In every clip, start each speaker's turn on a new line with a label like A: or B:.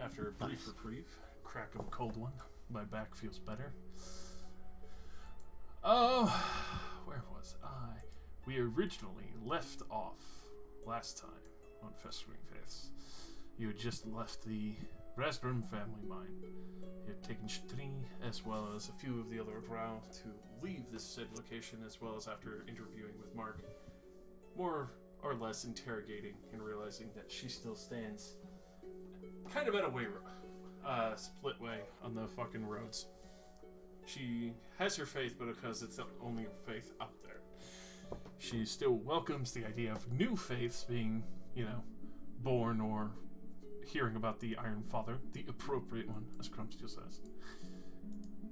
A: After a brief reprieve, crack of a cold one, my back feels better. Oh, where was I? We originally left off last time on Festering Faiths. You had just left the Rasdrum family mine. You had taken Shtri as well as a few of the other Drow to leave this said location, as well as after interviewing with Mark, more or less interrogating and realizing that she still stands kind of at a split way on the fucking roads. She has her faith, but because it's the only faith out there. She still welcomes the idea of new faiths being, born or hearing about the Iron Father, the appropriate one, as Crumbsteel says.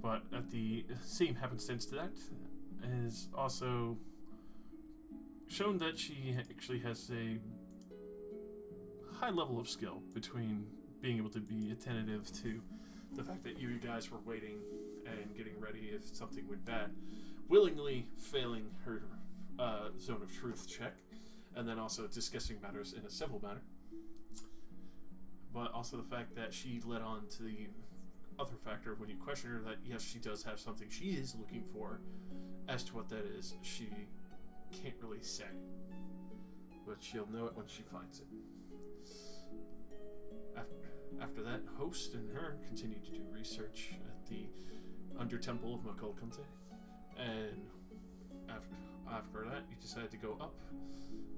A: But at the same happenstance to that is also shown that she actually has a high level of skill between being able to be attentive to the fact that you guys were waiting and getting ready if something went bad, willingly failing her zone of truth check, and then also discussing matters in a civil manner. But also the fact that she led on to the other factor when you question her that yes, she does have something she is looking for. As to what that is, she can't really say, but she'll know it when she finds it. After that, Host and her continued to do research at the Under Temple of Makulkante, and after that, you decided to go up,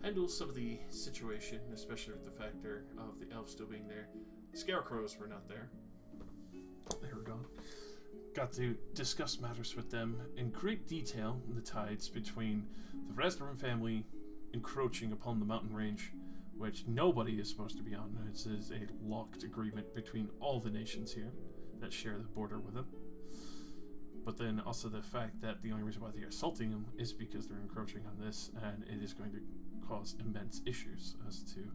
A: handle some of the situation, especially with the factor of the elves still being there. Scarecrows were not there. They were gone. Got to discuss matters with them in great detail, the tides between the Rasdrum family encroaching upon the mountain range, which nobody is supposed to be on. This is a locked agreement between all the nations here that share the border with them. But then also the fact that the only reason why they are assaulting them is because they're encroaching on this, and it is going to cause immense issues. As to,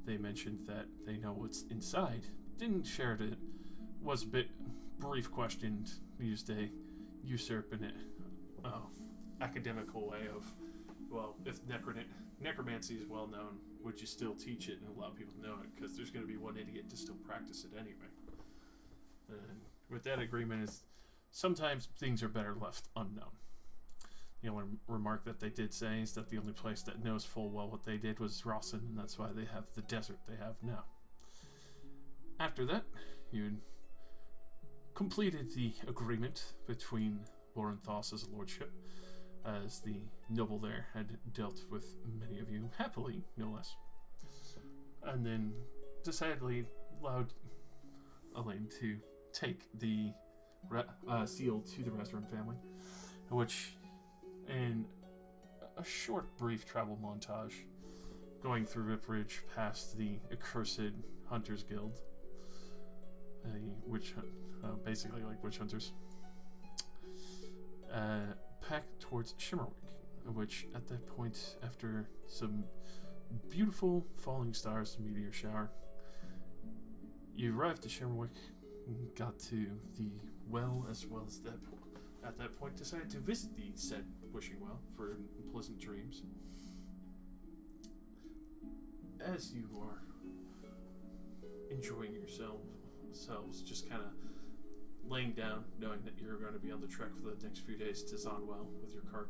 A: they mentioned that they know what's inside. Didn't share it. Was a bit brief questioned. Used a usurp in it. Academical way of, well, if necromancy is well known, would you still teach it and allow people to know it? Because there's going to be one idiot to still practice it anyway. And with that agreement is, sometimes things are better left unknown. One remark that they did say is that the only place that knows full well what they did was Rawson, and that's why they have the desert they have now. After that, you completed the agreement between Lorenthos' lordship, as the noble there had dealt with many of you happily, no less. And then decidedly allowed Elaine to take the seal to the Rasdrum family, which, in a short, brief travel montage, going through Ripridge past the accursed Hunters Guild, basically like witch hunters, back towards Shimmerwick, which at that point, after some beautiful falling stars meteor shower, you arrived at Shimmerwick, got to the well, as well as that at that point decided to visit the said wishing well for pleasant dreams. As you are enjoying yourselves, just kind of laying down, knowing that you're going to be on the trek for the next few days to Zonwell with your cart,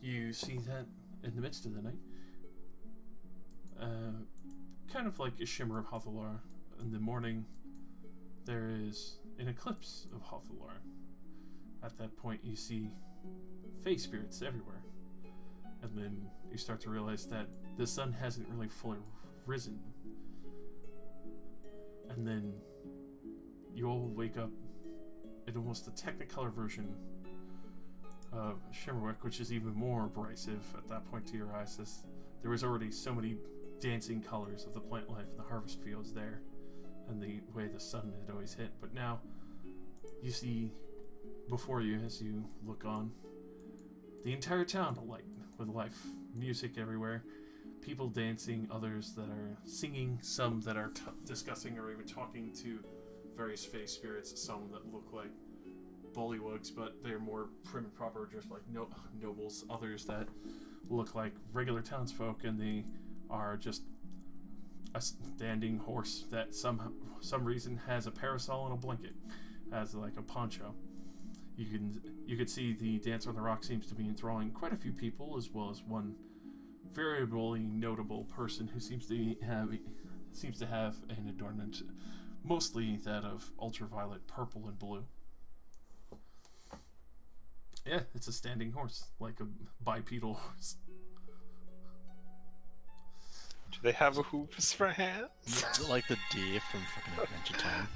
A: you see that in the midst of the night, kind of like a shimmer of Hothalar, in the morning, there is an eclipse of Hothalar. At that point, you see fae spirits everywhere. And then you start to realize that the sun hasn't really fully risen. And then you all wake up in almost the Technicolor version of Shimmerwick, which is even more abrasive at that point to your eyes, as there was already so many dancing colors of the plant life and the harvest fields there, and the way the sun had always hit. But now you see before you, as you look on, the entire town alight with life, music everywhere, people dancing, others that are singing, some that are discussing or even talking to various fae spirits, some that look like bullywugs, but they're more prim and proper, just like nobles, others that look like regular townsfolk, and they are just a standing horse that some reason has a parasol and a blanket, as like a poncho. You could see the Dancer on the Rock seems to be enthralling quite a few people, as well as one variably notable person who seems to have an adornment, mostly that of ultraviolet purple and blue. Yeah, it's a standing horse, like a bipedal horse.
B: Do they have a hooves for hands?
C: Like the deer from fucking Adventure Time.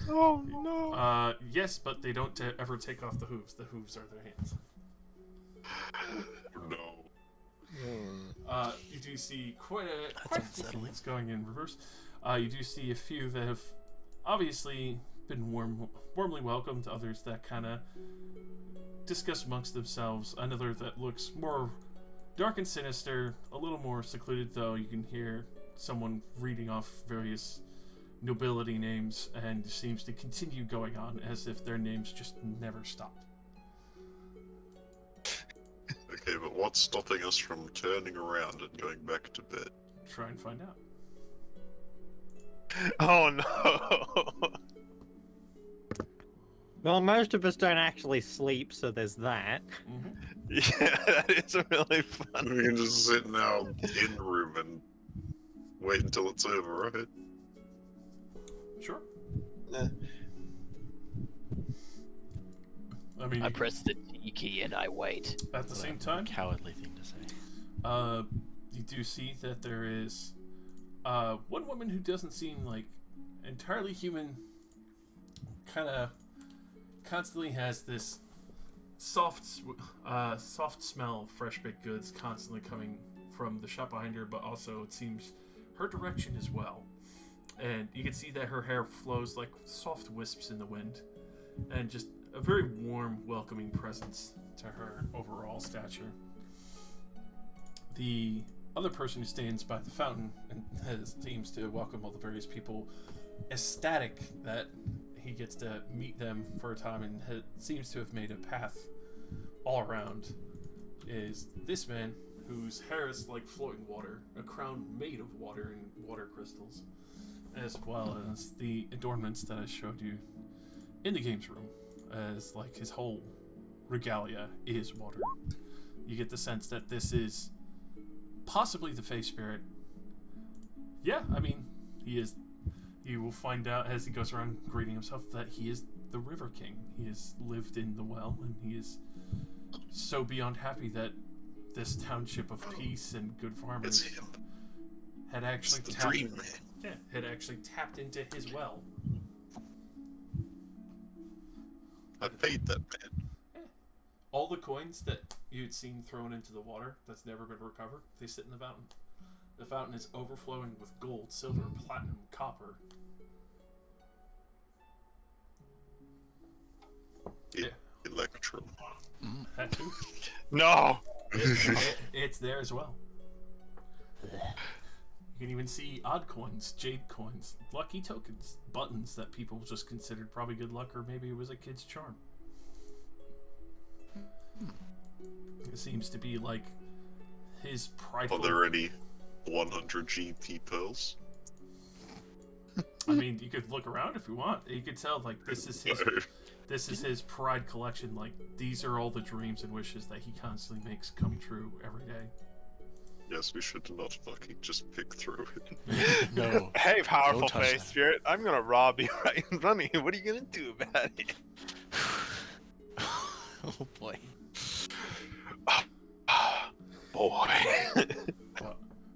B: Oh no!
A: Yes, but they don't ever take off the hooves. The hooves are their hands.
B: No.
A: You do see quite a few things going in reverse. You do see a few that have obviously been warmly welcomed. Others that kind of discuss amongst themselves. Another that looks more dark and sinister, a little more secluded, though. You can hear someone reading off various nobility names, and seems to continue going on as if their names just never stop.
D: Okay, but what's stopping us from turning around and going back to bed?
A: Try and find out.
B: Oh no!
E: Well, most of us don't actually sleep, so there's that.
A: Mm-hmm.
B: Yeah, that is really fun.
D: We can just sit in our in room and wait until it's over, right?
A: Sure.
B: Yeah.
A: I mean,
F: I press the T key and I wait.
A: at the same time,
C: Cowardly thing to say.
A: you do see that there is one woman who doesn't seem like entirely human. Kind of constantly has this soft smell of fresh baked goods constantly coming from the shop behind her, but also it seems her direction as well. And you can see that her hair flows like soft wisps in the wind, and just a very warm, welcoming presence to her overall stature. The other person who stands by the fountain and seems to welcome all the various people, ecstatic that he gets to meet them for a time and seems to have made a path all around, is this man whose hair is like flowing water, a crown made of water and water crystals, as well as the adornments that I showed you in the games room, as like his whole regalia is water. You get the sense that this is possibly the Fae Spirit. Yeah, I mean, he is. You will find out as he goes around greeting himself that he is the River King. He has lived in the well, and he is so beyond happy that this township of peace and good farmers
D: It's him.
A: had actually
D: It's the dream man.
A: yeah, had actually tapped into his well.
D: I paid that man.
A: All the coins that you'd seen thrown into the water that's never been recovered, they sit in the fountain. The fountain is overflowing with gold, silver, platinum, copper.
D: Electrum.
A: That too.
B: No!
A: It's there as well. You can even see odd coins, jade coins, lucky tokens, buttons that people just considered probably good luck, or maybe it was a kid's charm. It seems to be like his prideful...
D: Are there any 100 GP pearls?
A: I mean, you could look around if you want. You could tell, like, this is his pride collection. Like, these are all the dreams and wishes that he constantly makes come true every day.
D: Yes, we should not fucking just pick through it.
C: No.
B: Hey, powerful
C: Don't touch
B: Fae
C: that.
B: Spirit, I'm gonna rob you right in front of you. What are you gonna do about it?
C: Oh boy.
B: Boy.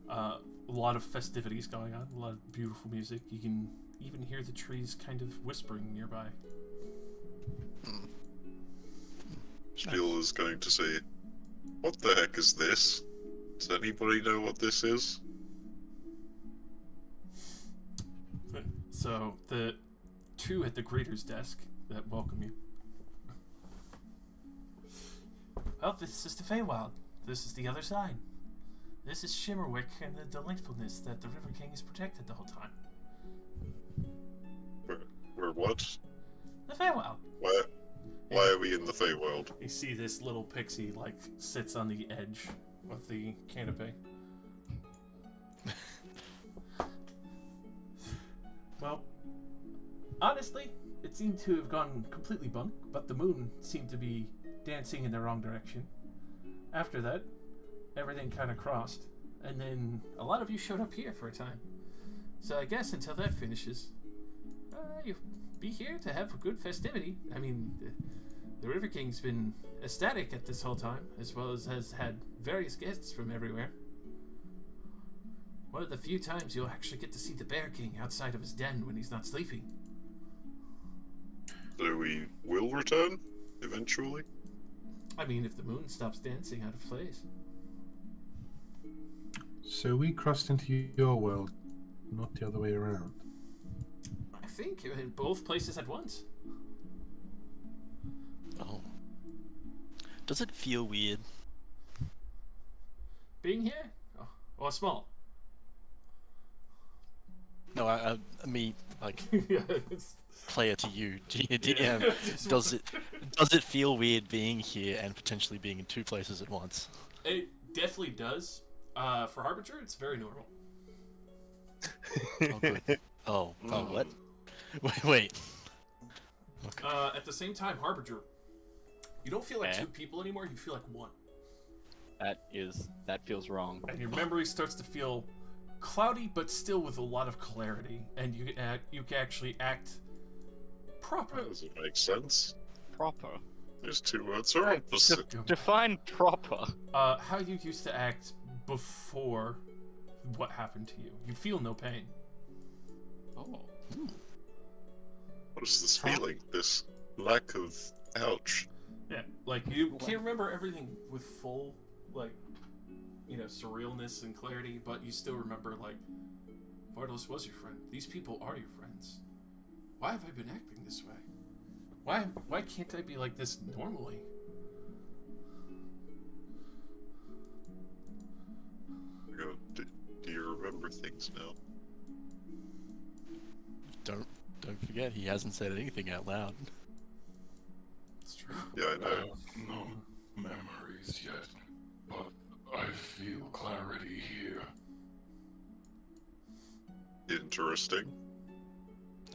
A: A lot of festivities going on, a lot of beautiful music. You can even hear the trees kind of whispering nearby.
D: Spiel is going to say, "What the heck is this? Does anybody know what this is?"
A: So, the two at the greeter's desk that welcome you. Well, this is the Feywild. This is the other side. This is Shimmerwick and the delightfulness that the River King has protected the whole time.
D: We're what?
A: The Feywild.
D: Why are we in the Feywild?
A: You see this little pixie, like, sits on the edge of the canopy. Honestly, it seemed to have gone completely bunk, but the moon seemed to be dancing in the wrong direction. After that, everything kind of crossed, and then a lot of you showed up here for a time. So I guess until that finishes, you'll be here to have a good festivity. I mean, the River King's been ecstatic at this whole time, as well as has had various guests from everywhere. One of the few times you'll actually get to see the Bear King outside of his den when he's not sleeping.
D: So we will return eventually.
A: I mean, if the moon stops dancing out of place.
G: So we crossed into your world, not the other way around.
A: I think in both places at once.
C: Oh. Does it feel weird?
A: Being here? Oh, or small?
C: No, I me, like,
A: Yeah, it's...
C: player to you, DM.
A: Yeah.
C: Does it feel weird being here and potentially being in two places at once?
A: It definitely does. For Harbinger, it's very normal.
C: Oh, good. Oh, what? Wait. Okay.
A: At the same time, Harbinger, you don't feel like two people anymore, you feel like one.
F: That feels wrong.
A: And your memory starts to feel cloudy, but still with a lot of clarity, and you can actually act proper.
D: Does it make sense?
F: Proper.
D: These two words are opposite.
F: Define proper.
A: How you used to act before what happened to you. You feel no pain.
F: Oh.
D: What is this feeling? This lack of ouch.
A: Yeah, like you can't remember everything with full, like, surrealness and clarity, but you still remember, like, Vardos was your friend. These people are your friends. Why have I been acting this way? Why can't I be like this normally?
D: Do you remember things now?
C: Don't forget, he hasn't said anything out loud.
A: It's true.
D: Yeah, I know.
H: I have no memories yet, but I feel clarity here.
D: Interesting.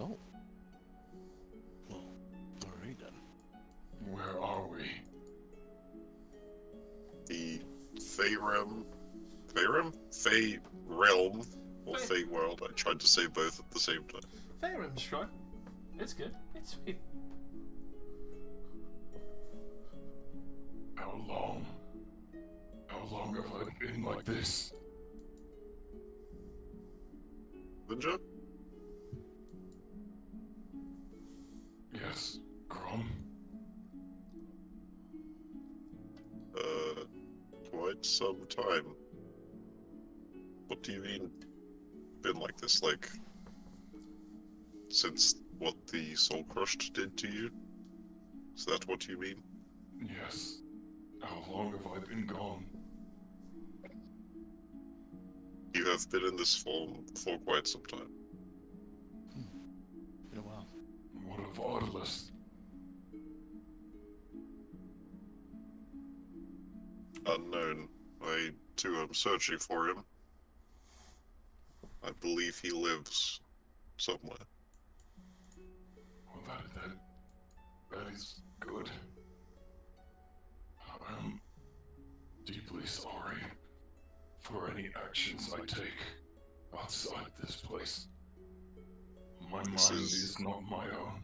C: Oh. Well, alright then.
H: Where are we?
D: The Fey Realm? Fey Realm? Or
A: Fey-
D: Fey World. I tried to say both at the same time.
A: Fair and sure. It's good. It's sweet.
H: How long? How long have I been like this?
D: Ninja?
H: Yes, Grom.
D: Quite some time. What do you mean, been like this? Like, since what the Soul Crushed did to you? Is that what you mean?
H: Yes. How long have I been gone?
D: You have been in this form for quite some time.
C: Been a while.
H: What of Ardalus?
D: Unknown. I too am searching for him. I believe he lives somewhere.
H: Well, that is good. I am deeply sorry for any actions I take outside this place. My mind is not my own.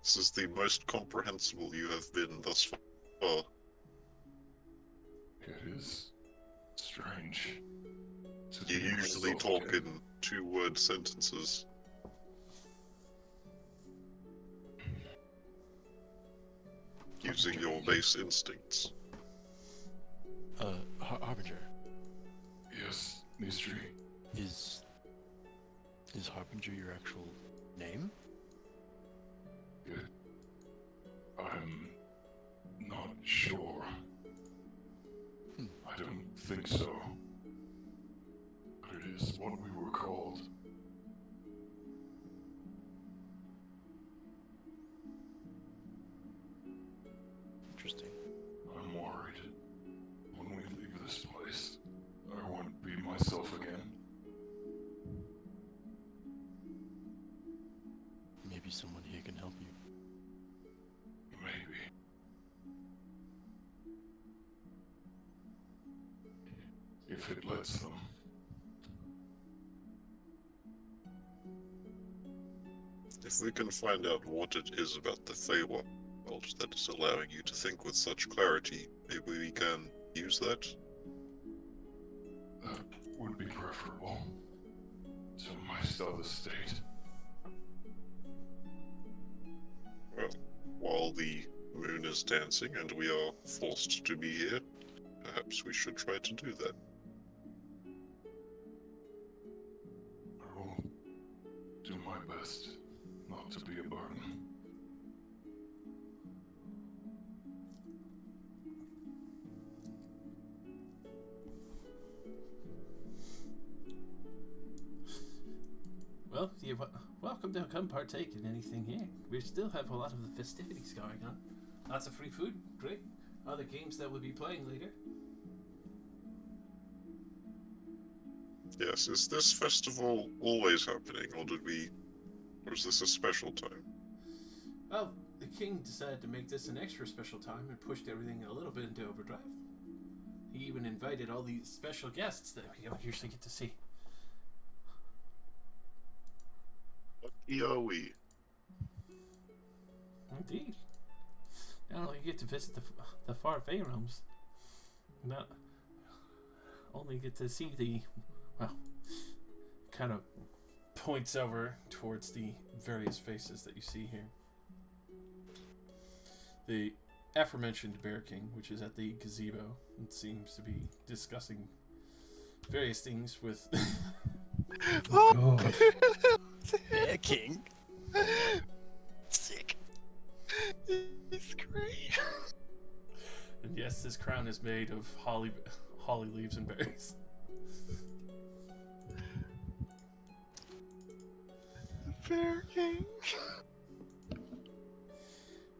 D: This is the most comprehensible you have been thus far.
H: It is strange. to
D: You
H: be
D: usually
H: myself
D: talk
H: again.
D: in two-word sentences. Using your base instincts.
C: Harbinger,
H: Yes, mystery.
C: is Harbinger your actual name?
H: I'm not sure. I don't think so. But it is what we were called.
C: Interesting.
H: I'm worried. When we leave this place, I won't be myself again.
C: someone here can help you.
H: Maybe. If it lets them.
D: If we can find out what it is about the Feywild that is allowing you to think with such clarity, maybe we can use that?
H: That would be preferable to my stellar state.
D: Well, while the moon is dancing and we are forced to be here, perhaps we should try to do that.
H: I will do my best not to be a burden.
A: Well, you're welcome to come partake in anything here. We still have a lot of the festivities going on. Lots of free food, great. Other games that we'll be playing later.
D: Yes, is this festival always happening, or is this a special time?
A: Well, the king decided to make this an extra special time and pushed everything a little bit into overdrive. He even invited all these special guests that we don't usually get to see.
D: Lucky are we?
A: Indeed. Not only get to visit the far Fey realms, not only get to see the, well, kind of points over towards the various faces that you see here. The aforementioned Bear King, which is at the gazebo, and seems to be discussing various things with
G: God.
C: Yeah, King. Sick.
B: He's great.
A: and yes, this crown is made of holly leaves and berries.
B: Fair King.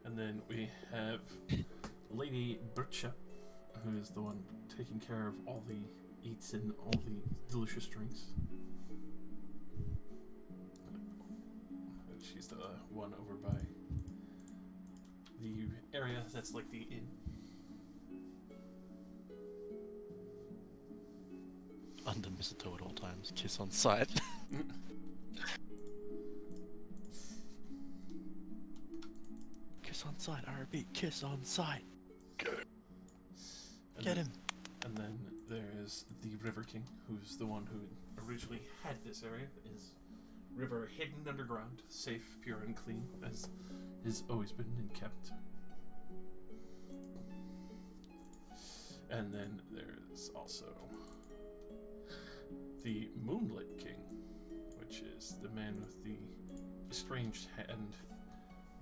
A: And then we have Lady Bircha, who is the one taking care of all the eats and all the delicious drinks. She's the one over by the area that's like the inn.
C: Under mistletoe at all times. Kiss on sight. Kiss on sight. I repeat, kiss on sight.
A: And
C: Get
A: then-
C: him.
A: And then there is the River King, who's the one who originally had this area. Is river hidden underground, safe, pure, and clean, as has always been and kept. And then there's also the Moonlit King, which is the man with the estranged and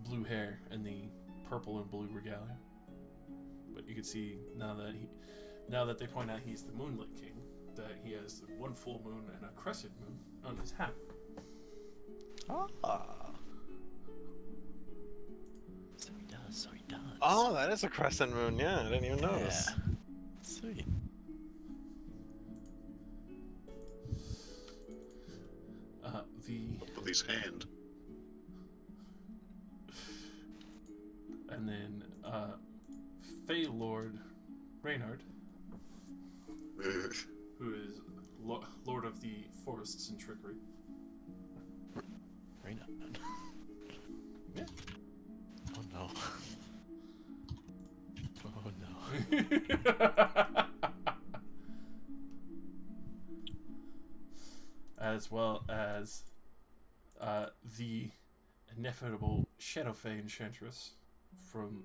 A: blue hair and the purple and blue regalia. But you can see now that they point out he's the Moonlit King, that he has one full moon and a crescent moon on his hat.
C: Ah. So he does, so he does.
B: Oh, that is a crescent moon. Yeah, I didn't even notice.
C: Yeah. Sweet.
D: With his hand.
A: And then Fey Lord Reynard, who is Lord of the Forests and Trickery.
C: Reina. Yeah. Oh no. Oh no.
A: As well as the ineffable Shadow Fey Enchantress from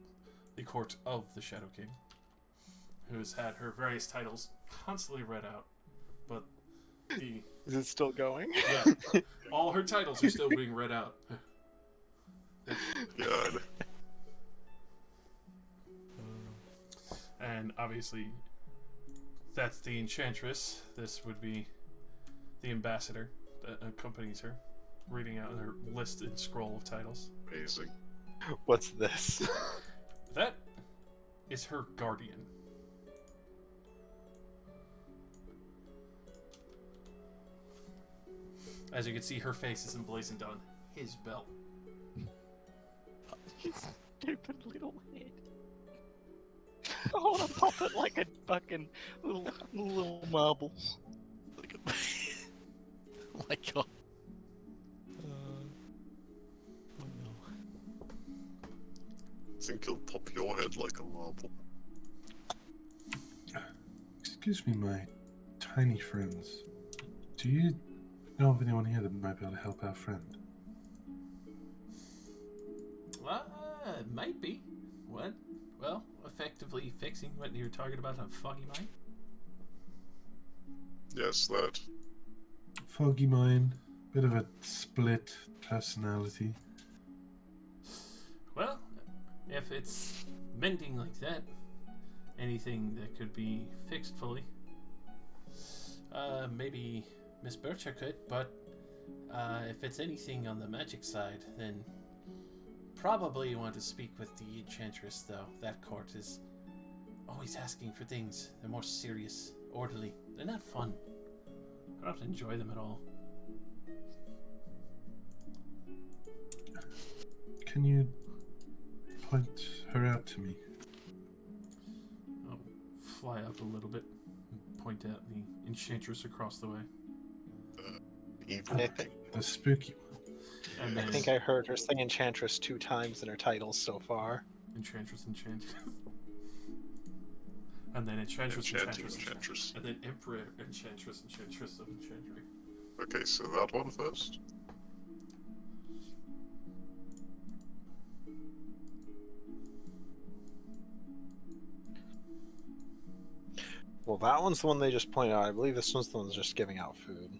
A: the court of the Shadow King, who has had her various titles constantly read out, but the
B: Is it still going?
A: yeah, all her titles are still being read out.
D: God.
A: And obviously, that's the Enchantress. This would be the ambassador that accompanies her, reading out her list and scroll of titles.
D: Amazing.
B: What's this?
A: That is her guardian. As you can see, her face is emblazoned on his belt.
F: You stupid little head. I want to pop it like a fucking little marble.
C: Look at oh my god. Oh no.
D: I think he'll pop your head like a marble.
G: Excuse me, my tiny friends. Do you know of anyone here that might be able to help our friend?
A: It might be. What? Well, effectively fixing what you're talking about on Foggy Mine?
D: Yes, that.
G: Foggy mind, bit of a split personality.
A: Well, if it's mending like that, anything that could be fixed fully, maybe Miss Bircher could, but if it's anything on the magic side, then probably you want to speak with the Enchantress, though. That court is always asking for things. They're more serious, orderly. They're not fun. I don't enjoy them at all.
G: Can you point her out to me?
A: I'll fly up a little bit and point out the Enchantress across the way.
D: Evil.
G: The spooky one.
A: And
F: I
A: then
F: think I heard her say Enchantress 2 times in her titles so far.
A: Enchantress. And then Enchantress.
D: Enchantress.
A: And then Emperor Enchantress of Enchantry.
D: Okay, so that one first.
F: Well, that one's the one they just pointed out. I believe this one's the one that's just giving out food.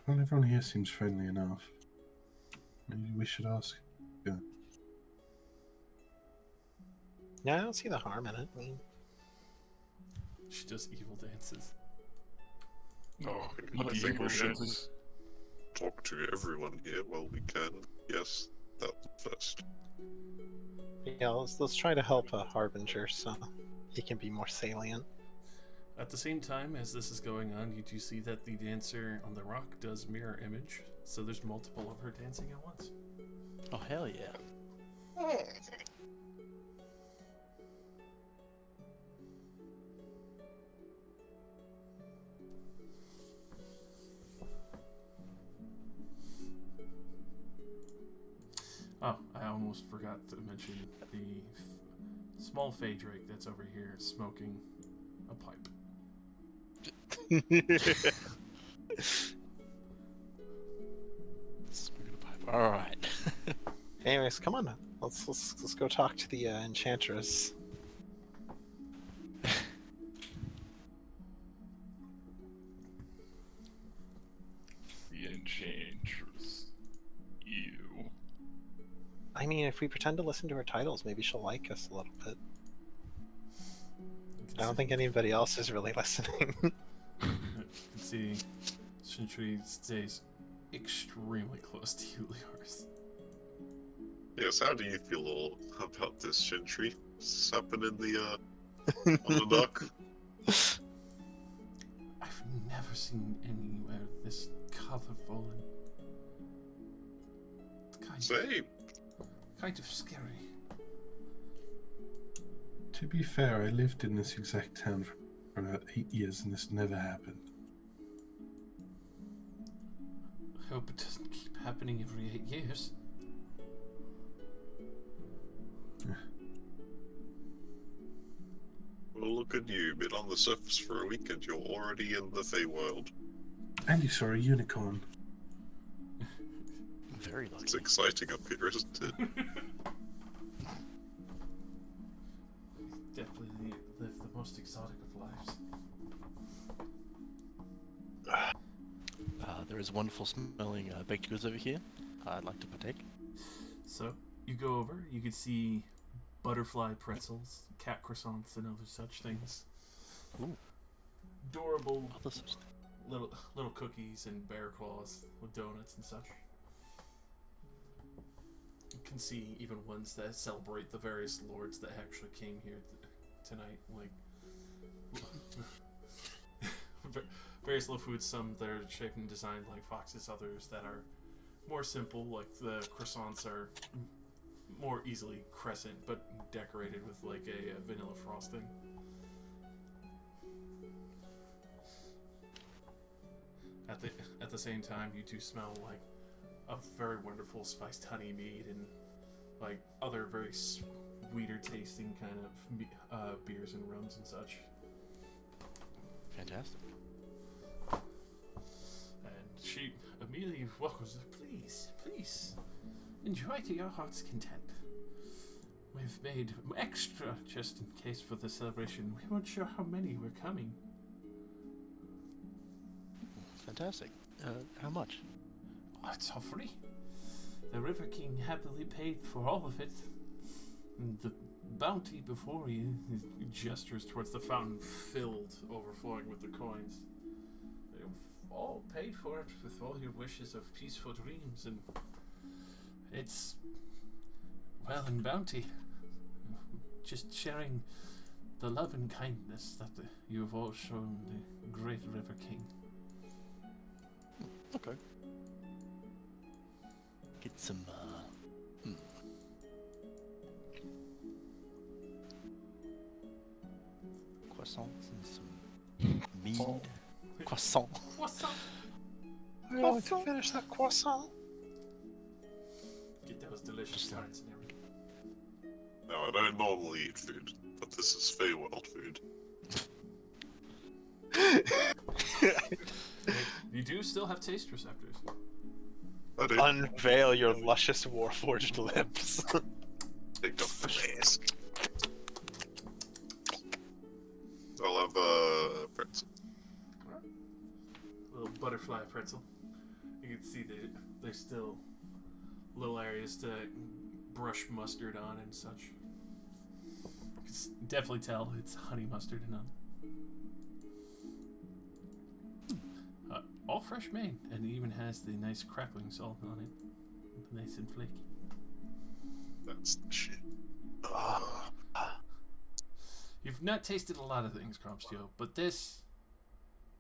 G: Well, everyone here seems friendly enough. Maybe we should ask. Yeah.
F: Yeah, I don't see the harm in it. I mean,
A: She does evil dances.
H: No,
D: I
H: not the
D: think
H: evil
D: we should
H: dances.
D: talk to everyone here while we can. Yes, that first.
F: yeah, let's try to help a Harbinger so he can be more salient.
A: At the same time as this is going on, you do see that the dancer on the rock does mirror image, so there's multiple of her dancing at once.
C: Oh hell yeah.
A: Oh, I almost forgot to mention the small Fey Drake that's over here smoking a pipe.
C: Smoking a pipe. Alright.
F: Anyways, come on. Let's go talk to the Enchantress.
H: The Enchantress. You.
F: I mean, if we pretend to listen to her titles, maybe she'll like us a little bit. I don't think anybody else is really listening.
A: You can see Shintri stays extremely close to you, Liars.
D: Yes, how do you feel all about this, Shintri? This happened in the, on the dock?
A: I've never seen anywhere this colorful and
D: Same.
A: kind of scary.
G: To be fair, I lived in this exact town for about 8 years and this never happened.
A: I hope it doesn't keep happening every 8 years.
D: Well, look at you. Been on the surface for a week and you're already in the Feywild.
G: And you saw a unicorn.
C: Very lucky.
D: It's exciting up here, isn't it?
A: Definitely live the most exotic of lives.
C: There is wonderful smelling baked goods over here. I'd like to partake.
A: So you go over, you can see butterfly pretzels, cat croissants, and other such things.
C: Ooh.
A: Adorable
C: Other such
A: little cookies and bear claws with donuts and such. can see even ones that celebrate the various lords that actually came here tonight. Like various low foods, some that are shaped and designed like foxes, others that are more simple, like the croissants are more easily crescent, but decorated with like a vanilla frosting. At the same time, you do smell like a very wonderful spiced honey mead and like other very sweeter tasting kind of beers and rums and such.
C: Fantastic.
A: And she immediately welcomes her. Please, enjoy to your heart's content. We've made extra just in case for the celebration. We weren't sure how many were coming.
C: Fantastic. How much?
A: Oh, it's all free. The River King happily paid for all of it. And the bounty before you, he gestures towards the fountain filled, overflowing with the coins. They've all paid for it with all your wishes of peaceful dreams, and it's, well, in bounty. Just sharing the love and kindness that you have all shown the great River King.
C: Okay. Get some, croissants and some mead. Croissant.
B: I'd like to finish that croissant.
A: Get those delicious tarts and everything.
D: Now, I don't normally eat food, but this is Feywild food.
A: You do still have taste receptors.
D: I do.
B: Unveil your luscious warforged lips.
D: Take off the mask. I'll have a pretzel.
A: Little butterfly pretzel. You can see that there's still little areas to brush mustard on and such. You can definitely tell it's honey mustard and on. All fresh made, and it even has the nice crackling salt on it. Nice and flaky.
D: That's the shit.
A: You've not tasted a lot of things, Cromsteel, but this,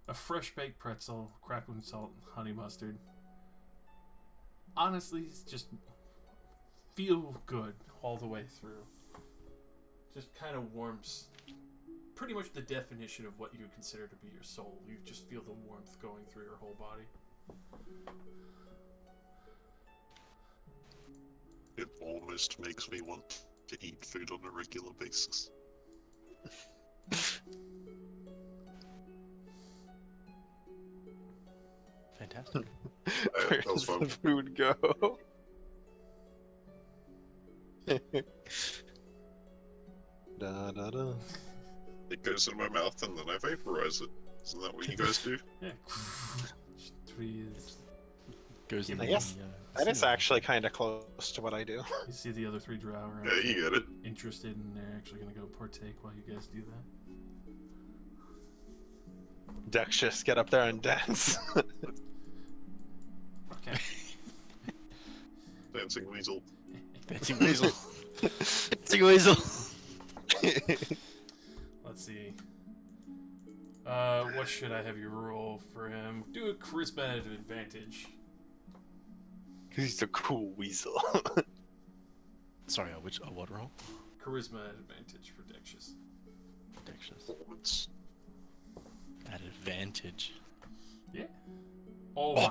A: a fresh baked pretzel, crackling salt, honey mustard, honestly, it's just feel good all the way through. Just kind of warms pretty much the definition of what you would consider to be your soul. You just feel the warmth going through your whole body.
D: It almost makes me want to eat food on a regular basis.
C: Fantastic.
B: Where
D: that was
B: does the
D: fun.
B: food go? Da da da.
D: It goes in my mouth and then I vaporize it. Isn't that what you guys do?
A: Yeah. Trees.
C: Goes in
B: I
C: the,
B: guess that is actually kind of close to what I do.
A: You see the other three drow are
D: Yeah, you get it.
A: interested, and they're actually going to go partake while you guys do that.
B: Dex, just get up there and dance.
A: Okay.
D: Dancing weasel.
C: Dancing weasel. Dancing weasel.
A: Let's see. What should I have you roll for him? Do a charisma at an advantage.
B: He's a cool weasel.
C: Sorry, a what roll?
A: Charisma at advantage for Dexus.
C: Dexterous.
D: Performance.
C: At advantage.
A: Yeah. Oh.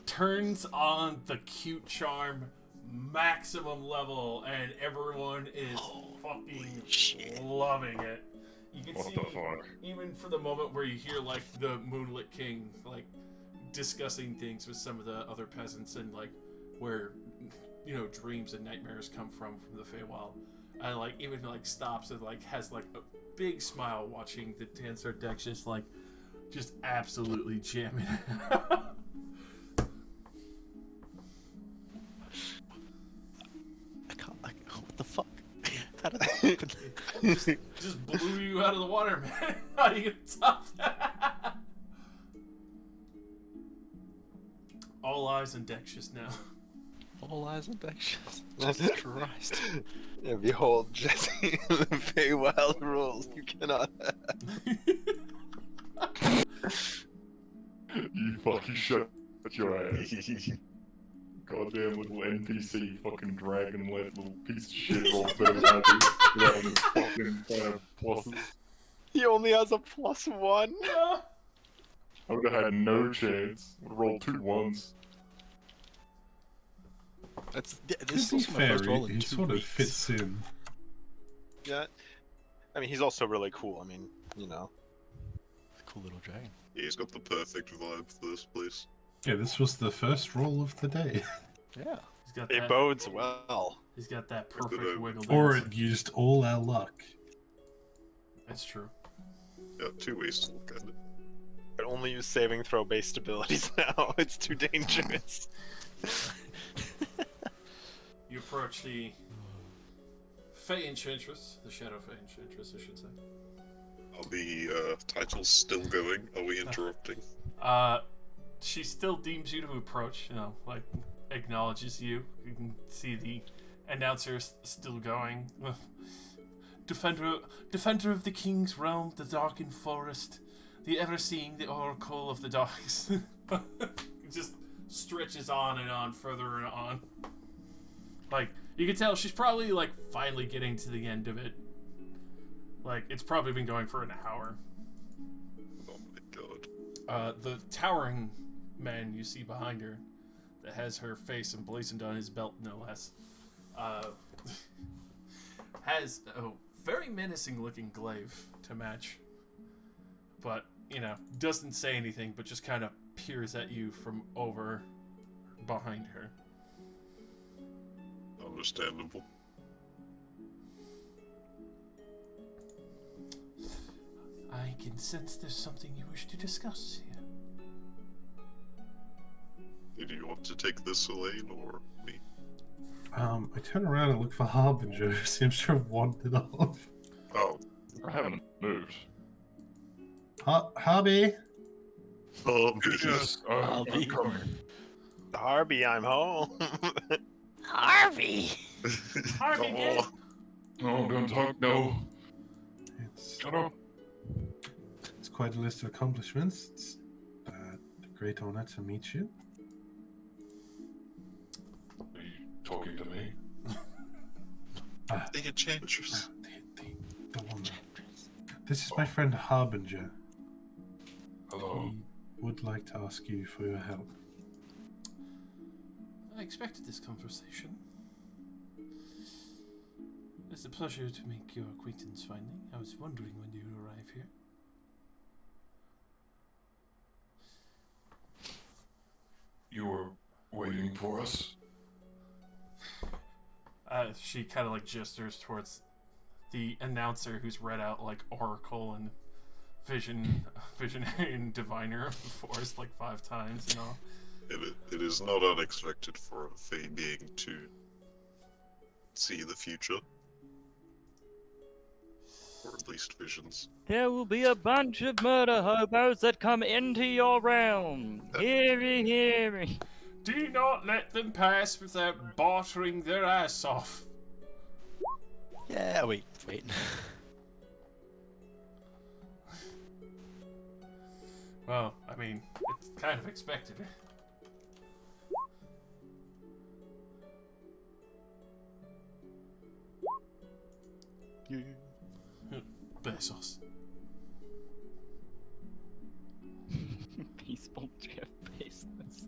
A: Turns on the cute charm maximum level, and everyone is fucking
C: shit.
A: loving it. You can
H: What
A: see,
H: the fuck?
A: even for the moment where you hear like the Moonlit King like discussing things with some of the other peasants, and like where dreams and nightmares come from the Feywild, and like even like stops and like has like a big smile watching the dancer Dex just absolutely jamming.
C: I can't. What the fuck? How did that happen?
A: just blew you out of the water, man. How are you gonna top that? All eyes on Dex just now.
C: All eyes on deck. Jesus Christ.
B: Yeah, behold, Jesse, the Feywild rules. You cannot.
H: You fucking shut your ass. Goddamn little NPC fucking dragon-led little piece of shit rolls better than I do without any fucking pluses.
B: He only has a +1.
H: I would have had no chance. Would have rolled 2 1s.
C: That's
G: To
C: this is
G: be
C: also my
G: fair,
C: first roll in
G: he
C: 2
G: sort of
C: weeks.
G: fits in.
B: Yeah. I mean, he's also really cool. I mean, you know.
C: Cool little dragon.
D: Yeah, he's got the perfect vibe for this place.
G: Yeah, this was the first roll of the day.
C: Yeah.
A: He's got
B: It
A: that.
B: bodes well.
A: He's got that
D: Good
A: perfect
D: idea.
A: wiggle
G: Or
A: dance.
G: it used all our luck.
A: That's true.
D: Yeah, 2 ways to look at it.
B: I only use saving throw based abilities now. It's too dangerous.
A: You approach the Fey Enchantress, the Shadow Fey Enchantress, I should say.
D: Are the titles still going? Are we interrupting?
A: She still deems you to approach, you know, like, acknowledges you. You can see the announcer still going. Defender of the King's realm, the darkened forest, the ever-seeing, the oracle of the darks. It just stretches on and on, further and on. Like, you can tell she's probably, like, finally getting to the end of it. Like, it's probably been going for an hour.
D: Oh my god.
A: The towering man you see behind her, that has her face emblazoned on his belt, no less, has a very menacing-looking glaive to match. But, you know, doesn't say anything, but just kind of peers at you from over behind her.
D: Understandable.
A: I can sense there's something you wish to discuss here.
D: Did you want to take this, Elaine, or me?
G: I turn around and look for Harbinger, who seems to have wandered off.
D: Oh.
H: I haven't moved.
G: Harby?
H: Yes,
C: I'll
H: I'm
C: be-
H: coming.
B: Harvey, I'm home.
F: Harvey!
A: Harvey,
D: Oh,
H: No, don't talk, no.
G: It's
H: Shut up.
G: quite a list of accomplishments. It's a great honor to meet you.
H: Are you talking to me?
D: the Enchantress.
G: The woman. This is my friend Harbinger.
H: Hello.
G: He would like to ask you for your help.
A: I expected this conversation. It's a pleasure to make your acquaintance finally. I was wondering when you would arrive here.
H: You were waiting for us?
A: She kind of like gestures towards the announcer who's read out like Oracle and Visionary and Diviner of the Forest like 5 times and all.
D: It is not unexpected for a Fey being to see the future. Or at least visions.
F: There will be a bunch of murder hobos that come into your realm. Hear me, hear me.
A: Do not let them pass without bartering their ass off.
C: Yeah, wait.
A: Well, I mean, it's kind of expected. Bezos.
F: Peaceful Jeff Bezos.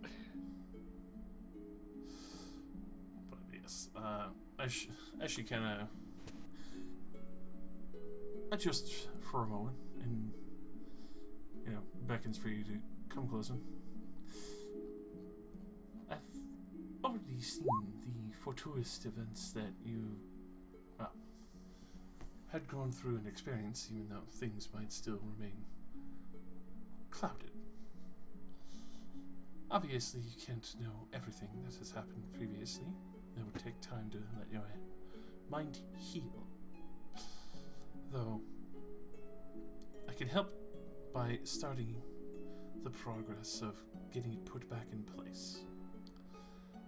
A: But yes, as she kind of adjusts for a moment and, you know, beckons for you to come closer. I've already seen the fortuitous events that you, well, had gone through and experienced, even though things might still remain clouded. Obviously, you can't know everything that has happened previously. It would take time to let your mind heal. Though, I can help by starting the progress of getting it put back in place.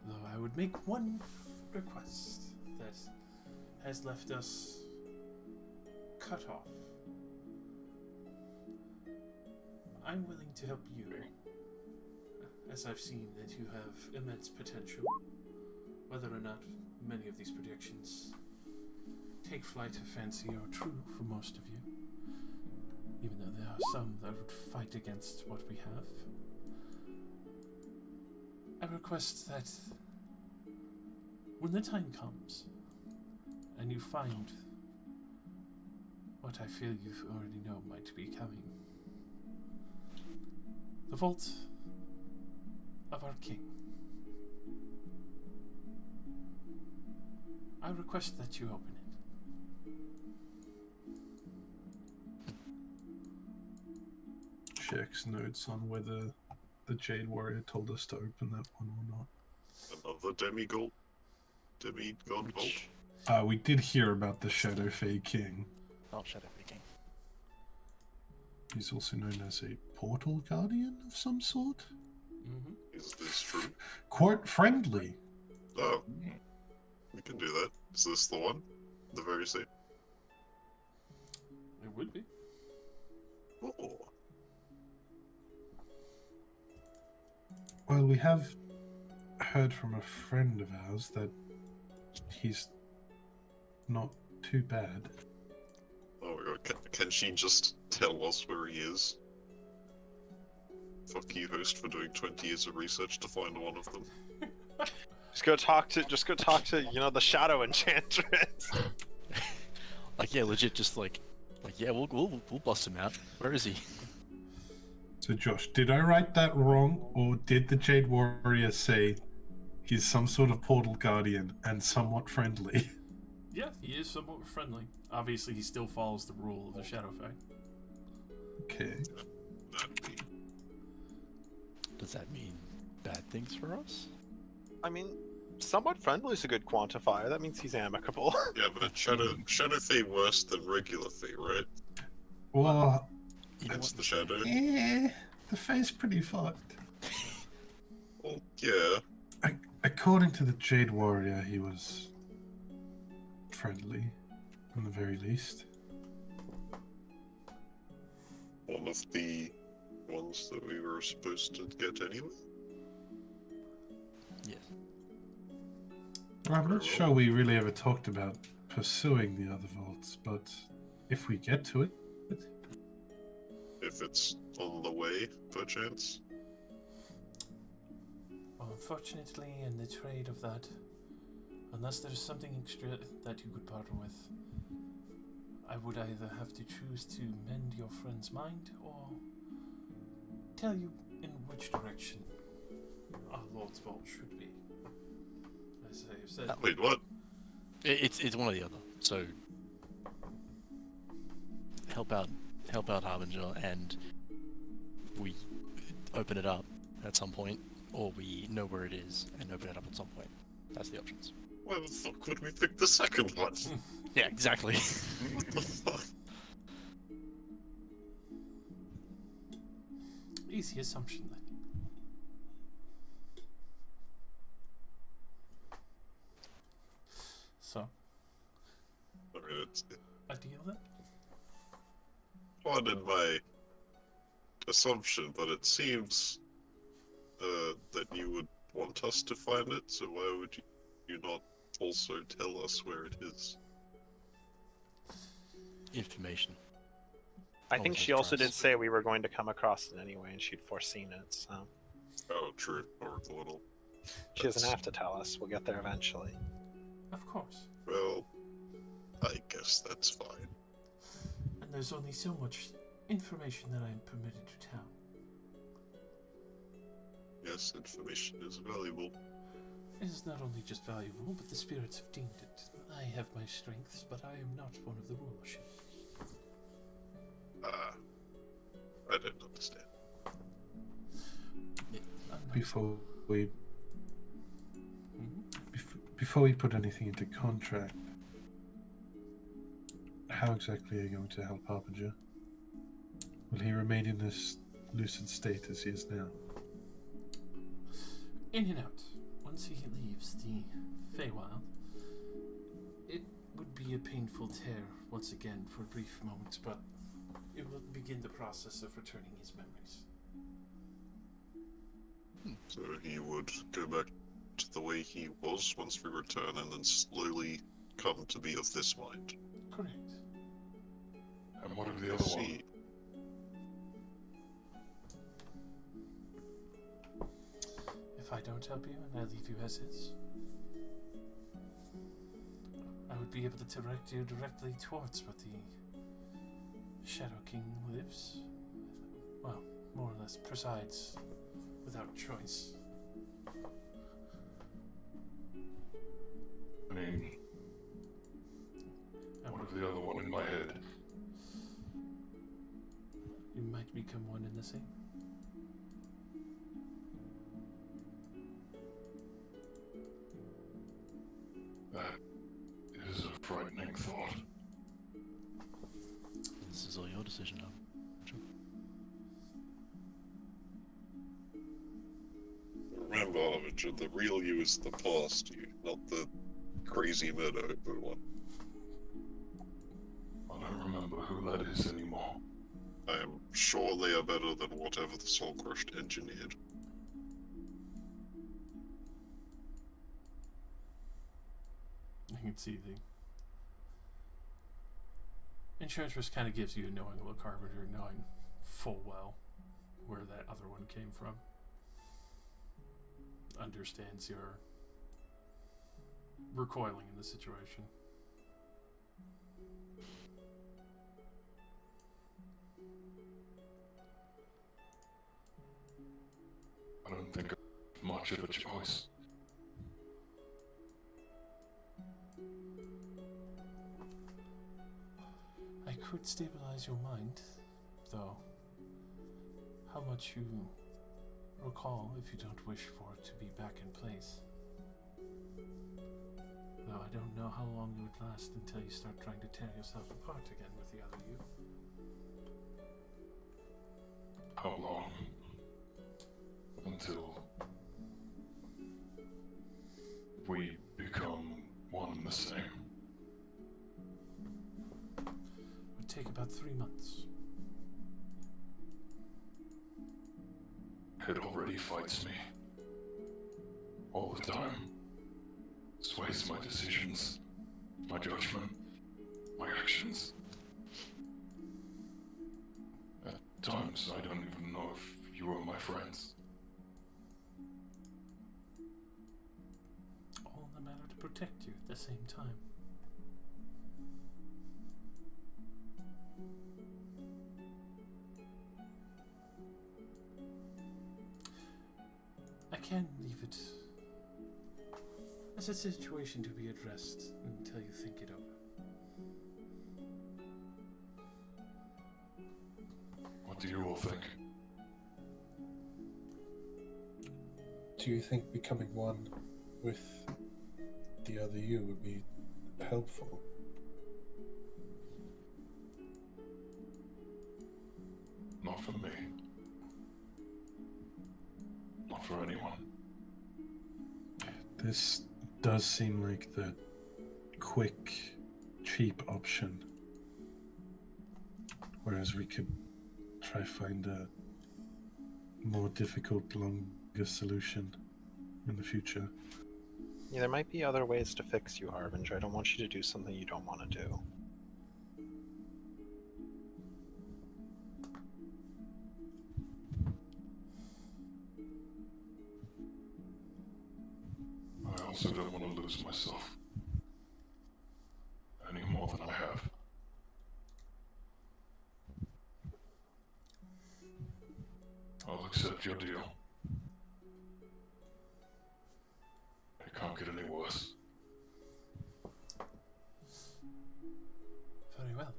A: Though I would make one request that has left us cut off. I'm willing to help you, as I've seen that you have immense potential. Whether or not many of these predictions take flight or fancy are true for most of you, even though there are some that would fight against what we have. I request that when the time comes and you find what I feel you already know might be coming, the vault of our king, I request that you open it.
G: Checks notes on whether the Jade Warrior told us to open that one or not.
D: Another demigod vault?
G: We did hear about the Shadow Fae King.
C: Oh, Shadow King.
G: He's also known as a portal guardian of some sort.
A: Mm-hmm.
D: Is this true?
G: Quite friendly.
D: Oh. We can do that. Is this the one? The very same?
A: It would be.
D: Oh.
G: Well, we have heard from a friend of ours that he's not too bad.
D: Oh my god, can she just tell us where he is? Fuck you, host, for doing 20 years of research to find one of them.
B: Just go talk to, you know, the Shadow Enchantress.
C: Like, yeah, legit, just like, yeah, we'll bust him out. Where is he?
G: So, Josh, did I write that wrong, or did the Jade Warrior say he's some sort of portal guardian and somewhat friendly?
A: Yeah, he is somewhat friendly. Obviously, he still follows the rule of the Shadow Fae.
G: Okay.
C: Does that mean bad things for us?
B: I mean, somewhat friendly is a good quantifier. That means he's amicable.
D: Yeah, but Shadow Fae worse than regular Fae, right?
G: Well,
D: Hence the Shadow.
G: the Fae's pretty fucked.
D: Well, yeah.
G: According to the Jade Warrior, he was friendly, at the very least.
D: One of the ones that we were supposed to get anyway?
C: Yes.
G: I'm not sure we really ever talked about pursuing the other vaults, but if we get to it...
D: If it's on the way, perchance?
A: Well, unfortunately, in the trade of that, unless there's something extra that you could barter with, I would either have to choose to mend your friend's mind or tell you in which direction our Lord's Vault should be. As I have said,
D: Wait, what?
C: It's one or the other. So help out Harbinger, and we open it up at some point, or we know where it is and open it up at some point. That's the options.
D: Why the fuck would we pick the second one?
C: Yeah, exactly.
D: What the fuck?
A: easy assumption then. So,
D: I mean, it's
A: a deal then?
D: pardon my assumption, but it seems that you would want us to find it, so why would you not also tell us where it is?
C: Information.
B: I think
C: Always
B: she
C: has
B: also did
C: trust.
B: say we were going to come across it anyway, and she'd foreseen it, so
D: Oh, true. Or a little.
B: she doesn't have to tell us. We'll get there eventually.
A: Of course.
D: Well, I guess that's fine.
A: And there's only so much information that I am permitted to tell.
D: Yes, information is valuable.
A: It is not only just valuable, but the spirits have deemed it. I have my strengths, but I am not one of the rulership.
D: I didn't understand.
G: Before we
A: Mhm.
G: before we put anything into contract, how exactly are you going to help Harbinger? Will he remain in this lucid state as he is now?
A: In and out. When once he leaves the Feywild, it would be a painful tear once again for a brief moment, but it will begin the process of returning his memories.
D: So he would go back to the way he was once we return, and then slowly come to be of this mind.
A: Correct.
H: And what of the
D: I
H: other one?
D: see.
A: If I don't help you and I leave you as is, I would be able to direct you directly towards what the Shadow King lives. Well, more or less presides without choice.
H: I mean,
A: And
H: what of the other one in my head?
A: you might become one and the same.
H: That is a frightening thought.
C: This is all your decision now.
D: Remember, Harbinger, the real you is the past you, not the crazy murder hobo one.
H: I don't remember who that is anymore.
D: I am sure they are better than whatever the Soul Crushed engineered.
A: You can see the Enchantress kind of gives you a knowing look, Harbinger, knowing full well where that other one came from. Understands your recoiling in the situation.
H: I don't think I have much of a choice.
A: I could stabilize your mind, though. How much you recall if you don't wish for it to be back in place. Though I don't know how long it would last until you start trying to tear yourself apart again with the other you.
H: How long? Until we become one and the same.
A: It would take about 3 months.
H: It already fights me. All the time. Sways my decisions, my judgment, my actions. At times, I don't even know if you are my friends.
A: All in the matter to protect you at the same time. I can leave it as a situation to be addressed until you think it over.
H: What do you all think?
G: Do you think becoming one with the other you would be helpful?
H: Not for me. Not for anyone.
G: This does seem like the quick, cheap option. Whereas we could try find a more difficult, longer solution in the future.
B: Yeah, there might be other ways to fix you, Harbinger. I don't want you to do something you don't want to do.
H: I also don't want to lose myself. Any more than I have. I'll accept your deal. It can't get any worse.
A: Very well.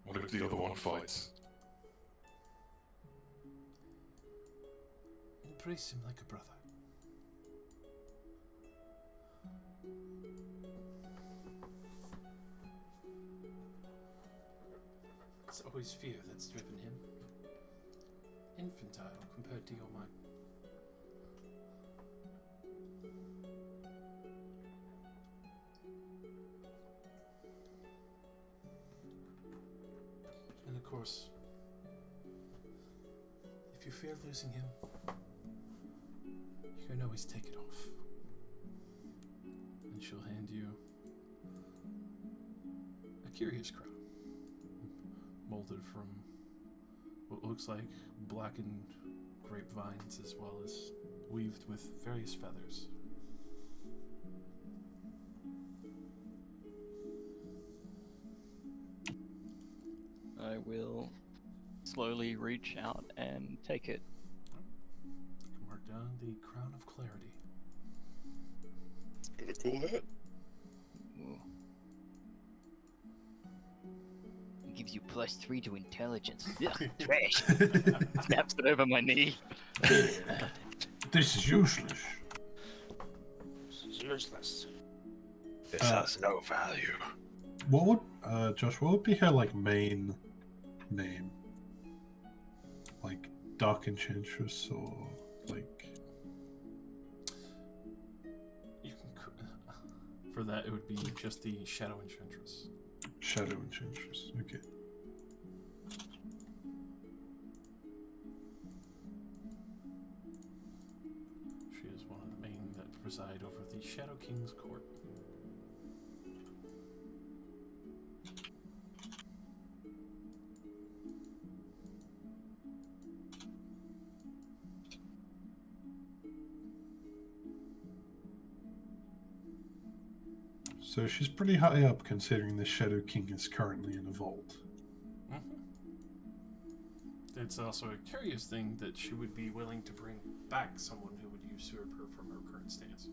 H: What if the other one fights?
A: Embrace him like a brother. It's always fear that's driven him. infantile compared to your mind. And of course, if you fear losing him, you can always take it off. And she'll hand you a curious crown, molded from what looks like blackened grapevines, as well as weaved with various feathers.
F: I will slowly reach out and take it.
A: You can mark down the Crown of Clarity.
D: Got a cool hat.
F: Ooh.
I: It gives you +3 to intelligence. Ugh, trash.
F: Snaps it over my knee.
G: This is useless.
C: This is useless.
B: This has no value.
G: What would, Josh, what would be her, like, main name? Like, Dark Enchantress, or, like...
A: You can for that it would be just the Shadow Enchantress.
G: Shadow Enchantress, okay.
A: She is one of the main that preside over the Shadow King's court.
G: So she's pretty high up, considering the Shadow King is currently in a vault.
A: It's also a curious thing that she would be willing to bring back someone who would usurp her from her current stance.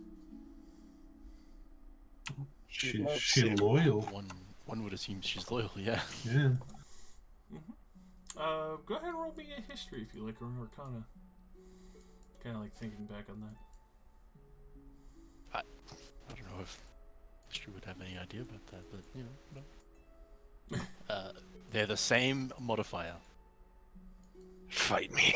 G: She loyal.
C: One would assume she's loyal, yeah.
G: Yeah.
A: Go ahead and roll me a history if you like, or an arcana. Kind of like thinking back on that.
C: I don't know if she would have any idea about that, but you know, no. They're the same modifier.
B: Fight me.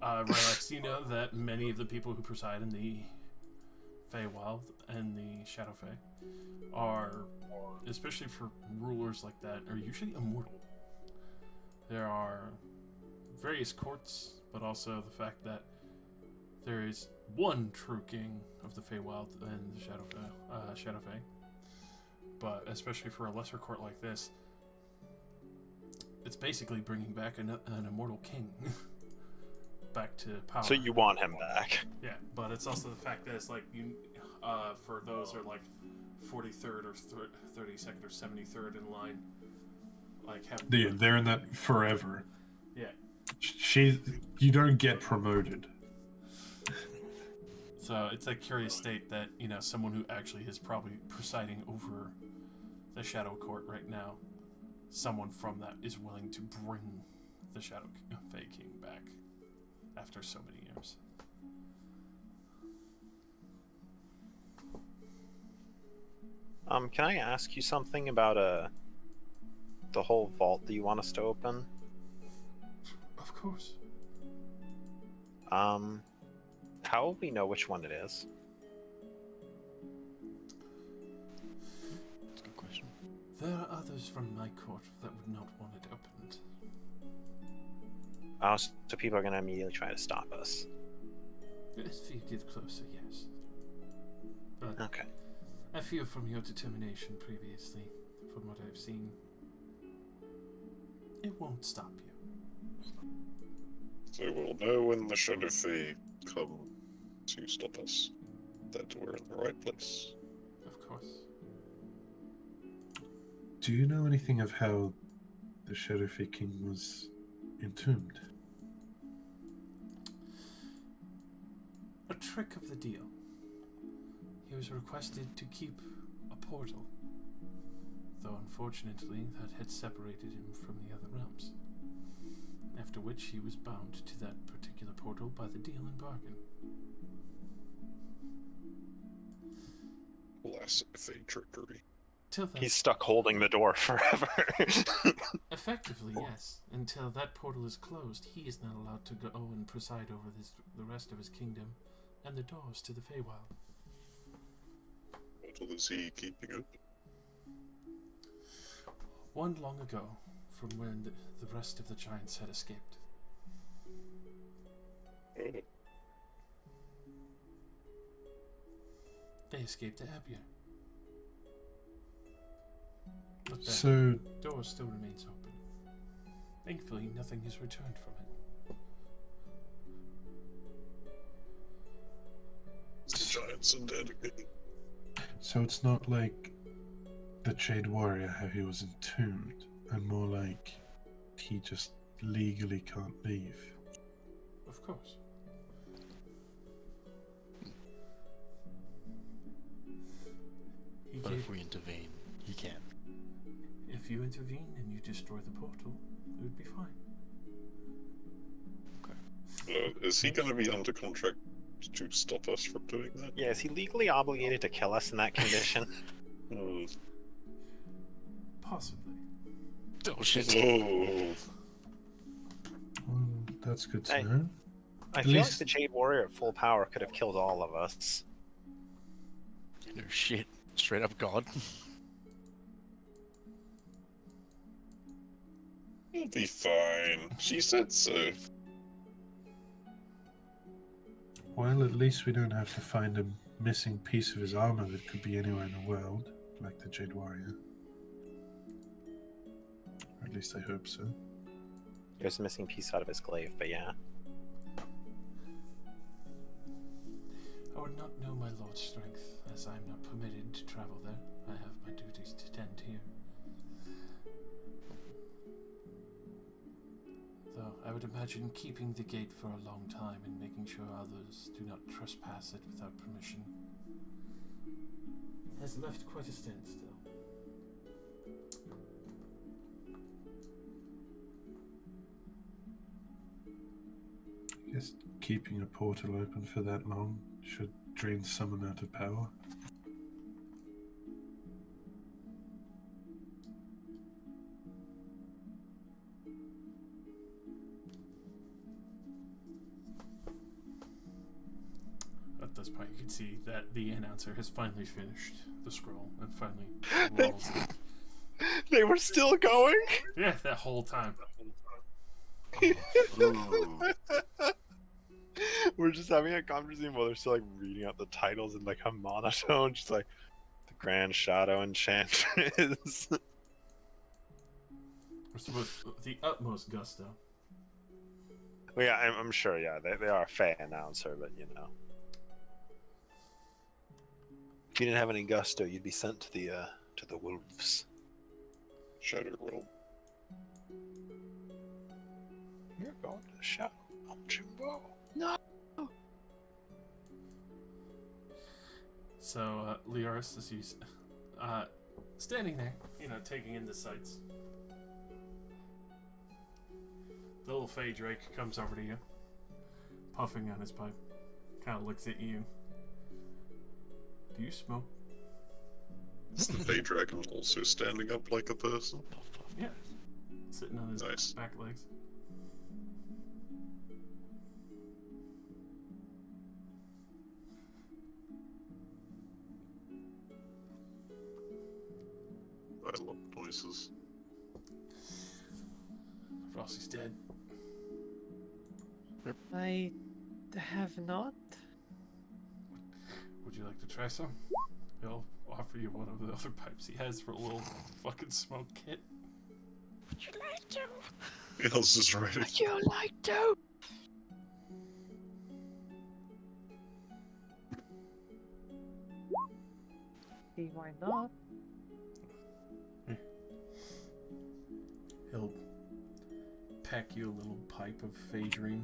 A: Rylax, you know that many of the people who preside in the Feywild and the Shadow Fey are, especially for rulers like that, are usually immortal. There are various courts, but also the fact that there is one true king of the Feywild and the Shadow Fey. But especially for a lesser court like this, it's basically bringing back an immortal king back to power.
B: So you want him back?
A: Yeah, but it's also the fact that it's like you, for those who are like 43rd or 32nd or 73rd in line, like
G: They're in that forever.
A: Yeah.
G: You don't get promoted.
A: So it's a curious state that, you know, someone who actually is probably presiding over the Shadow Court right now, someone from that is willing to bring the Shadow Fey King back after so many years.
B: Can I ask you something about the whole vault that you want us to open?
A: Of course.
B: How will we know which one it is?
C: That's a good question.
A: There are others from my court that would not want it opened.
B: Oh, so people are gonna immediately try to stop us.
A: If you get closer, yes. But
B: Okay.
A: I feel from your determination previously, from what I've seen, it won't stop you.
D: So we'll know when the Shadow Fey come to stop us that we're in the right place.
A: Of course.
G: Do you know anything of how the Shadow Fey King was entombed?
A: A trick of the deal. He was requested to keep a portal, though unfortunately that had separated him from the other realms. After which he was bound to that particular portal by the deal and bargain.
D: Classic Fey trickery.
A: Till then,
B: He's stuck holding the door forever.
A: effectively, yes. Until that portal is closed, he is not allowed to go and preside over the rest of his kingdom and the doors to the Feywild.
D: What is he keeping open?
A: One long ago, from when the rest of the giants had escaped.
D: Oh,
A: They escaped to Abia. But the
G: So,
A: door still remains open. Thankfully, nothing has returned from it.
D: the giants undead again.
G: so it's not like the Jade Warrior, how he was entombed, and more like he just legally can't leave.
A: Of course. He
C: But
A: gave,
C: if we intervene, he can.
A: if you intervene and you destroy the portal, it would be fine.
D: Is he going to be under contract to stop us from doing that?
B: Yeah, is he legally obligated to kill us in that condition?
D: Hmm.
A: Possibly.
C: Oh shit.
D: Oh,
G: Well, that's good to
B: Hey.
G: know.
B: I
G: At
B: feel like
G: least-
B: the Jade Warrior at full power could have killed all of us.
C: No shit. Straight up God.
D: he'll be fine. She said so.
G: Well, at least we don't have to find a missing piece of his armor that could be anywhere in the world, like the Jade Warrior. Or at least I hope so.
B: There's a missing piece out of his glaive, but yeah.
A: I would not know my lord's strength, as I am not permitted to travel there. I have my duties to tend here. Though I would imagine keeping the gate for a long time and making sure others do not trespass it without permission has left quite a standstill.
G: I guess keeping a portal open for that long should drain some amount of power.
A: At this point, you can see that the announcer has finally finished the scroll and finally rolls it.
B: They were still going?
A: Yeah, that whole time.
B: We're just having a conversation while they're still like reading out the titles in like a monotone, just like the Grand Shadow Enchantress.
A: With the utmost gusto.
B: Well, yeah, I'm sure. Yeah, they are a Fey announcer, but you know, if you didn't have any gusto, you'd be sent to the wolves.
D: Shadow Realm.
B: You're going to the Shadow Realm, Jimbo.
A: So, Leoris, as you standing there, taking in the sights. The little Fey Drake comes over to you, puffing on his pipe. Kind of looks at you. Do you smoke?
D: Is the Fey Dragon also standing up like a person?
A: Yeah. Sitting on his
D: Nice.
A: back legs.
D: I love noises.
A: Rossi's dead.
E: I have not.
A: Would you like to try some? He'll offer you one of the other pipes he has for a little fucking smoke kit.
I: Would you like to?
D: He else is ready.
I: Would you like to?
E: See why not?
A: He'll pack you a little pipe of Phaedrine.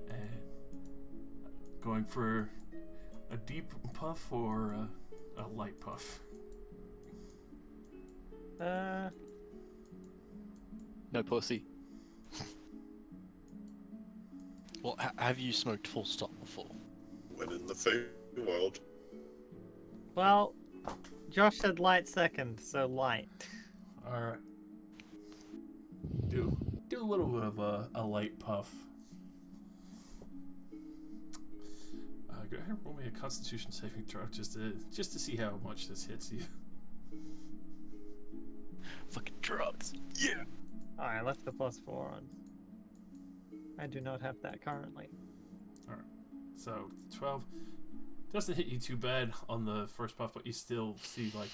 A: And going for a deep puff or a light puff?
F: No pussy.
C: Well, have you smoked full stop before?
D: When in the Feywild.
E: Well, Josh said light second, so light.
A: All right. Do a little bit of a light puff. Go ahead and roll me a Constitution saving throw just to see how much this hits you.
C: Fucking drugs. Yeah.
E: I left the +4 on. I do not have that currently.
A: So 12 doesn't hit you too bad on the first puff, but you still see like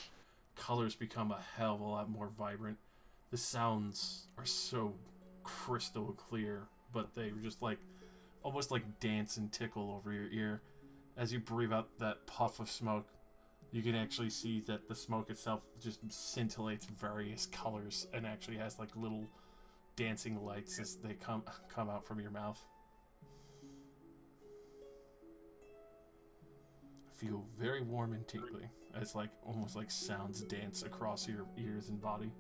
A: colors become a hell of a lot more vibrant. The sounds are so crystal clear, but they just like almost like dance and tickle over your ear. As you breathe out that puff of smoke, you can actually see that the smoke itself just scintillates various colors and actually has like little dancing lights as they come out from your mouth. Feel very warm and tingly, as like almost like sounds dance across your ears and body.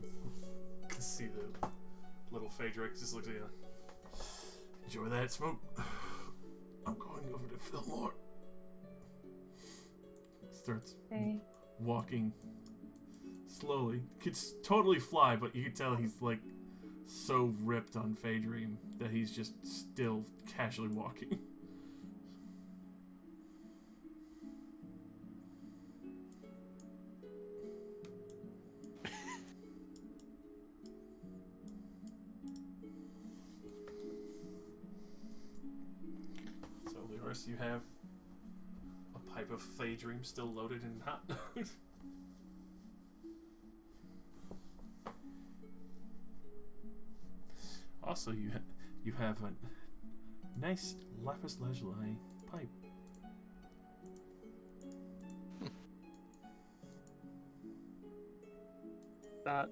A: You can see the little Phaedric just looks at you. Enjoy that smoke. I'm going over to Fillmore. Starts walking slowly. Could totally fly, but you can tell he's like so ripped on Phaedream that he's just still casually walking. So, Leoris, you have a pipe of Phaedream still loaded and hot. Also, you have a nice lapis lazuli pipe.
E: Start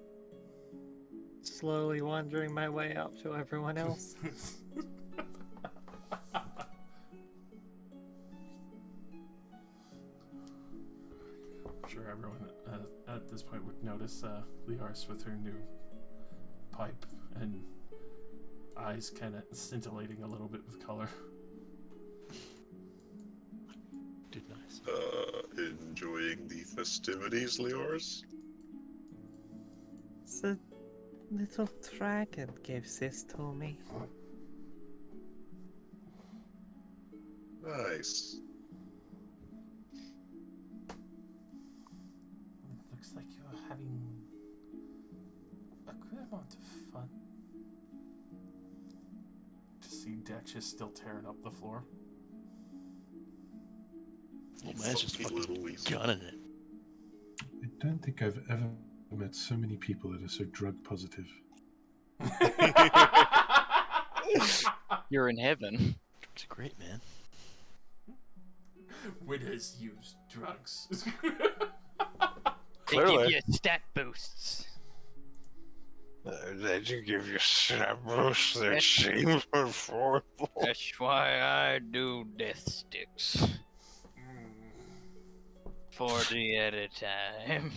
E: slowly wandering my way up to everyone else.
A: I'm sure everyone at this point would notice Leoris with her new pipe and eyes kind of scintillating a little bit with color.
C: Dude, nice.
D: Enjoying the festivities, Leoris?
E: The little dragon gave this to me.
D: Nice.
A: It looks like you're having a good amount of fun. To see Dex just still tearing up the floor.
C: Old man's just
D: Funky
C: fucking
D: little weasel.
C: gunning it.
G: I don't think I've ever met so many people that are so drug positive.
F: You're in heaven.
C: It's great, man.
A: Winners use drugs.
F: They give
B: Clearly.
F: you stat boosts.
B: They do give you snap boosts. They're shameful for.
F: That's why I do death sticks. 40 at a time.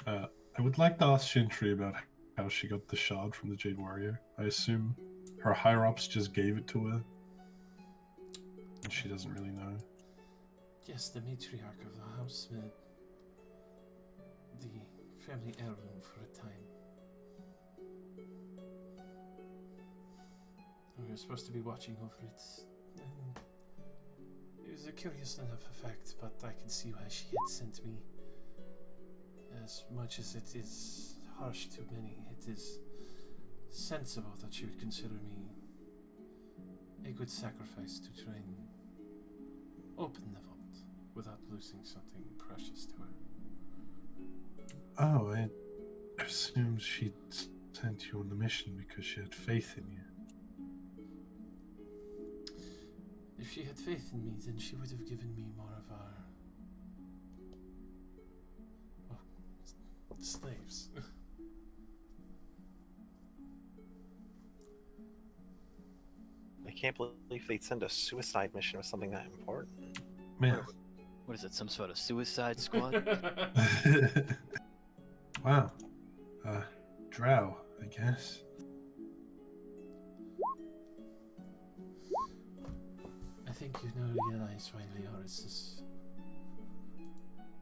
G: I would like to ask Shintri about how she got the shard from the Jade Warrior. I assume her higher-ups just gave it to her, and she doesn't really know.
A: Yes, the matriarch of the house made the family heirloom for a time. We were supposed to be watching over it. And it was a curious enough effect, but I can see why she had sent me. As much as it is harsh to many, it is sensible that she would consider me a good sacrifice to try and open the vault without losing something precious to her.
G: Oh, I assumed she sent you on the mission because she had faith in you.
A: If she had faith in me, then she would have given me more of our slaves.
B: I can't believe they'd send a suicide mission with something that important.
G: Man,
I: What is it, some sort of suicide squad?
G: Wow. Drow, I guess.
A: I think you know realize why Leoris is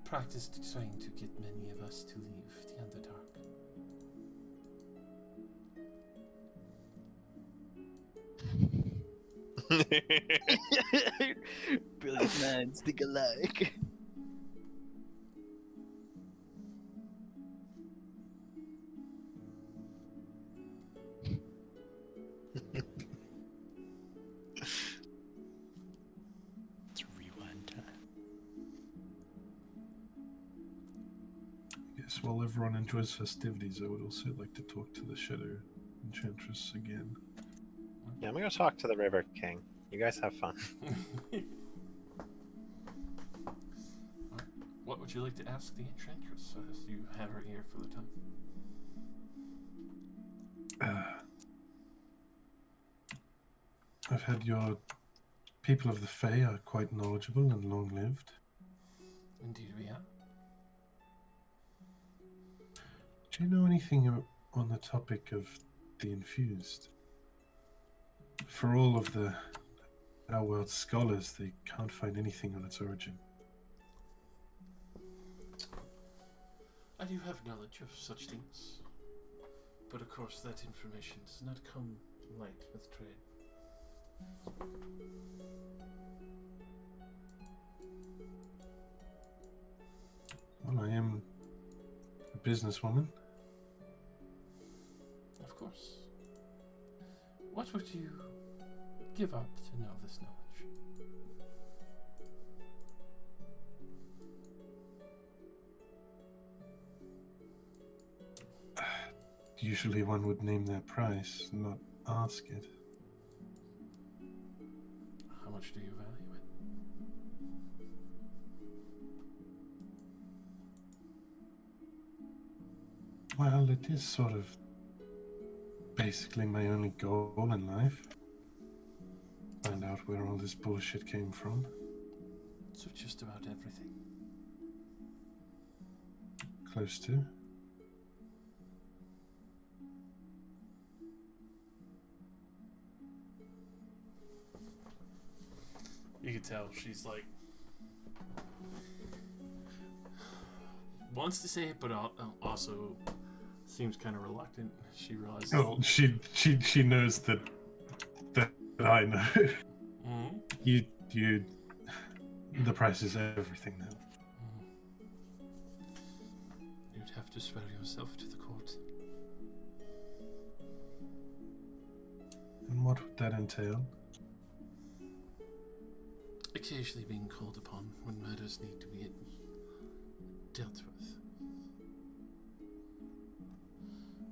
A: practiced trying to get many of us to leave the Underdark.
I: Brilliant minds think alike.
C: It's rewind time.
G: Yes, while everyone enjoys festivities, I would also like to talk to the Shadow Enchantress again.
B: Yeah, I'm gonna go talk to the River King. You guys have fun.
A: What would you like to ask the Enchantress as you have her here for the time?
G: I've heard your people of the Fae are quite knowledgeable and long-lived.
A: Indeed we are.
G: Do you know anything on the topic of the infused? For all of our world's scholars, they can't find anything on its origin.
A: I do have knowledge of such things, but of course that information does not come light with trade.
G: Well, I am a businesswoman.
A: Of course. What would you give up to know this knowledge?
G: Usually one would name their price, not ask it.
A: How much do you value it?
G: Well, it is sort of basically my only goal in life. Find out where all this bullshit came from.
A: So just about everything.
G: Close to.
A: You can tell she's like wants to say it, but also seems kind of reluctant. She realizes.
G: Oh, she knows that I know.
A: Mm-hmm.
G: You the price is everything now.
A: You'd have to swear yourself to the court.
G: And what would that entail?
A: Occasionally being called upon when matters need to be dealt with.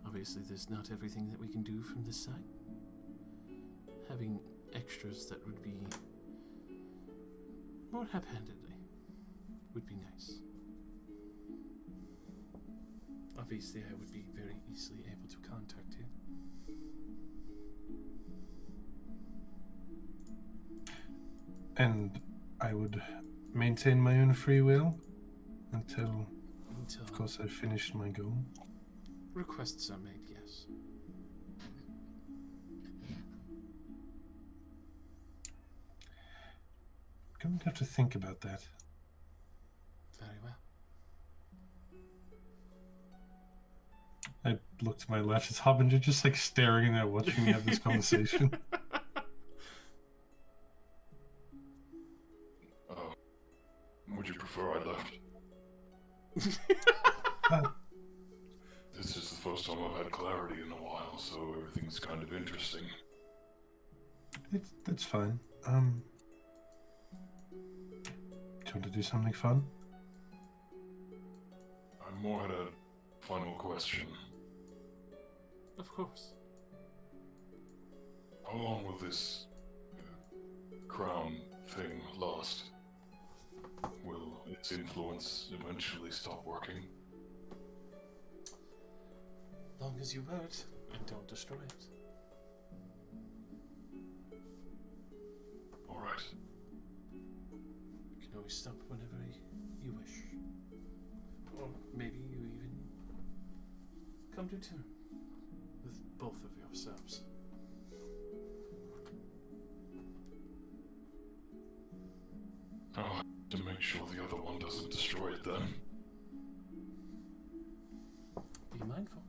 A: Obviously, there's not everything that we can do from this side. Having extras that would be more haphazardly would be nice. Obviously, I would be very easily able to contact you.
G: And I would maintain my own free will until of course, I've finished my goal.
A: Requests are made, yes.
G: Going to have to think about that.
A: Very well.
G: I look to my left. Is Harbinger just like staring in there, watching me have this conversation?
H: Would you prefer I left? This is the first time I've had clarity in a while, so everything's kind of interesting.
G: That's fine. Do you want to do something fun?
H: I more had a final question.
A: Of course.
H: How long will this crown thing last? Will its influence eventually stop working?
A: Long as you wear it and don't destroy it.
H: Alright.
A: You can always stop whenever you wish. Or maybe you even come to terms with both of yourselves.
H: I'll have to make sure the other one doesn't destroy it then.
A: Be mindful.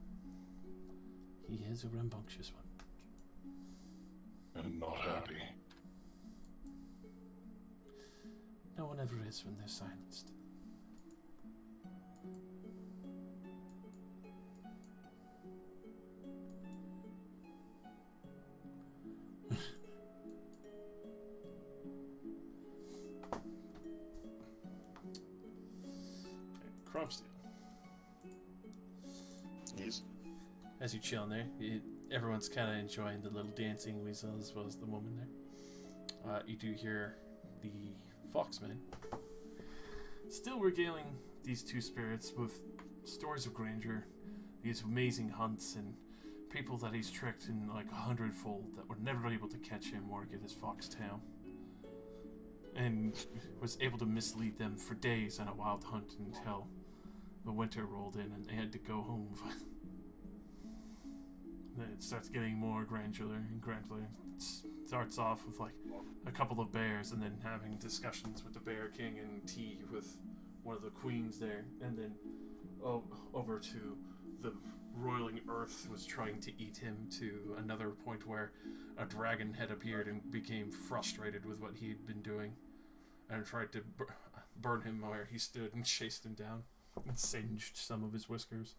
A: He is a rambunctious one.
H: And not happy.
A: No one ever is when they're silenced. Cropsdale.
D: Yes.
A: As you chill in there, everyone's kind of enjoying the little dancing weasel as well as the woman there. You do hear the Foxman still regaling these two spirits with stories of grandeur, these amazing hunts, and people that he's tricked in like 100-fold that were never able to catch him or get his fox tail, and was able to mislead them for days on a wild hunt until the winter rolled in and they had to go home. Then it starts getting more granular and granular. It starts off with like a couple of bears and then having discussions with the Bear King and tea with one of the queens there, and then over to the roiling earth was trying to eat him, to another point where a dragon had appeared and became frustrated with what he had been doing and tried to burn him where he stood and chased him down and singed some of his whiskers.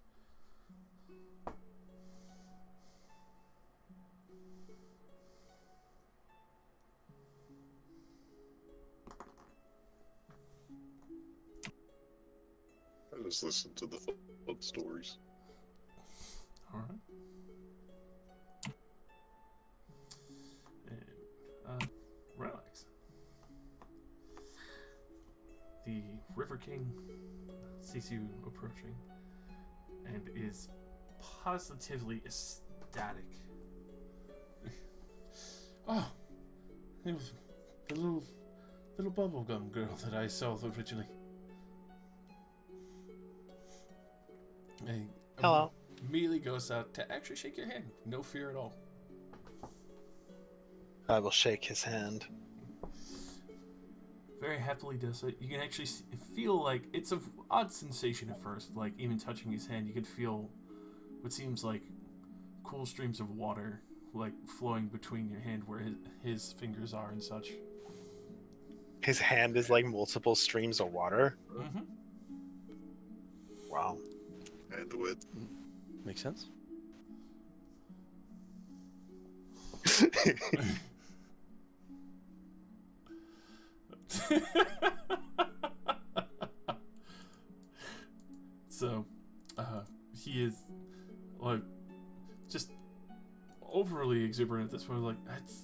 D: I just listen to the fun stories.
A: Alright. And, relax. The River King sees you approaching and is positively ecstatic. Oh, it was the little bubblegum girl that I saw originally.
B: Hello.
A: Immediately goes out to actually shake your hand. No fear at all.
B: I will shake his hand.
A: Very happily does it. You can actually feel like it's an odd sensation at first. Like even touching his hand, you could feel what seems like cool streams of water like flowing between your hand where his fingers are and such.
B: His hand is like multiple streams of water.
A: Mm-hmm.
B: Wow.
D: And with
C: Makes sense.
A: So, he is like just overly exuberant at this point. Like, it's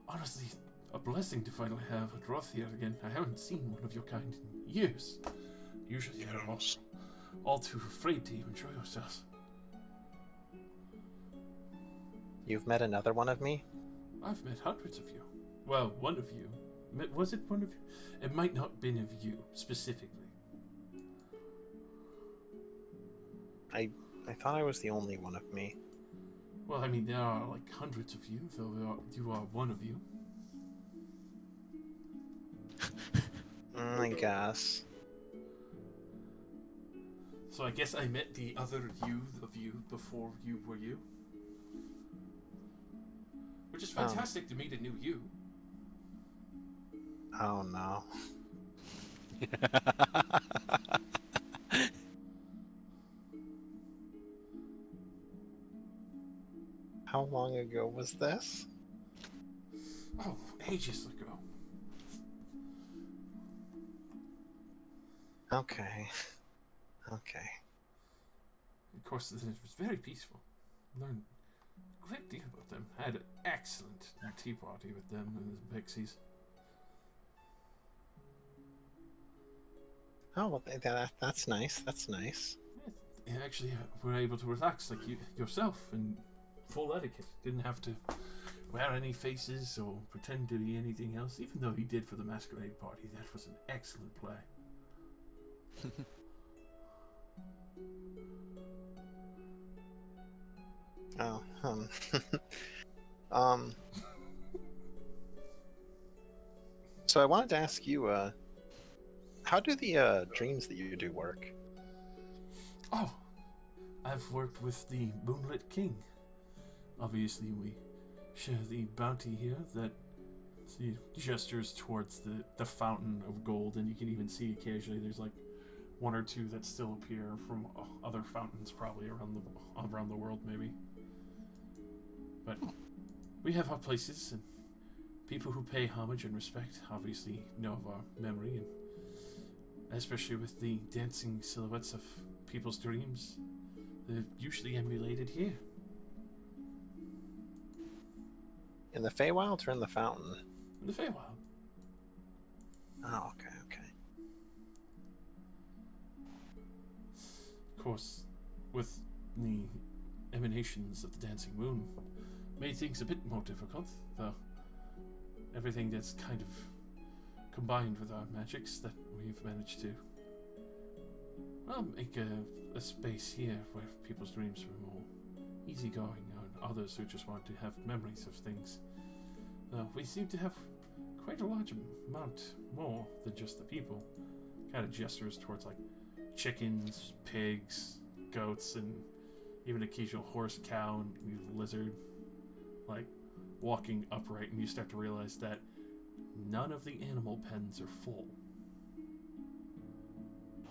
A: honestly a blessing to finally have a Droth here again. I haven't seen one of your kind in years. Usually, you're all too afraid to even show yourselves.
B: You've met another one of me?
A: I've met hundreds of you. Well, one of you. Was it one of you? It might not have been of you, specifically.
B: I thought I was the only one of me.
A: Well, I mean, there are like hundreds of you, though you are one of you.
B: I guess.
A: So I guess I met the other you of you before you were you. Which is fantastic to meet a new you.
B: Oh no. How long ago was this?
A: Oh, ages ago.
B: Okay. Okay.
A: Of course, it was very peaceful. Learned a great deal about them. Had an excellent tea party with them and the pixies.
B: Oh, well, that's nice. That's nice.
A: You actually were able to relax like yourself in full etiquette. Didn't have to wear any faces or pretend to be anything else, even though he did for the masquerade party. That was an excellent play.
B: Oh, um, so I wanted to ask you, how do the dreams that you do work?
A: Oh, I've worked with the Moonlit King. Obviously, we share the bounty here that he gestures towards the fountain of gold, and you can even see occasionally there's like one or two that still appear from other fountains, probably around the world, maybe. But we have our places, and people who pay homage and respect obviously know of our memory, and especially with the dancing silhouettes of people's dreams, they're usually emulated here.
B: In the Feywild or in the fountain?
A: In the Feywild.
B: Oh, okay, okay.
A: Of course, with the emanations of the dancing moon, made things a bit more difficult, though everything that's kind of combined with our magics that we've managed to, well, make a space here where people's dreams are more easygoing, and others who just want to have memories of things. We seem to have quite a large amount more than just the people. Kind of gestures towards like chickens, pigs, goats, and even occasional horse, cow, and lizard, like walking upright, and you start to realize that none of the animal pens are full.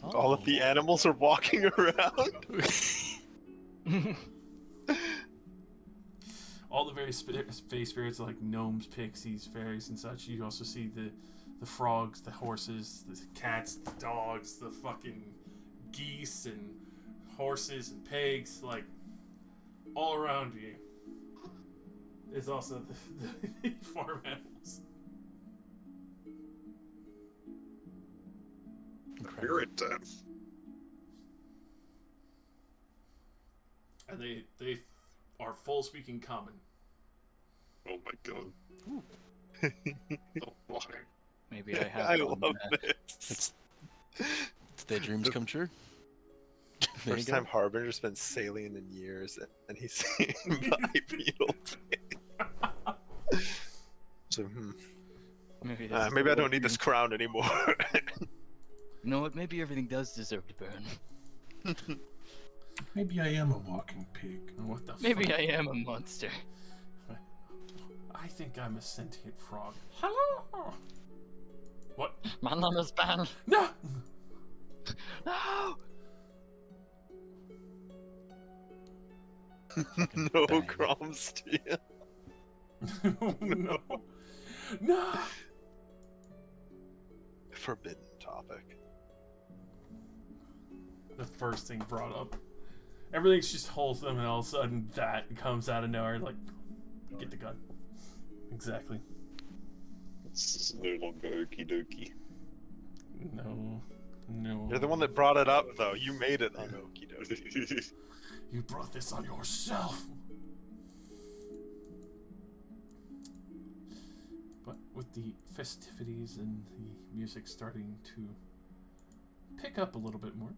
B: All of the animals are walking around?
A: All the various face spirits like gnomes, pixies, fairies, and such. You also see the frogs, the horses, the cats, the dogs, the fucking geese and horses and pigs, like all around you. Is also the farm animals.
D: Very tough.
A: And they are full speaking common.
D: Oh my god. Oh my.
F: Maybe I have.
B: I
F: one
B: love
F: that.
B: this.
C: It's their dreams come true. There you
B: First
C: go.
B: time Harbinger's been sailing in years, and he's seeing bipedal thing. So,
F: Maybe,
B: maybe I don't need this crown anymore.
I: You know what? Maybe everything does deserve to burn.
G: Maybe I am a walking pig.
A: What the
I: Maybe
A: fuck?
I: I am a monster.
A: I think I'm a sentient frog. Hello? What?
I: My name is Ben.
A: No!
I: No!
B: No
C: Bang.
B: crumbs to you.
A: No. No!
B: Forbidden topic.
A: The first thing brought up. Everything's just wholesome, and all of a sudden that comes out of nowhere. Like, get the gun. Exactly.
D: It's no longer okie dokie.
A: No. No.
B: You're the one that brought it up, though. You made it on Okie Dokie.
A: You brought this on yourself. But with the festivities and the music starting to pick up a little bit more,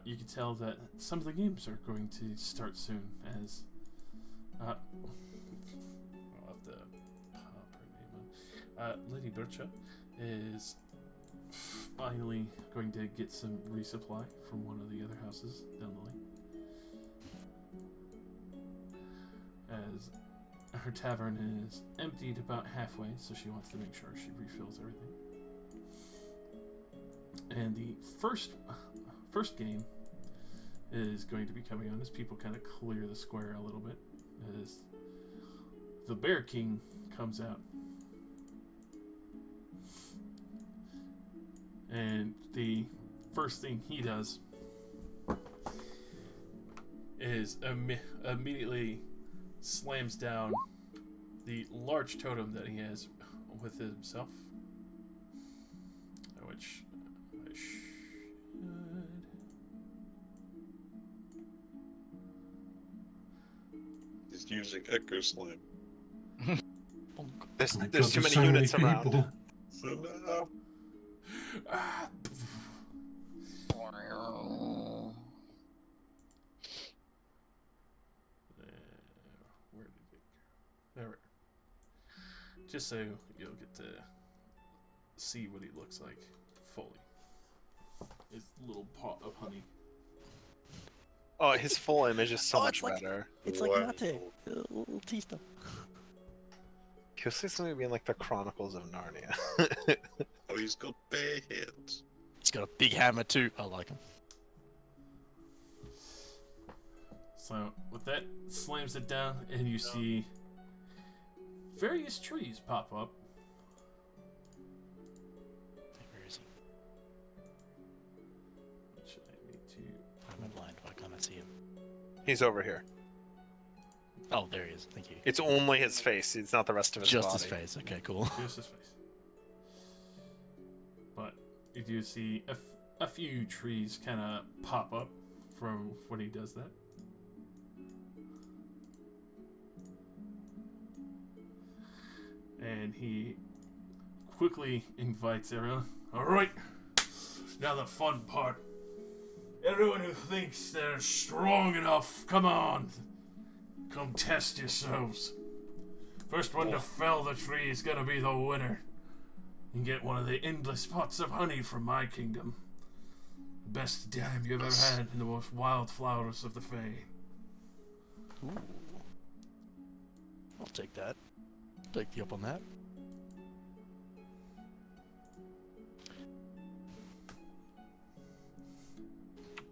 A: you can tell that some of the games are going to start soon. As I'll have to pop her name up. Lady Bircha is finally going to get some resupply from one of the other houses down the lane. As her tavern is emptied about halfway, so she wants to make sure she refills everything. And the first game is going to be coming on as people kind of clear the square a little bit, as the Bear King comes out. And the first thing he does is immediately slams down the large totem that he has with himself, which I should...
D: using Echo Slam.
C: Bonk.
B: There's,
G: Oh my
B: there's
G: God,
B: too many
G: so
B: units around.
G: people.
D: So now,
A: Ah, where did it go? There. Just so you'll get to see what he looks like fully. His little pot of honey.
B: Oh, his full image is so
C: Oh,
B: much
C: it's like-
B: better.
C: It's
D: Wow.
C: like Mate, a little teaster.
B: He looks like something being like the Chronicles of Narnia.
D: oh, he's got bare hands.
C: He's got a big hammer too. I like him.
A: So with that, slams it down, and you see various trees pop up.
C: Where is he?
A: Which I need to.
C: I'm blind. Why can't I see him?
B: He's over here.
C: Oh, there he is. Thank you.
B: It's only his face. It's not the rest of his
C: Just
B: body.
C: his face. Okay, cool.
A: Just his face. But you do see a few trees kind of pop up from when he does that. And he quickly invites everyone. Alright, now the fun part. Everyone who thinks they're strong enough, come on. Come test yourselves. First one to fell the tree is gonna be the winner. And get one of the endless pots of honey from my kingdom. Best dime you've ever had in the most wild flowers of the Fae.
C: Ooh. I'll take that. Take you up on that.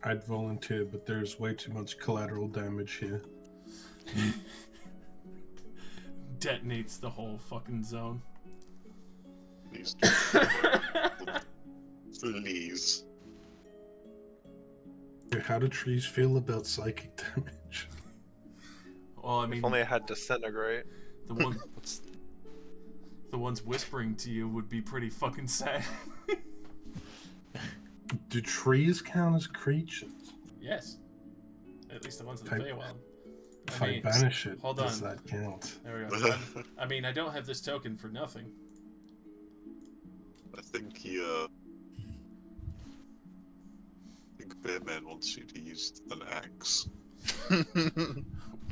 G: I'd volunteer, but there's way too much collateral damage here.
A: Detonates the whole fucking zone.
D: Please. Please.
G: How do trees feel about psychic damage?
A: Well, I mean,
B: If only I had disintegrate.
A: the one,
C: What's
A: the ones whispering to you would be pretty fucking sad.
G: Do trees count as creatures?
A: Yes. At least the ones in the
G: Type-
A: Feywild.
G: If
A: I
G: I
A: mean,
G: banish it,
A: hold
G: does
A: on.
G: that count?
A: There we go. I mean, I don't have this token for nothing.
D: I think I think Bearman wants you to use an axe.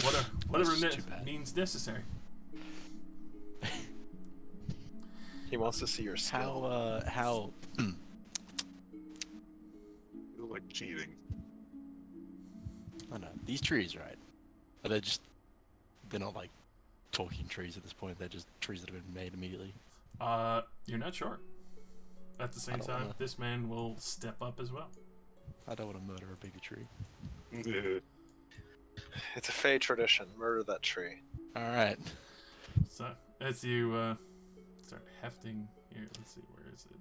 A: Whatever
C: That's too bad.
A: means necessary.
B: He wants to see your skill.
C: how
D: You're like cheating.
C: I don't know. These trees, right? Are they just they're not like talking trees at this point, they're just trees that have been made immediately.
A: You're not sure. At the same
C: don't
A: time,
C: wanna-
A: this man will step up as well.
C: I don't want to murder a bigger tree.
D: Yeah.
B: It's a Fey tradition. Murder that tree.
C: Alright.
A: So, as you start hefting here, let's see, where is it?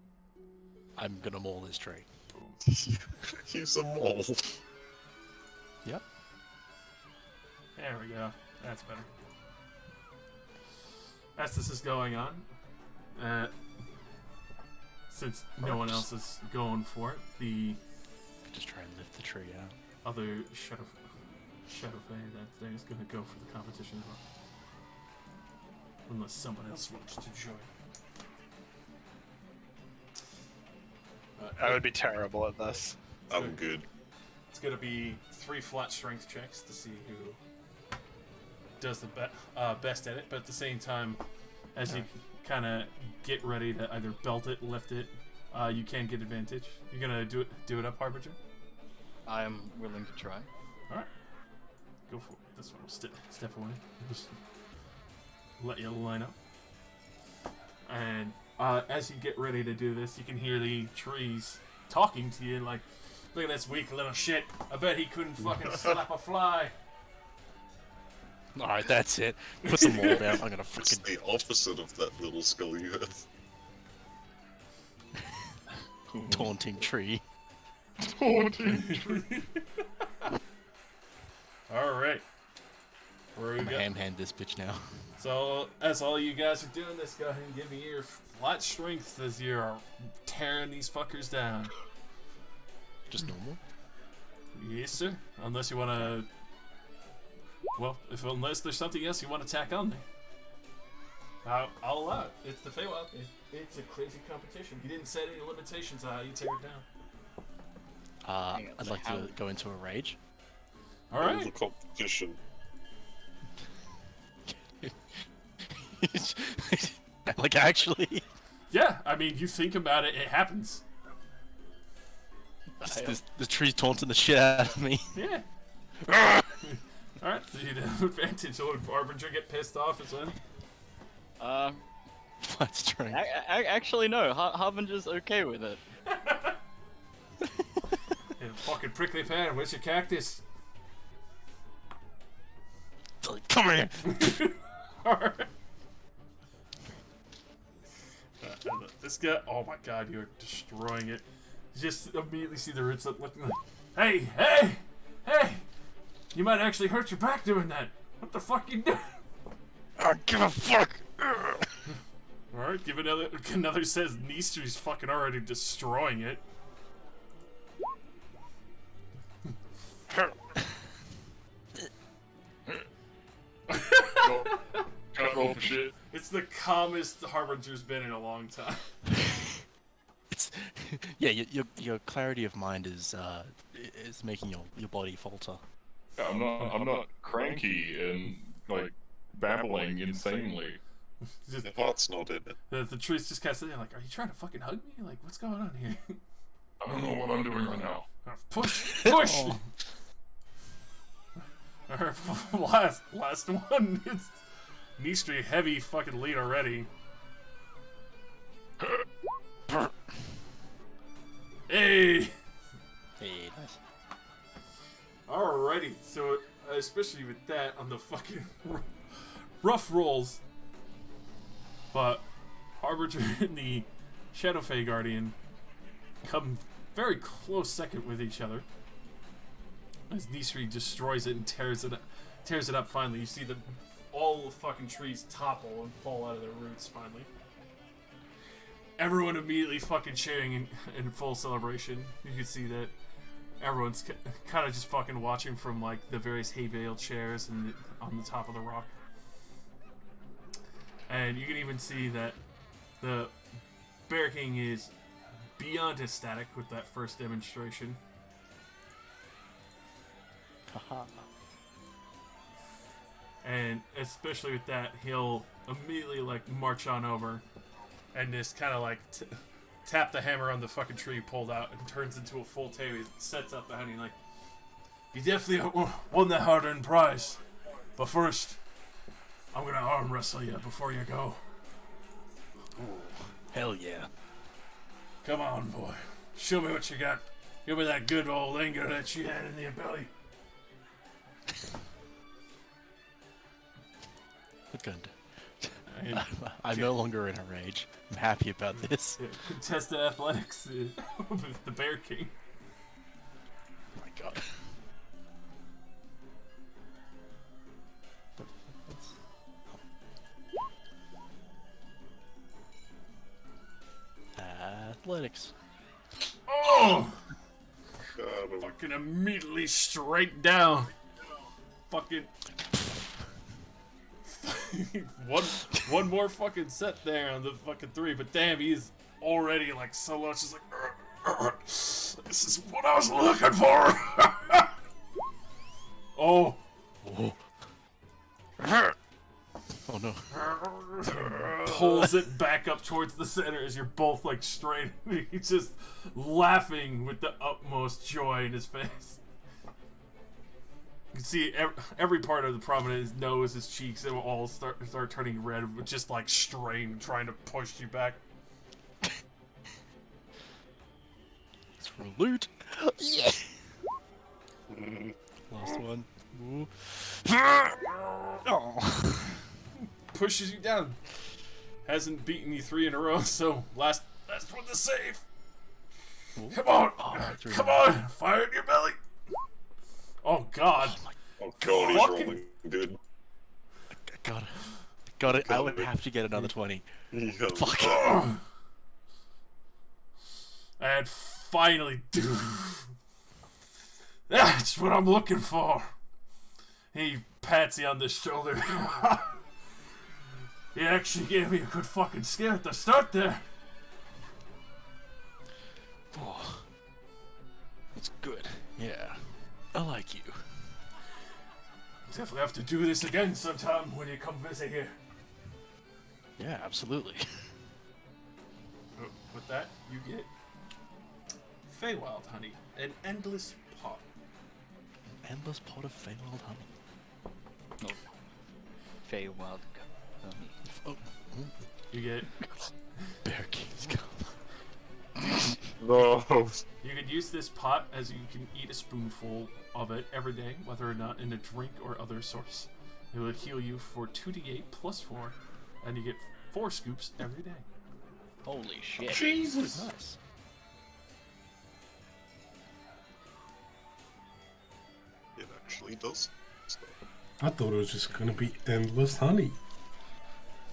C: I'm gonna maul this tree.
A: Boom.
D: Use a maul.
C: Yep.
A: There we go. That's better. As this is going on, since no one else is going for it, the
C: Just try and lift the tree out.
A: other Shadow Fae that day is going to go for the competition as well. Unless someone else wants to join.
B: I would be terrible at this.
D: I'm good.
A: It's going to be 3 flat strength checks to see who does the best at it, but at the same time, as you kind of get ready to either belt it, lift it, you can get advantage. You're going to do it up, Harbinger?
F: I am willing to try.
A: Alright. Go for it. This one will step away. Just let you line up. And as you get ready to do this, you can hear the trees talking to you like, look at this weak little shit. I bet he couldn't fucking slap a fly.
C: Alright, that's it. Put the maul down. I'm gonna
D: It's
C: freaking
D: the opposite of that little skull you have.
C: taunting tree.
A: Alright. Where we
C: I'm
A: go?
C: gonna ham hand this bitch now.
A: So, as all you guys are doing this, go ahead and give me your flat strength as you're tearing these fuckers down.
C: Just normal.
A: Yes, sir. Unless you want to Well, unless there's something else you want to tack on there, I'll allow it. It's the Feywild. It's a crazy competition. You didn't set any limitations on how you tear it down.
C: I'd like to go into a rage.
A: All right.
D: The competition.
C: Like, actually?
A: Yeah, I mean, you think about it, it happens.
C: The tree's taunting the shit out of me.
A: Yeah. Alright, so you'd have advantage. So would Harbinger get pissed off as well?
C: Flat strength.
F: Actually, no. Harbinger's okay with it.
A: Yeah, fucking prickly pear, where's your cactus?
C: Come here!
A: Alright. This guy, oh my god, you're destroying it. You just immediately see the roots up looking like, hey! You might actually hurt your back doing that. What the fuck you doing?
C: I give a fuck!
A: Alright, give another says Nistre's fucking already destroying it.
H: Can't roll for shit.
A: It's the calmest Harbinger's been in a long time.
C: It's yeah, your clarity of mind is making your body falter.
H: Yeah, I'm not cranky and like babbling insanely.
A: Just,
D: The heart's not in it.
A: the tree's just kind of sitting there like, are you trying to fucking hug me? Like, what's going on here?
H: I don't know what I'm doing right now.
A: Push!
C: Oh.
A: Alright, last one. It's Nistre, heavy fucking lead already. Hey!
C: Hey, nice.
A: Alrighty, so especially with that on the fucking rough rolls, but Harbinger and the Shadow Fae Guardian come very close second with each other as Nisri destroys it and tears it up. Finally, you see all the fucking trees topple and fall out of their roots. Finally, everyone immediately fucking cheering in full celebration. You can see that everyone's kind of just fucking watching from like the various hay bale chairs and on the top of the rock. And you can even see that the Bear King is beyond ecstatic with that first demonstration. And especially with that, he'll immediately like march on over and just kind of like tap the hammer on the fucking tree pulled out and turns into a full tail. He sets up the honey like, you definitely won that hard-earned prize. But first, I'm gonna arm wrestle you before you go.
C: Hell yeah.
A: Come on, boy. Show me what you got. Give me that good old anger that you had in your belly.
C: Good.
A: And
C: I'm no longer in a rage. I'm happy about this.
A: contested athletics with the Bear King.
C: Oh my god. Athletics.
A: Oh!
D: God,
A: Fucking immediately straight down. Fucking one more fucking set there on the fucking 3, but damn, he's already like so much. Just like, this is what I was looking for. Oh.
C: Oh no.
A: Pulls it back up towards the center as you're both like straight. He's just laughing with the utmost joy in his face. You can see every part of the prominent, his nose, his cheeks, they will all start turning red with just like strain, trying to push you back.
C: It's for loot. Yeah. Last one. Ooh. Oh.
A: Pushes you down. Hasn't beaten you 3 in a row, so last one to save.
C: Ooh.
A: Come on,
C: Oh,
A: come on, fire in your belly. Oh god.
D: oh god, he's
A: Fucking-
D: rolling good.
C: Got it. I would have to get another 20.
D: Yeah.
C: Fuck.
A: And finally, dude. That's what I'm looking for. He pats you on the shoulder. You actually gave me a good fucking scare at the start there.
C: Oh, that's good. Yeah, I like you.
A: Definitely have to do this again sometime when you come visit here.
C: Yeah, absolutely.
A: With that, you get Feywild honey, an endless pot.
C: Endless pot of Feywild honey.
F: No. Feywild honey.
C: Oh,
A: You get.
C: Bear King's Cup.
D: No.
A: You can use this pot as you can eat a spoonful of it every day, whether or not in a drink or other source. It will heal you for 2d8 plus 4, and you get 4 scoops every day.
F: Holy shit.
A: Jesus!
C: Nice.
D: It actually does.
G: I thought it was just gonna be endless honey.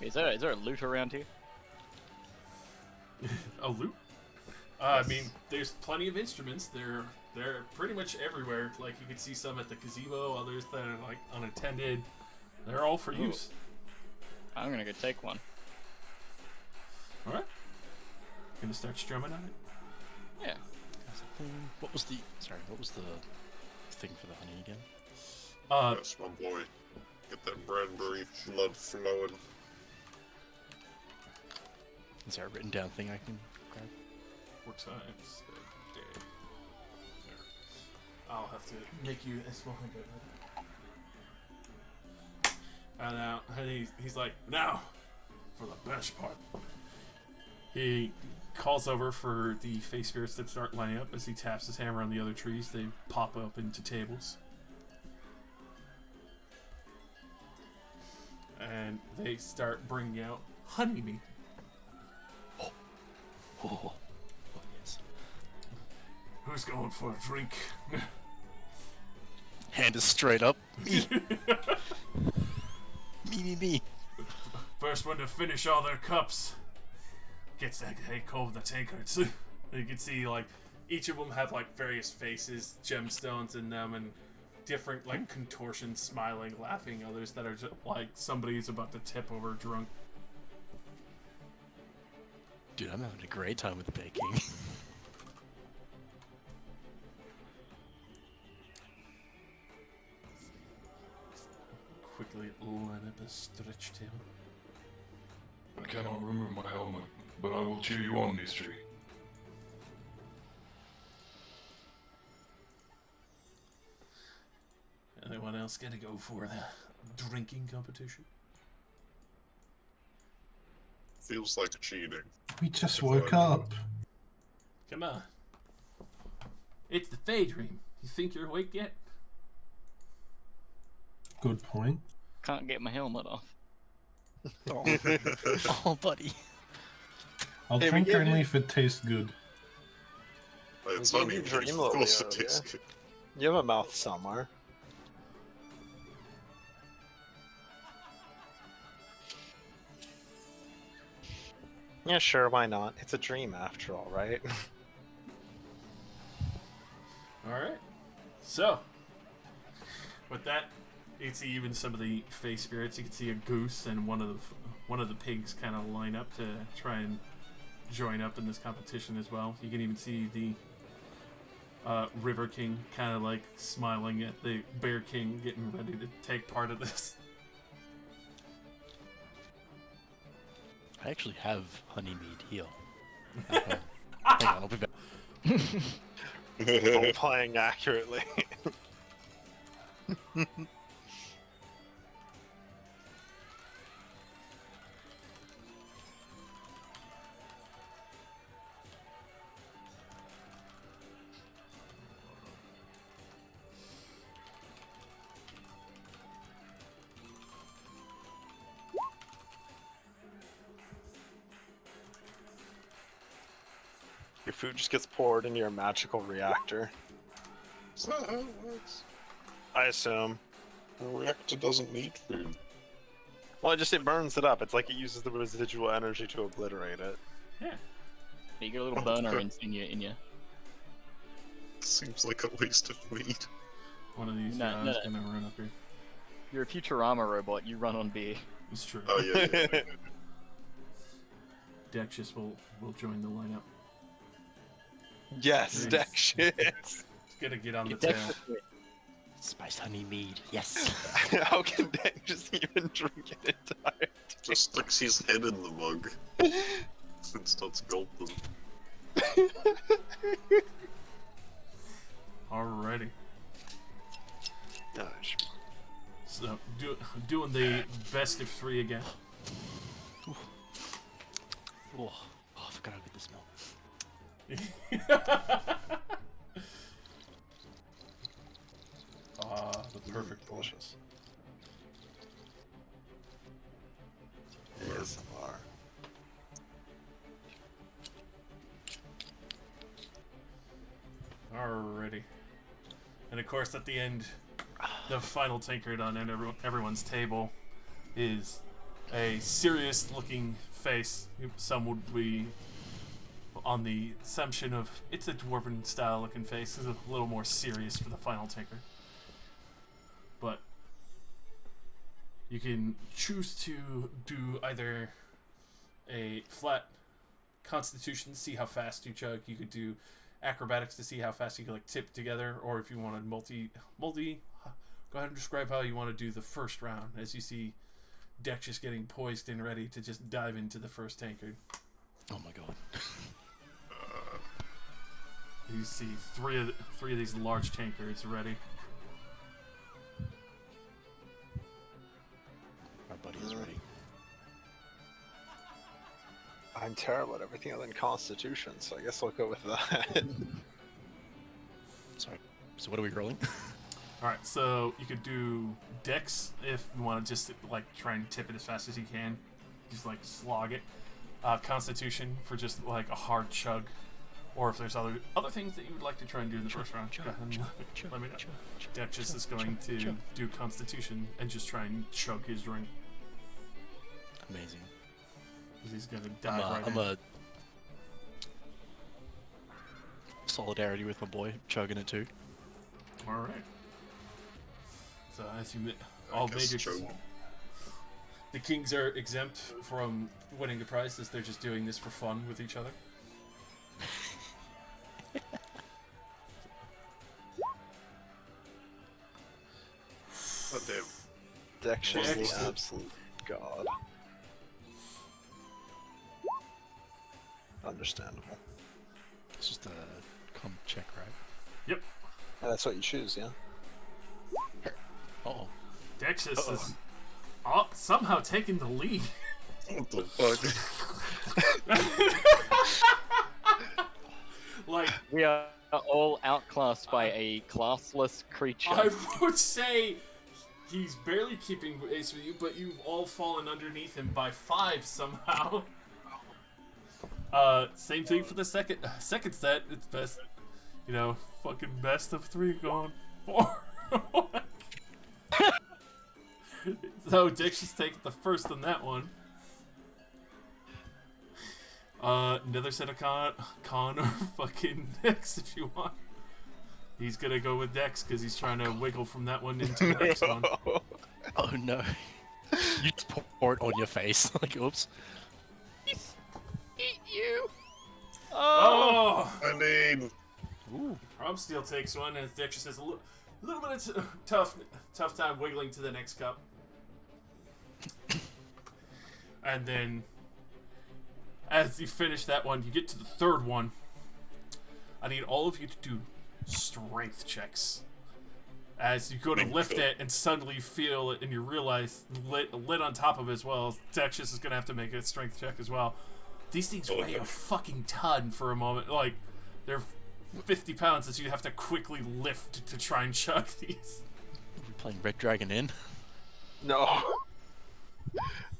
F: Is there a loot around here?
A: A loot? I mean, there's plenty of instruments. They're pretty much everywhere. Like, you can see some at the gazebo, others that are, like, unattended. They're all for use.
F: I'm gonna go take one.
A: Alright. Gonna start strumming on it?
F: Yeah.
C: What was the thing for the honey again?
D: Yes, my boy. Get that Bradbury blood flowing.
C: Is there a written down thing I can grab?
A: 4 times a day. There. I'll have to make you a small bit. And now, he's like, now, for the best part. He calls over for the face spirits that start lining up. As he taps his hammer on the other trees, they pop up into tables. And they start bringing out honey meat.
C: Oh, yes.
A: Who's going for a drink?
C: Hand is straight up. Me. Me.
A: First one to finish all their cups gets that they call the tankards. You can see like each of them have like various faces, gemstones in them, and different like contortions, smiling, laughing. Others that are just like somebody's about to tip over drunk.
C: Dude, I'm having a great time with baking.
A: Quickly line up a stretch table.
H: I cannot remove my helmet, but I will cheer you on, Mystery.
A: Anyone else gonna go for the drinking competition?
D: Feels like cheating.
G: We just woke up.
A: Come on. It's the Fey Dream. You think you're awake yet?
G: Good point.
F: Can't get my helmet off.
C: Oh, buddy.
G: I'll
B: Hey, we
G: drink
B: gave
G: only
B: you-
G: if it tastes good.
D: It's
B: gave
D: honey,
B: you
D: of
B: dream lily
D: course it
B: earlier.
D: tastes good.
B: You have a mouth somewhere. Yeah, sure, why not? It's a dream after all, right?
A: Alright. So, with that, you can see even some of the Fey spirits. You can see a goose and one of the pigs kind of line up to try and join up in this competition as well. You can even see the River King kind of like smiling at the Bear King getting ready to take part of this.
C: I actually have honeymead heal. Hang on, I'll be back.
B: Role playing accurately. Your food just gets poured into your magical reactor.
D: Is that how it works?
B: I assume.
D: The reactor doesn't need food.
B: Well, it burns it up. It's like it uses the residual energy to obliterate it.
A: Yeah.
F: You get a little burner in your.
D: Seems like a waste of meat.
A: One of these
F: No,
A: guys
F: no.
A: gonna run up here.
F: You're a Futurama robot. You run on beer.
A: It's true.
D: Oh yeah.
A: Dexus will join the lineup.
B: Yes,
A: Nice.
B: deck shit.
A: He's gonna get on the tail.
C: Spiced honey mead. Yes.
B: How can Deck just even drink an entire
D: Just sticks his head in the mug and starts gulping.
A: Alrighty.
B: Gosh.
A: So doing the best of 3 again.
C: Oh, I forgot how good this smells.
A: The perfect delicious.
B: ASMR.
A: Alrighty. And of course, at the end, the final tankard on everyone's table is a serious-looking face. Some would be on the assumption of it's a dwarven-style looking face. It's a little more serious for the final tankard. But you can choose to do either a flat constitution to see how fast you chug. You could do acrobatics to see how fast you can like tip together, or if you wanted multi. Go ahead and describe how you want to do the first round. As you see, Dex just getting poised and ready to just dive into the first tankard.
C: Oh my god.
A: You see three of these large tankards ready.
C: My buddy is ready.
B: I'm terrible at everything other than Constitution, so I guess I'll go with that.
C: Sorry. So what are we rolling?
A: Alright, so you could do Dex if you want to just like try and tip it as fast as you can. Just like slog it. Constitution for just like a hard chug. Or if there's other things that you would like to try and do in the first round, go ahead and let me know. Dex just is going to do Constitution and just try and chug his drink.
C: Amazing.
A: He's going to dive right
C: I'm
A: in.
C: a solidarity with my boy, chugging it too.
A: Alright. So as you all
D: guess
A: major...
D: chug.
A: The kings are exempt from winning the prize as they're just doing this for fun with each other.
D: Oh damn.
B: Deck shit is the
A: Excellent.
B: absolute god. Understandable.
C: It's just a con check, right?
A: Yep.
B: That's what you choose, yeah?
C: Uh-oh.
A: Dexus is somehow taking the lead.
D: What the fuck?
A: Like,
F: We are all outclassed by a classless creature.
A: I would say he's barely keeping pace with you, but you've all fallen underneath him by 5 somehow. Same thing for the second set. It's best, fucking best of 3 going 4. So Dex just takes the first on that one. Another set of con or fucking Dex if you want. He's gonna go with Dex because he's trying to wiggle from that one into the next one.
C: Oh no. You just pour it on your face. Like, oops.
F: Eat you!
A: Oh!
D: I mean,
C: Ooh.
A: Rumsteel takes one, and Dex just has a little bit of tough time wiggling to the next cup. And then, as you finish that one, you get to the third one. I need all of you to do strength checks. As you go to lift it, and suddenly you feel it, and you realize lit on top of it as well. Dexus is going to have to make a strength check as well. These things weigh a fucking ton for a moment. Like, they're 50 pounds as you have to quickly lift to try and chug these.
C: Are we playing Red Dragon Inn?
B: No.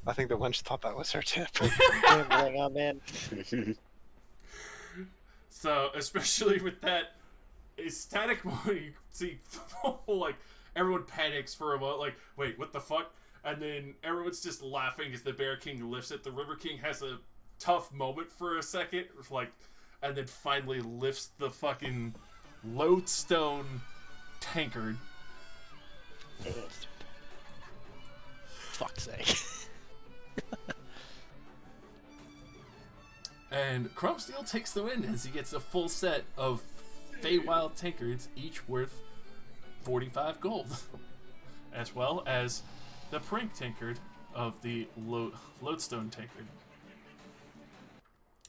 B: I think the wench thought that was her tip.
E: Oh man.
A: So, especially with that static mode, you see, like, everyone panics for a moment, like, wait, what the fuck? And then everyone's just laughing as the Bear King lifts it. The River King has a tough moment for a second, like, and then finally lifts the fucking lodestone tankard.
C: fuck's sake.
A: And Crumbsteel takes the win as he gets a full set of Feywild tankards, each worth 45 gold. As well as the Prank tankard of the Lodestone tankard.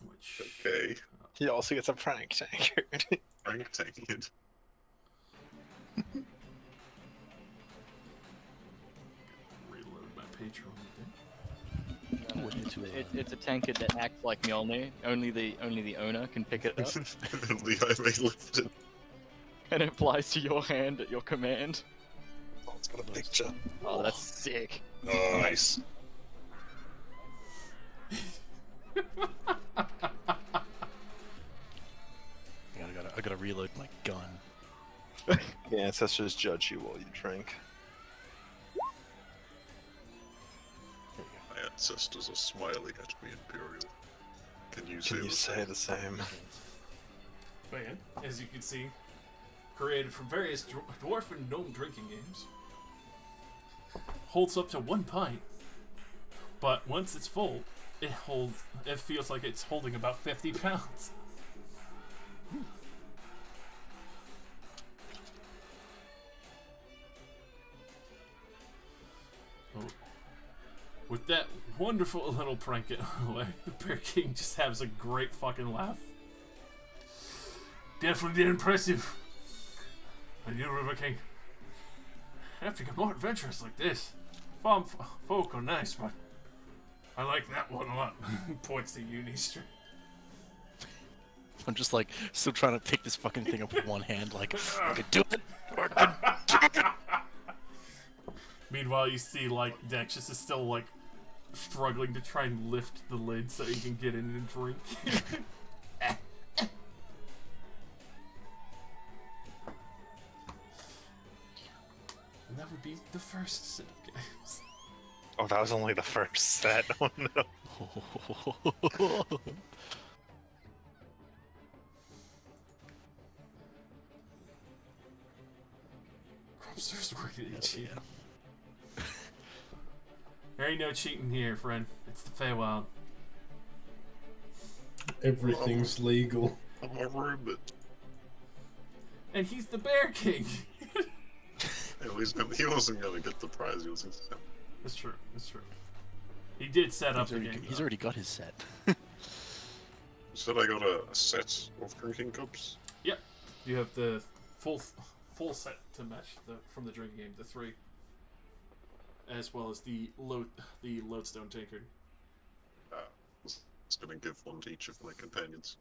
A: Which...
D: Okay.
B: He also gets a prank tankard.
D: Prank tankard.
A: Reload my Patreon.
F: It's a tankard that acts like Mjolnir. Only the owner can pick it up,
D: Only I may lift it.
F: and it flies to your hand at your command.
B: Oh, it's got a picture.
F: Oh, that's sick.
D: Nice.
C: I gotta reload my gun.
B: The ancestors judge you while you drink.
D: My ancestors are smiling at me, Imperial. Can you
B: Can you say the same?
A: But yeah, as you can see, created from various dwarf and gnome drinking games. Holds up to 1 pint, but once it's full, it feels like it's holding about 50 pounds. Oh. With that wonderful little prank it away, the Bear King just has a great fucking laugh. Definitely impressive. A new River King. Have to get more adventurous like this. Farm folk are nice, but I like that one a lot. Points to Unistr.
C: I'm just like still trying to pick this fucking thing up with one hand, like I could do it.
A: Meanwhile, you see like Dexus is still like struggling to try and lift the lid so he can get in and drink. And that would be the first set of games.
B: Oh, that was only the first set. Oh no.
A: Crumbster's working to cheat. There ain't no cheating here, friend. It's the Feywild.
G: Everything's legal.
D: I'm a robot.
A: And he's the Bear King!
D: He wasn't gonna get the prize, he was gonna say.
A: That's true, that's true. He did set up the game.
C: He's already got his set.
D: You said I got a set of drinking cups?
A: Yep. You have the full set to match from the drinking game, the 3. As well as the Lodestone tankard.
D: I was gonna give one to each of my companions.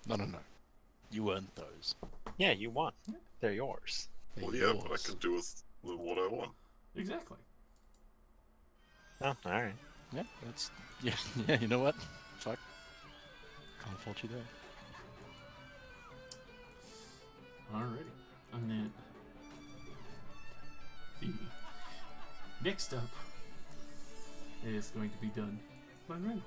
C: No. You earned those.
B: Yeah, you won. They're yours.
C: They're
D: Well, yeah, but I
C: yours.
D: can do with what I want.
A: Exactly.
B: Oh, alright.
C: Yeah, that's yeah. You know what? Fuck. Can't fault you there.
A: Alrighty. And then the next up is going to be done by Ren.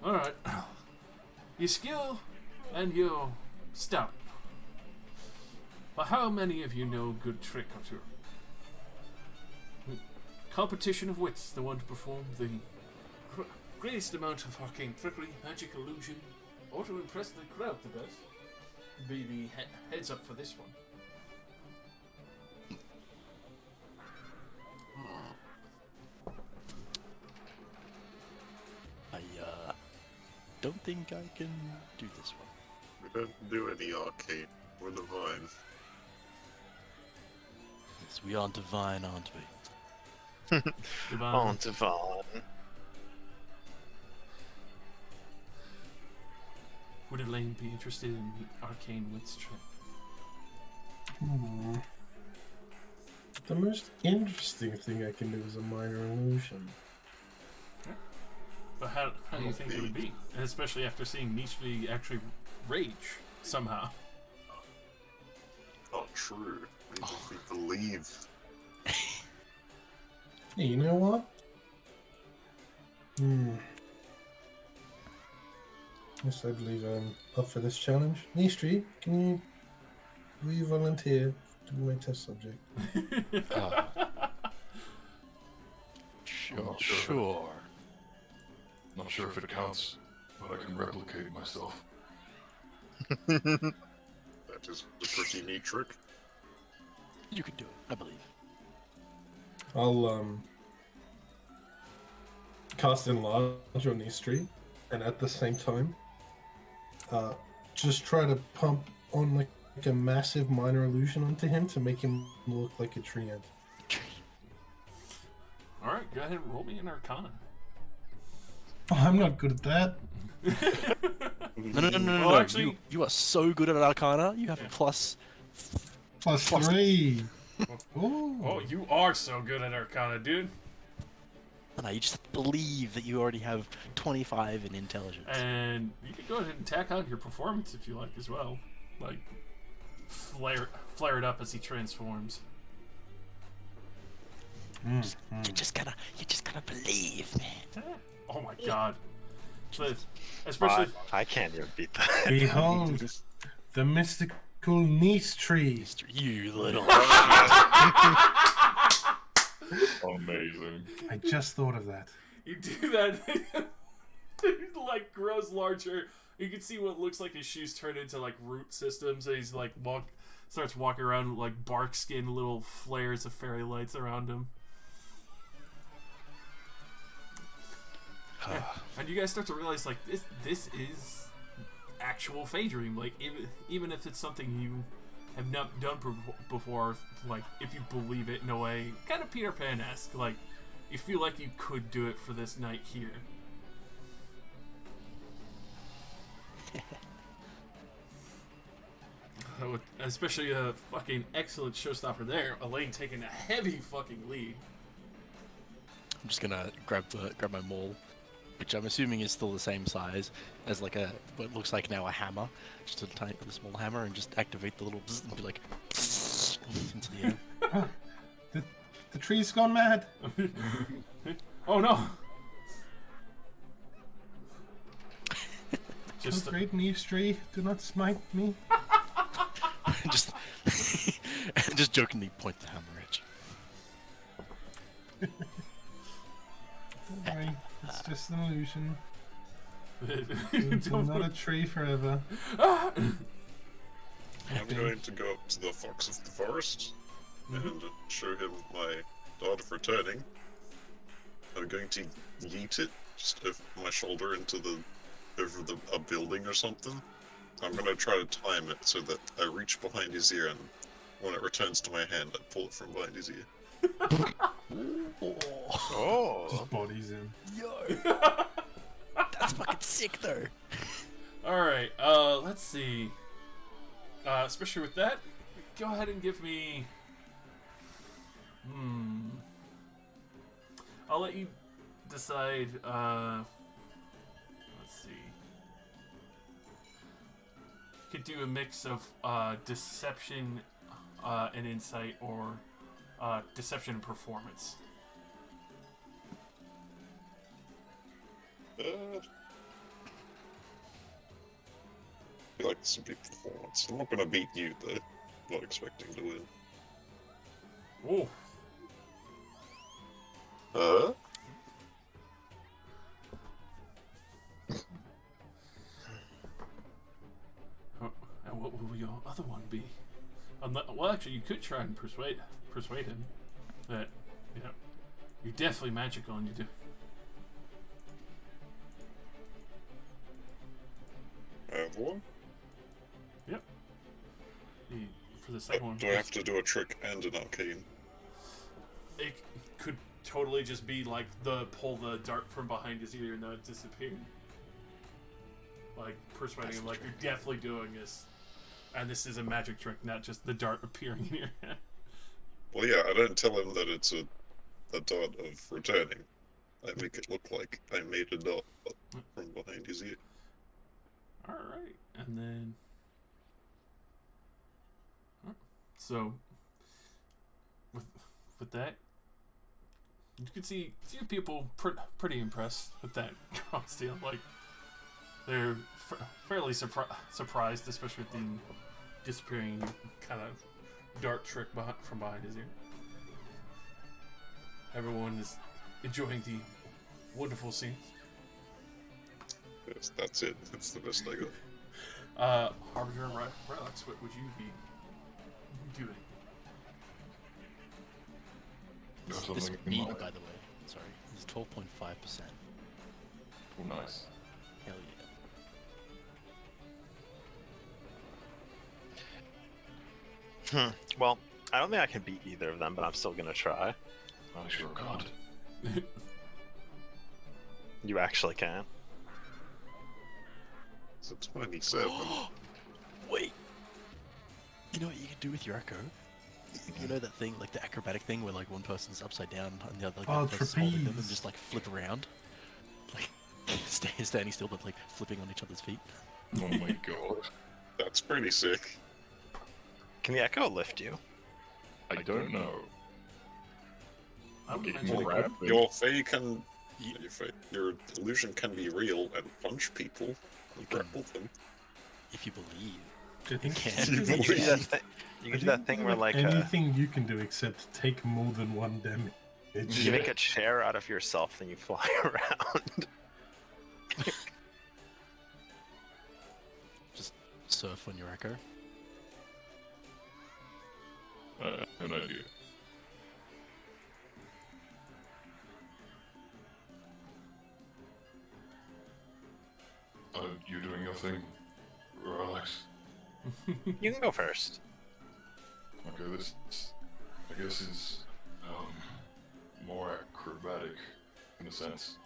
A: Alright. Your skill and your stout. But how many of you know a good trick or two? Competition of wits, the one to perform the greatest amount of arcane trickery, magic illusion, or to impress the crowd the best. Be the heads up for this one.
C: I don't think I can do this one.
D: We don't do any arcade. We're divine.
C: Yes, we are divine, aren't we?
A: Divine.
B: Oh, Devon.
A: Would Elaine be interested in the arcane wits trick?
G: The most interesting thing I can do is a minor illusion.
A: But how do you think it would be? And especially after seeing Nishri actually rage somehow.
D: Not true. Maybe we believe.
G: Hey, you know what? Yes, I believe I'm up for this challenge. Nistri, can you Will you volunteer to be my test subject?
C: Sure.
H: Not sure if it counts, but I can replicate myself.
D: That is a pretty neat trick.
C: You can do it, I believe.
G: I'll cast enlarge on East Street, and at the same time, just try to pump on like a massive minor illusion onto him to make him look like a tree ant.
A: All right, go ahead and roll me an Arcana.
G: Oh, I'm not good at that.
C: No.
A: Well, actually-
C: you are so good at Arcana. You have a plus.
G: Plus
C: Plus
G: 3. Ooh.
A: Oh, you are so good at Arcana, dude.
C: No, you just have to believe that you already have 25 in intelligence.
A: And you can go ahead and tack on your performance if you like as well. Like, flare it up as he transforms.
C: You just gotta believe, man.
A: Oh my god. Especially...
B: I can't even beat that.
G: Behold, the mystical niece tree.
C: You little.
H: Amazing.
G: I just thought of that.
A: You do that, it like grows larger. You can see what looks like his shoes turn into like root systems, and he's like starts walking around with, like bark skin, little flares of fairy lights around him. And you guys start to realize like this is actual Fey Dream. Like even if it's something you have not done before, like if you believe it in a way, kind of Peter Pan-esque, like you feel like you could do it for this night here. Especially a fucking excellent showstopper there. Elaine taking a heavy fucking lead.
C: I'm just gonna grab my maul, which I'm assuming is still the same size as like what looks like now a hammer, just a tiny, small hammer, and just activate the little bzz and be like into the air.
G: The tree's gone mad.
A: Oh no! Just
G: Great niece tree, do not smite me.
C: just jokingly point the hammer at you.
G: Don't worry, it's just an illusion.
A: Don't
G: I'm not a tree forever.
D: I'm going to go up to the fox of the forest and show him my dart of returning. I'm going to yeet it just over my shoulder into over a building or something. I'm going to try to time it so that I reach behind his ear, and when it returns to my hand, I pull it from behind his ear.
B: Oh.
G: Just bodies in.
C: Yo, that's fucking sick though.
A: Alright, let's see. Especially with that, go ahead and give me... I'll let you decide, let's see. You could do a mix of, deception, and insight, or, deception and performance.
D: I feel like this would be performance. I'm not going to beat you, though. I'm not expecting to win.
A: Oh. And what will your other one be? Well, actually, you could try and persuade him that, you know, you're definitely magical and you do.
D: I have one?
A: Yep. For the second one.
D: Do I have to do a trick and an arcane?
A: It could totally just be like pull the dart from behind his ear and then it disappeared. Like persuading him like you're definitely doing this. And this is a magic trick, not just the dart appearing in your hand.
D: Well, yeah, I don't tell him that it's a dart of returning. I make it look like I made a dart from behind his ear.
A: Alright, and then... So, with that, you can see a few people pretty impressed with that costume. Like, they're fairly surprised, especially with disappearing, and you kind of dart trick from behind his ear. Everyone is enjoying the wonderful scene.
D: Yes, that's it. That's the best I got.
A: Harbinger and Relax, what would you be doing?
H: Got
C: This
H: something in
C: speed,
H: mind.
C: by the way, sorry, is 12.5%.
H: Oh, nice.
C: Hell yeah.
B: Well, I don't think I can beat either of them, but I'm still gonna try.
H: I sure can't.
B: You actually can.
D: It's a 27.
C: Wait! You know what you can do with your echo? You know that thing, like the acrobatic thing, where like one person's upside down and the other like, the other person's holding them and
G: trapeze.
C: just like flip around? Like, standing still but like flipping on each other's feet?
H: Oh my god.
D: That's pretty sick.
B: Can the echo lift you?
H: I don't know.
A: I would
H: Get
A: mention
H: more
A: it-
H: rap.
D: Your Fae can. Your illusion can be real and punch people and grapple them.
C: If you believe.
G: I think
C: can.
B: You can do that thing. You
G: I
B: can do
G: think
B: that thing where like
G: anything you can do except take more than one damage.
B: you make a chair out of yourself and you fly around.
C: Just surf on your echo.
H: An idea. You doing your thing, Relax.
B: You can go first.
H: Okay, this I guess is more acrobatic in a sense.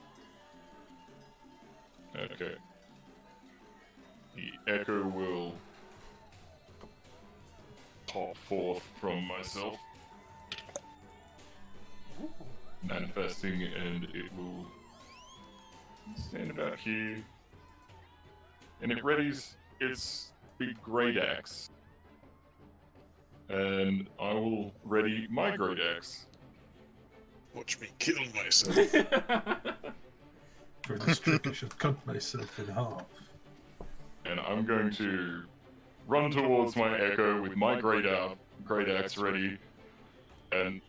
H: Okay. The echo will pop forth from myself, manifesting, and it will stand about here. And it readies its big great axe. And I will ready my great axe.
D: Watch me kill myself.
G: For this trick, I shall cut myself in half.
H: And I'm going to run towards my echo with my great axe ready. And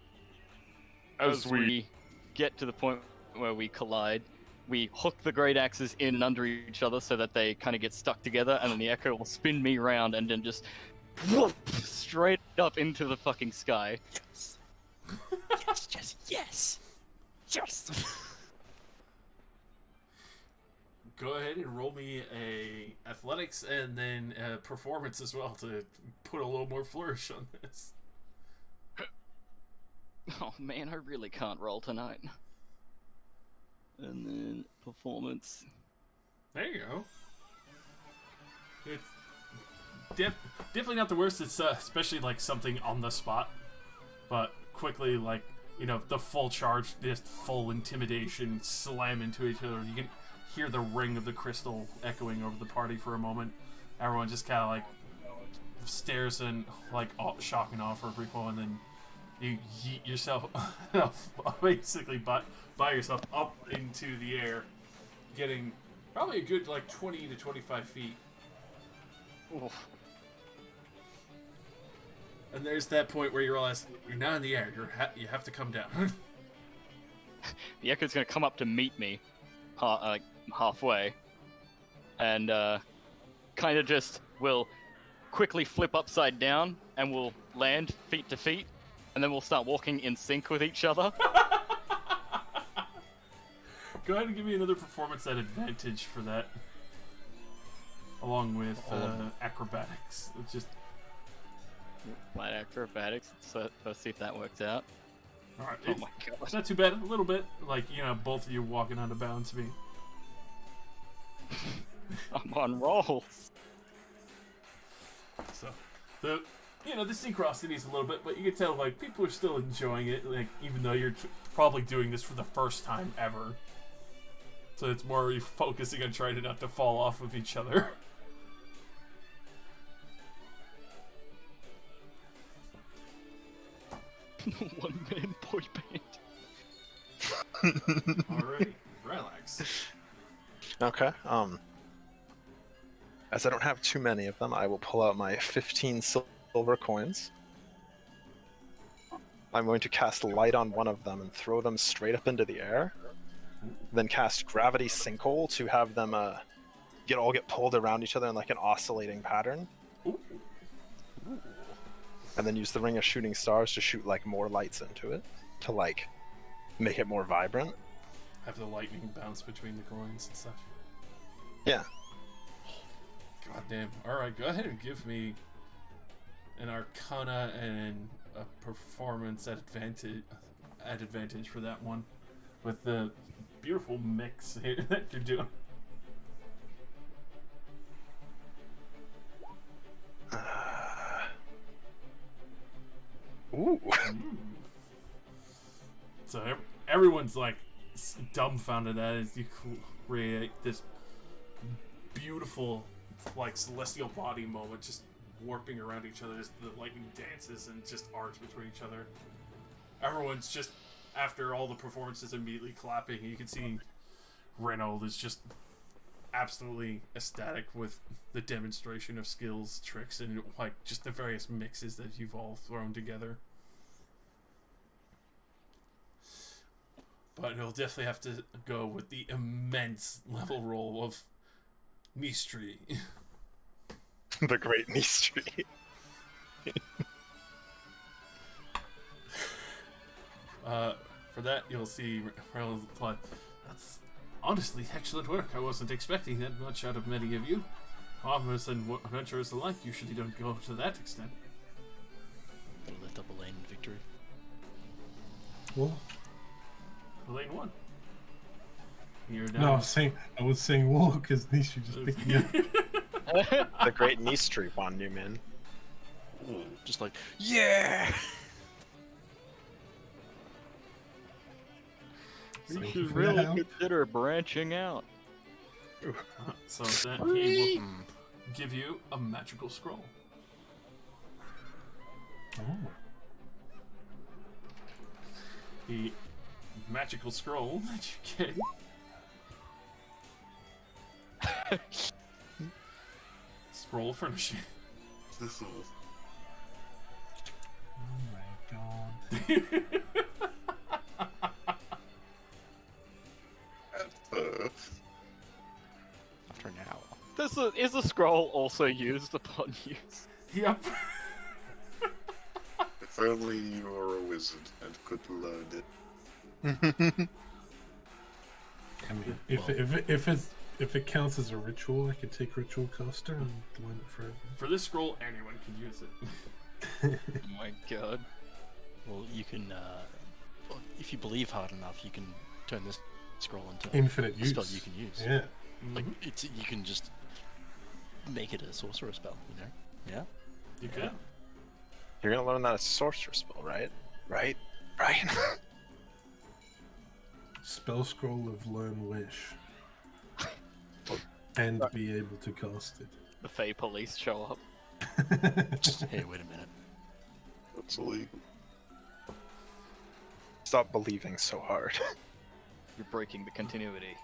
H: as we
F: get to the point where we collide, we hook the great axes in and under each other so that they kind of get stuck together, and then the echo will spin me round and then just whoop, straight up into the fucking sky.
C: Yes, Jesse, yes! Yes!
A: Go ahead and roll me a athletics and then a performance as well to put a little more flourish on this.
F: Oh man, I really can't roll tonight. And then performance.
A: There you go. It's definitely not the worst. It's especially like something on the spot, but quickly, like, you know, the full charge, this full intimidation, slam into each other. You can hear the ring of the crystal echoing over the party for a moment. Everyone just kind of like stares in like shock and awe for a brief moment, and then you yeet yourself basically by yourself up into the air, getting probably a good like 20 to 25 feet.
F: Oof.
A: And there's that point where you realize you're not in the air. You have to come down.
F: The echo's gonna come up to meet me, halfway, and kind of just will quickly flip upside down and we'll land feet to feet, and then we'll start walking in sync with each other.
A: Go ahead and give me another performance at advantage for that, along with acrobatics. It's just
F: Flat acrobatics. Let's see if that works out.
A: all right.
F: Oh
A: It's,
F: my god.
A: it's not too bad. A little bit, like, you know, both of you walking on the balance beam.
F: I'm on rolls.
A: So the synchronicity is a little bit, but you can tell like people are still enjoying it, like even though you're probably doing this for the first time ever. So it's more you focusing on trying not to fall off of each other.
F: One man boy band.
A: Alright, relax.
B: Okay. As I don't have too many of them, I will pull out my 15 silver coins. I'm going to cast light on one of them and throw them straight up into the air. Then cast gravity sinkhole to have them get pulled around each other in like an oscillating pattern.
A: Ooh.
B: And then use the ring of shooting stars to shoot like more lights into it to like make it more vibrant.
A: Have the lightning bounce between the coins and stuff.
B: Yeah.
A: God damn. Alright, go ahead and give me an Arcana and a performance at advantage for that one. With the beautiful mix here that you're doing.
B: Ooh.
A: So everyone's like dumbfounded as you create this beautiful, like, celestial body moment, just warping around each other as the lightning dances and just arcs between each other. Everyone's just, after all the performances, immediately clapping. You can see Reynold is just absolutely ecstatic with the demonstration of skills, tricks, and like just the various mixes that you've all thrown together. But he'll definitely have to go with the immense level roll of Nistri.
B: The Great Nistri.
A: For that, you'll see Reynolds reply, "That's honestly excellent work. I wasn't expecting that much out of many of you. Farmers and adventurers alike usually don't go to that extent."
C: We'll lift up a lane in victory.
G: Well,
A: Lane 1. You're down.
G: no, I was saying war because Nisha just picked me up.
B: The Great Nistri on Newman.
C: Just like, yeah!
A: So,
E: We
G: Thank
E: should
G: you for
E: really
G: the help.
E: consider branching out.
A: so then he will give you a magical scroll.
G: Oh.
A: The magical scroll that you get. Scroll furnishing.
D: This is
G: Oh my god.
C: After now.
F: Is the scroll also used upon use?
A: Yep.
D: if only you were a wizard and could learn it.
G: I mean, if it counts as a ritual, I could take Ritual Caster and learn it forever.
A: For this scroll, anyone can use it.
F: Oh my god.
C: Well, you can, well, if you believe hard enough, you can turn this scroll into
G: Infinite
C: a
G: use.
C: spell you can use.
G: Yeah.
C: Like, you can just make it a sorcerer spell, you know? Yeah?
A: You could.
B: You're gonna learn that as a sorcerer spell, right? Right?
G: Spell scroll of Learn Wish. And be able to cast
F: The Fey police show up.
G: it.
C: Hey, wait a minute.
D: That's illegal.
B: Stop believing so hard.
F: You're breaking the continuity.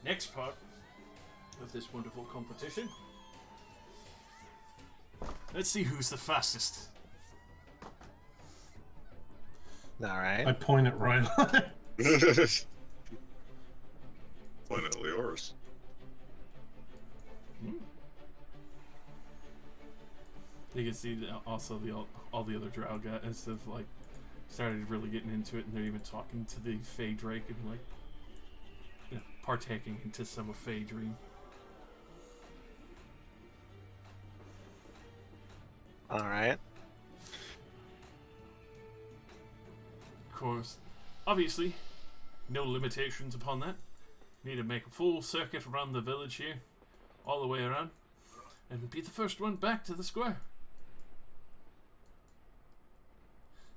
A: Next part of this wonderful competition. Let's see who's the fastest.
B: Alright.
G: I point at Rylan.
D: Finally yours.
A: You can see that also all the other drow guys have like started really getting into it, and they're even talking to the Fey Drake and like, you know, partaking into some of Fey Dream.
B: Alright.
A: Of course, obviously, no limitations upon that. Need to make a full circuit around the village here, all the way around, and be the first one back to the square.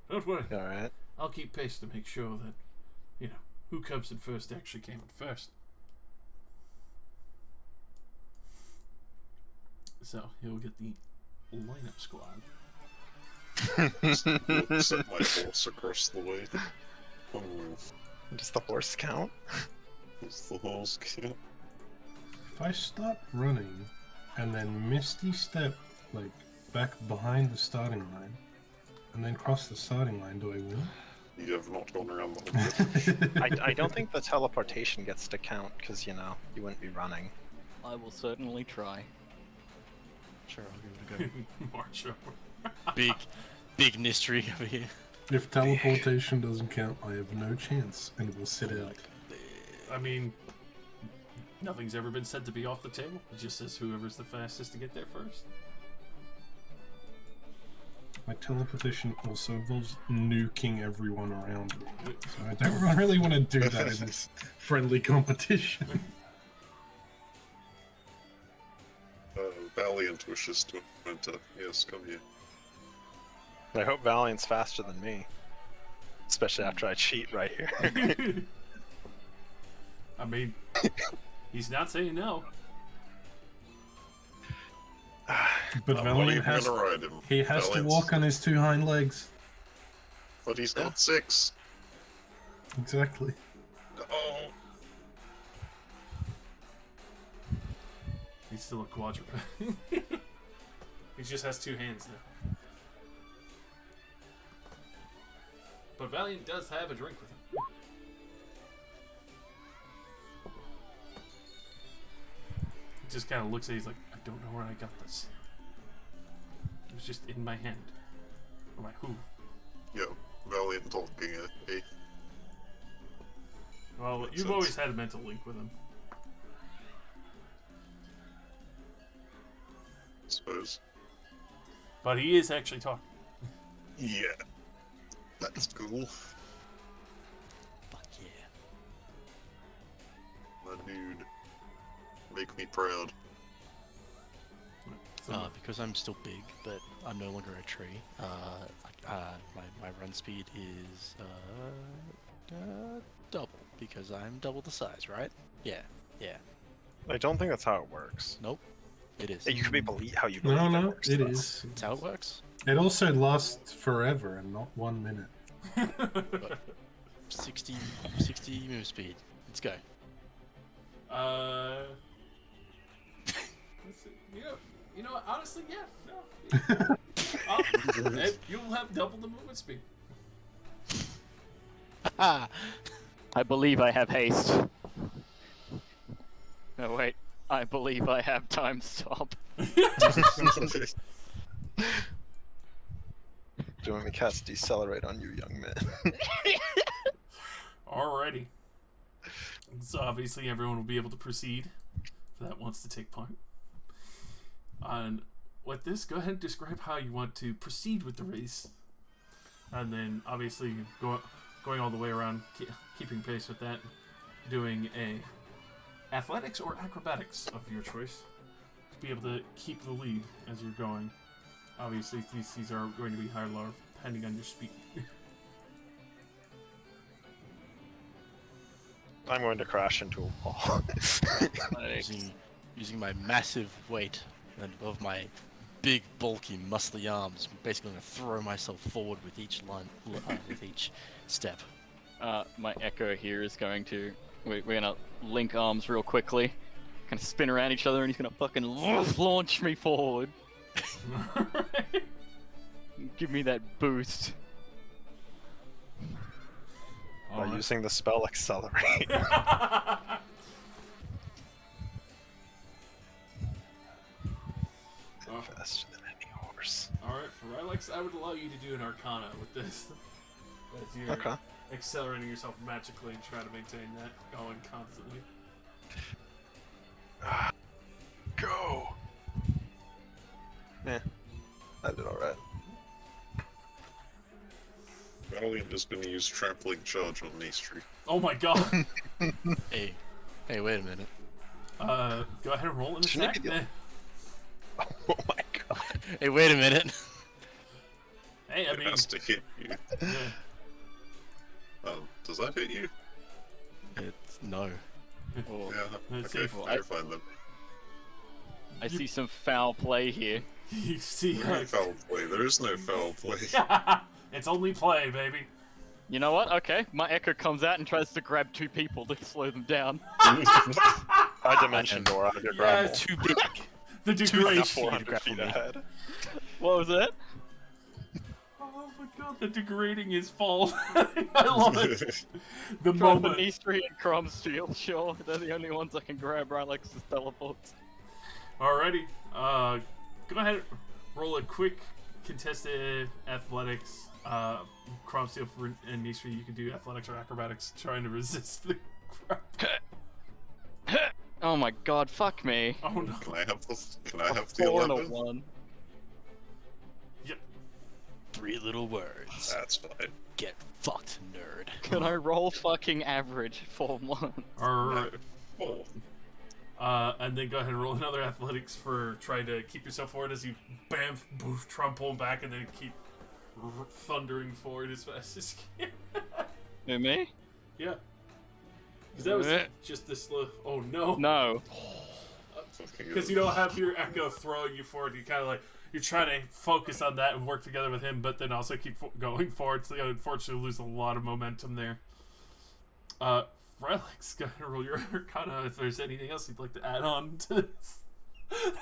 A: Don't worry,
B: Alright.
A: I'll keep pace to make sure that, you know, who comes in first actually came in first. So, he'll get the lineup squad.
D: Set my horse across the way. Oh,
B: Does the horse count?
D: it's the horse count.
G: If I start running and then misty step like back behind the starting line and then cross the starting line, do I win?
D: You have not gone around the whole bit.
B: I don't think the teleportation gets to count because, you wouldn't be running.
F: I will certainly try.
C: Sure, I'll give it a go.
A: March over.
C: Big Nistry over here.
G: If teleportation doesn't count, I have no chance and will sit out.
A: I mean, nothing's ever been said to be off the table. It just says whoever's the fastest to get there first.
G: My teleportation also involves nuking everyone around me. So I don't really want to do that in this friendly competition.
D: Valiant wishes to enter. Yes, come here.
B: I hope Valiant's faster than me. Especially after I cheat right here.
A: I mean, he's not saying no.
G: But
D: What are
G: Valiant
D: you
G: has,
D: gonna ride him?
G: he has to
D: Valiant's-
G: walk on his 2 hind legs.
D: But he's got 6.
G: Exactly.
D: Oh,
A: He's still a quadruped. He just has 2 hands now. But Valiant does have a drink with him. He just kind of looks at it, he's like, I don't know where I got this. It was just in my hand. Or my hoof.
D: yo, Valiant talking, eh?
A: Well,
D: Makes
A: you've
D: sense.
A: always had a mental link with him.
D: I suppose.
A: But he is actually talking.
D: Yeah. That's cool.
C: Fuck yeah.
D: My dude. Make me proud.
A: So,
C: Because I'm still big, but I'm no longer a tree. My run speed is double because I'm double the size, right? Yeah.
B: I don't think that's how it works.
C: Nope. It is.
B: You could be believe how you believe
G: No,
B: works,
G: it
B: though.
G: is.
C: That's how it works.
G: It also lasts forever and not 1 minute.
C: 60 move speed. Let's go.
A: let's see. You know what? Honestly, yeah. No. You'll have double the movement speed.
F: I believe I have haste. No, wait. I believe I have time stop.
B: Do you want me to cast Decelerate on you, young man?
A: Alrighty. So obviously everyone will be able to proceed that wants to take part. And with this, go ahead and describe how you want to proceed with the race. And then obviously going all the way around, keeping pace with that, doing a athletics or acrobatics of your choice to be able to keep the lead as you're going. Obviously these are going to be higher or lower depending on your speed.
B: I'm going to crash into a wall.
C: Using my massive weight and above my big, bulky, muscly arms, I'm basically going to throw myself forward with each with each step.
F: My Echo here is going to... We're gonna link arms real quickly. Kind of spin around each other and he's gonna fucking launch me forward. Give me that boost.
B: By using the spell Accelerate. Faster than any horse.
A: Alright, for Rylex, I would allow you to do an Arcana with this. As you're
B: Okay.
A: accelerating yourself magically and trying to maintain that going constantly.
B: Go! Yeah, I did alright.
D: Valiant is going to use Trampling Charge on Nistry.
A: Oh my god!
C: Hey, wait a minute.
A: Go ahead and roll an
B: Shouldn't
A: attack.
B: it be the- Oh my god.
C: Hey, wait a minute.
A: Hey, I
D: It
A: mean,
D: has to hit you.
A: yeah.
D: Does that hit you?
C: It's no.
F: Oh,
D: Yeah,
A: Let's
D: okay,
A: see.
D: you're fine then.
F: I see some foul play here.
A: You see,
D: No foul play, there is no foul play.
A: it's only play, baby.
F: You know what? Okay, my Echo comes out and tries to grab 2 people to slow them down.
B: I dimension door out of your grapple.
A: Yes.
C: Too big.
A: The
B: Not
A: degrading.
B: 400 feet ahead.
F: What was it?
A: Oh my god, the degrading is full. I love it. The
F: Try for
A: moment.
F: Nistri and Crom Steel, sure. They're the only ones I can grab Rylex's teleports.
A: Alrighty. Go ahead. Roll a quick contested athletics. Crom Steel for and Nistri, you can do athletics or acrobatics trying to resist the crap.
F: Oh my god, fuck me.
A: Oh no.
D: Can I have the
F: 4 and a
D: 11?
F: 1.
A: Yep.
C: 3 little words.
D: That's fine.
C: Get fucked, nerd.
F: Can I roll fucking average for 1?
A: Alright.
D: Oh,
A: And then go ahead and roll another athletics for trying to keep yourself forward as you bam, boof, trample back, and then keep thundering forward as fast as you can.
F: Who, me?
A: Yeah. Because that was just this slow. Oh no.
F: No.
A: Because you don't have your echo throwing you forward. You kind of like, you're trying to focus on that and work together with him, but then also keep going forward. So you unfortunately lose a lot of momentum there. Rylex, go ahead and roll your Arcana if there's anything else you'd like to add on to this.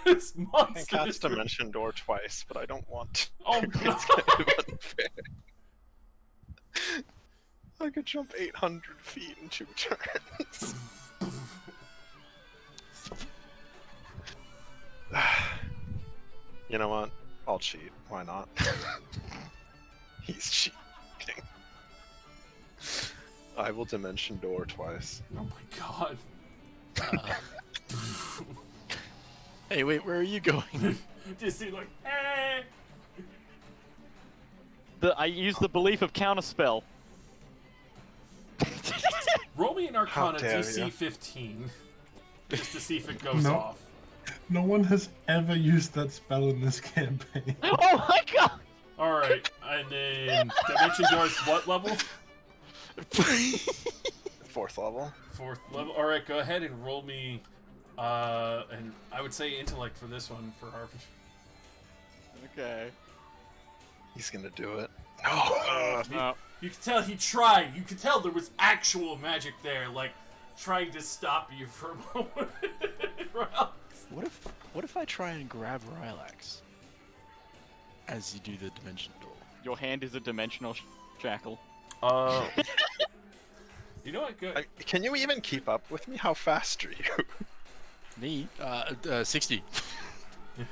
A: This
B: I
A: monster.
B: can cast dimension door twice, but I don't want to.
A: Oh
B: It's
A: god.
B: kind of unfair. I could jump 800 feet in 2 turns. You know what? I'll cheat. Why not? He's cheating. I will dimension door twice.
A: Oh my god.
C: Hey, wait, where are you going?
A: Just see like, eh.
F: I use the belief of counterspell.
A: Roll me an Arcana
B: dare
A: DC
B: ya.
A: 15. Just to see if it goes
G: No.
A: off.
G: No one has ever used that spell in this campaign.
F: Oh my god!
A: Alright, and then Dimension Doors what level?
B: 4th level.
A: 4th level. Alright, go ahead and roll me, and I would say intellect for this one for Harvard.
F: Okay.
B: He's gonna do it. No!
F: No.
A: You can tell he tried. You can tell there was actual magic there, like trying to stop you for a moment.
C: What if I try and grab Rylax as you do the dimension door?
F: Your hand is a dimensional shackle.
A: You know what? Good.
B: Can you even keep up with me? How fast are you?
C: Me? 60.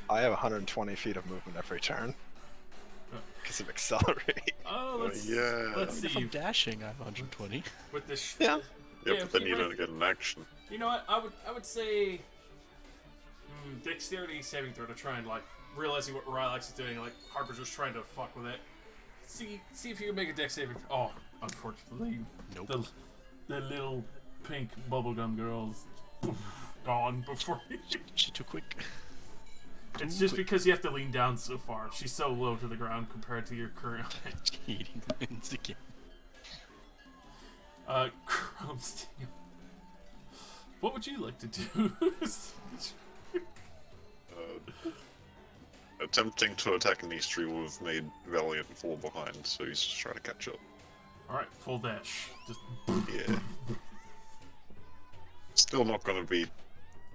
B: I have 120 feet of movement every turn. Because of accelerate.
A: Oh, let's
D: yeah.
A: let's
C: If
A: see.
C: I'm dashing, I have 120.
A: With this.
B: Yeah.
D: Yeah, but then
A: if
D: you
A: right-
D: don't get an action.
A: You know what? I would say dexterity saving throw to try and like realizing what Rylax is doing. Like Harper's just trying to fuck with it. See if you can make a dex saving. Oh, unfortunately,
C: Nope.
A: the little pink bubblegum girl's gone before you.
C: She too quick.
A: It's just because you have to lean down so far. She's so low to the ground compared to your current height.
C: Cheating wins again.
A: Chrome Steel. What would you like to do?
D: Attempting to attack Nistri would have made Valiant fall behind, so he's just trying to catch up.
A: Alright, full dash. Just
D: Yeah. Still not gonna beat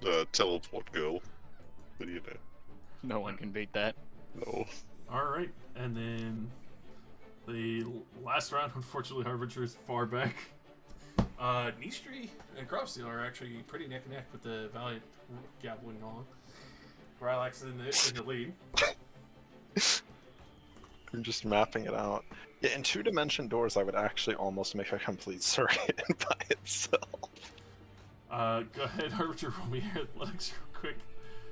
D: the teleport girl, but you know,
F: No one can beat that.
D: no.
A: alright, and then the last round, unfortunately, Harbinger is far back. Nistri and Cropsteel are actually pretty neck and neck with the Valiant gabbling along. Rylax is in the lead.
B: I'm just mapping it out. Yeah, in 2-dimension doors, I would actually almost make a complete circuit by itself.
A: Go ahead, Harbinger, roll me your athletics real quick.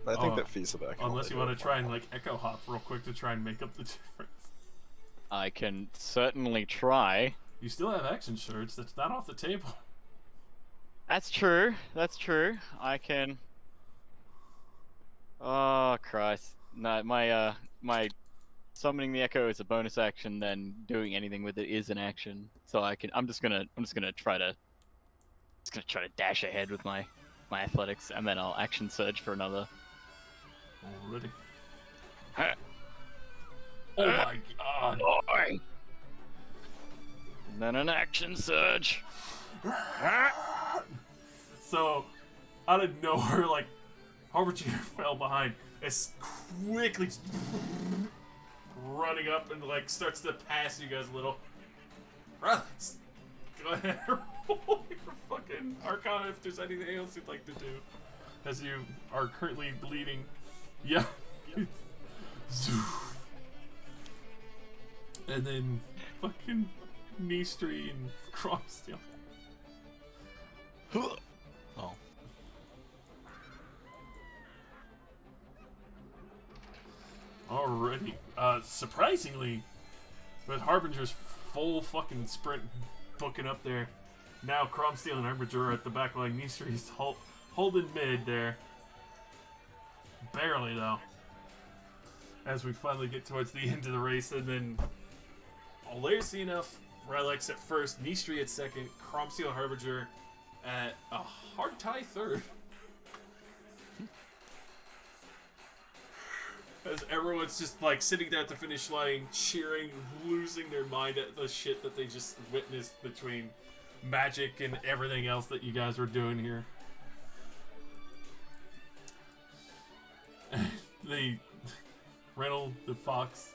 B: I think that feasible.
A: Unless you want to try and like echo hop real quick to try and make up the difference.
F: I can certainly try.
A: You still have action surge. That's not off the table.
F: That's true. That's true. I can. Oh Christ! No, my summoning the echo is a bonus action. Then doing anything with it is an action. So I'm just gonna try to dash ahead with my athletics, and then I'll action surge for another.
A: Already. Oh my god.
F: And then an action surge.
A: So, out of nowhere, like, Harbinger fell behind. It's quickly running up and, like, starts to pass you guys a little. Relax. Go ahead and roll your fucking Arcana if there's anything else you'd like to do. As you are currently bleeding. Yeah. And then fucking Nistri and Cromsteel.
C: Oh.
A: Alrighty. Surprisingly, with Harbinger's full fucking sprint booking up there, now Cromsteel and Harbinger are at the back line. Nistri's holding mid there. Barely, though. As we finally get towards the end of the race, and then hilariously enough, Relics at first, Nistri at second, Cromsteel and Harbinger at a hard tie third. As everyone's just like sitting there at the finish line, cheering, losing their mind at the shit that they just witnessed between magic and everything else that you guys were doing here. Reynold the Fox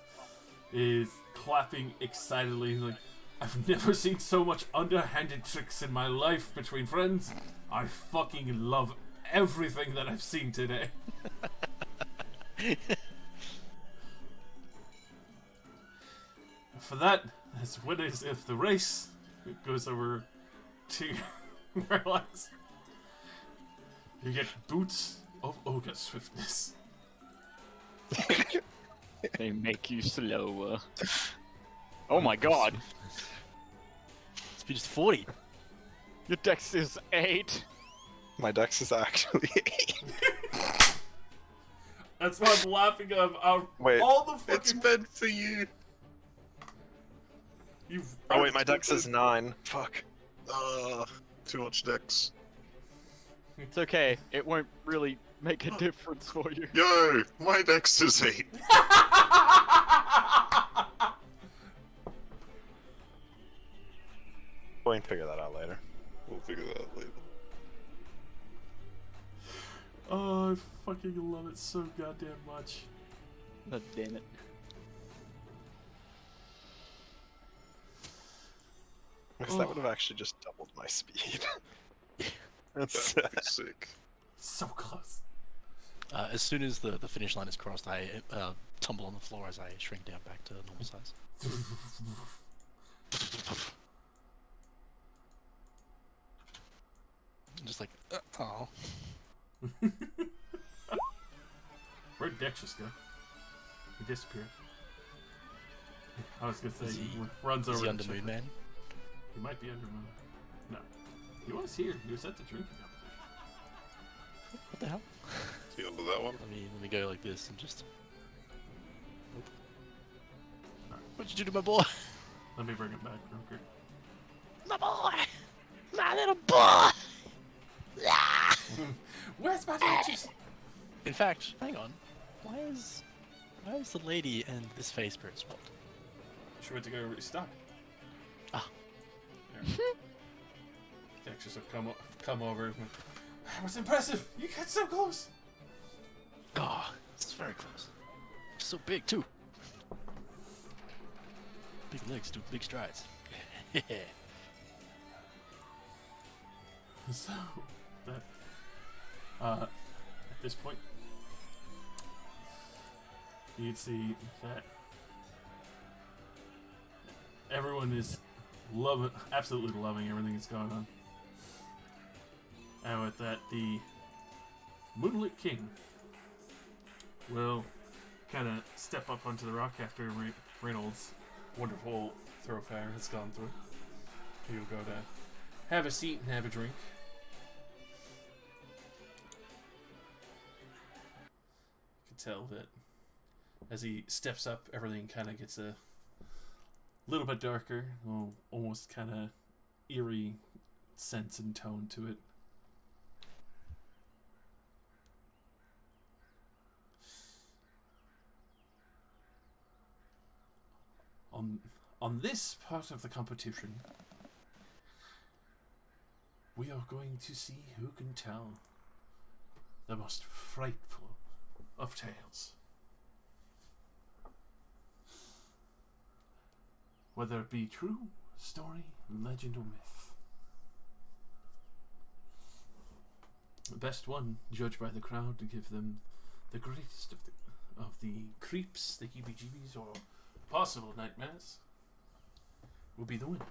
A: is clapping excitedly, like, I've never seen so much underhanded tricks in my life between friends. I fucking love everything that I've seen today. For that, as winners of the race, it goes over to Relax. You get boots of ogre swiftness.
F: They make you slower. Oh my god.
C: Speed is 40.
F: Your dex is 8.
B: My dex is actually 8.
A: That's what I'm laughing of.
B: Wait.
A: All the fucking...
D: It's meant for you.
B: Oh wait, my dex is 9. Fuck.
D: Too much dex.
F: It's okay. It won't really make a difference for you.
D: Yo, my dex is 8.
B: We can figure that out later.
D: We'll figure that out later.
A: Oh, I fucking love it so goddamn much.
F: God damn it.
B: Because that would have actually just doubled my speed. That's
D: That would be sick.
A: So close.
C: As soon as the finish line is crossed, I tumble on the floor as I shrink down back to normal size. Just like, oh.
A: Where'd Dex just go? He disappeared. I was gonna say,
C: Is
A: he
C: he-
A: runs over
C: Is he
A: to
C: under
A: check
C: Moon
A: it.
C: Man?
A: He might be under Moon. No. He was here. He was at the drinking competition.
C: What the hell?
D: Is he under that one?
C: Let me go like this and just. Nope. What'd you do to my boy?
A: Let me bring him back real quick.
C: My boy! My little boy! Ah!
A: Where's my Duchess?
C: In fact, hang on. Why is the lady and this face spirit swapped?
A: She went to go restock.
C: Ah.
A: Dexter's have come over. And went, that was impressive. You got so close.
C: Oh, it's very close. So big too. Big legs do big strides.
A: So that at this point, you can see that everyone is absolutely loving everything that's going on. And with that, the Moonlit King will kind of step up onto the rock after Reynolds' wonderful thoroughfare has gone through. He'll go to have a seat and have a drink. You can tell that as he steps up, everything kind of gets a little bit darker, almost kind of eerie sense and tone to it. On this part of the competition, we are going to see who can tell the most frightful of tales. Whether it be true, story, legend, or myth. The best one, judged by the crowd, to give them the greatest of the creeps, the heebie-jeebies, or possible nightmares, will be the winner.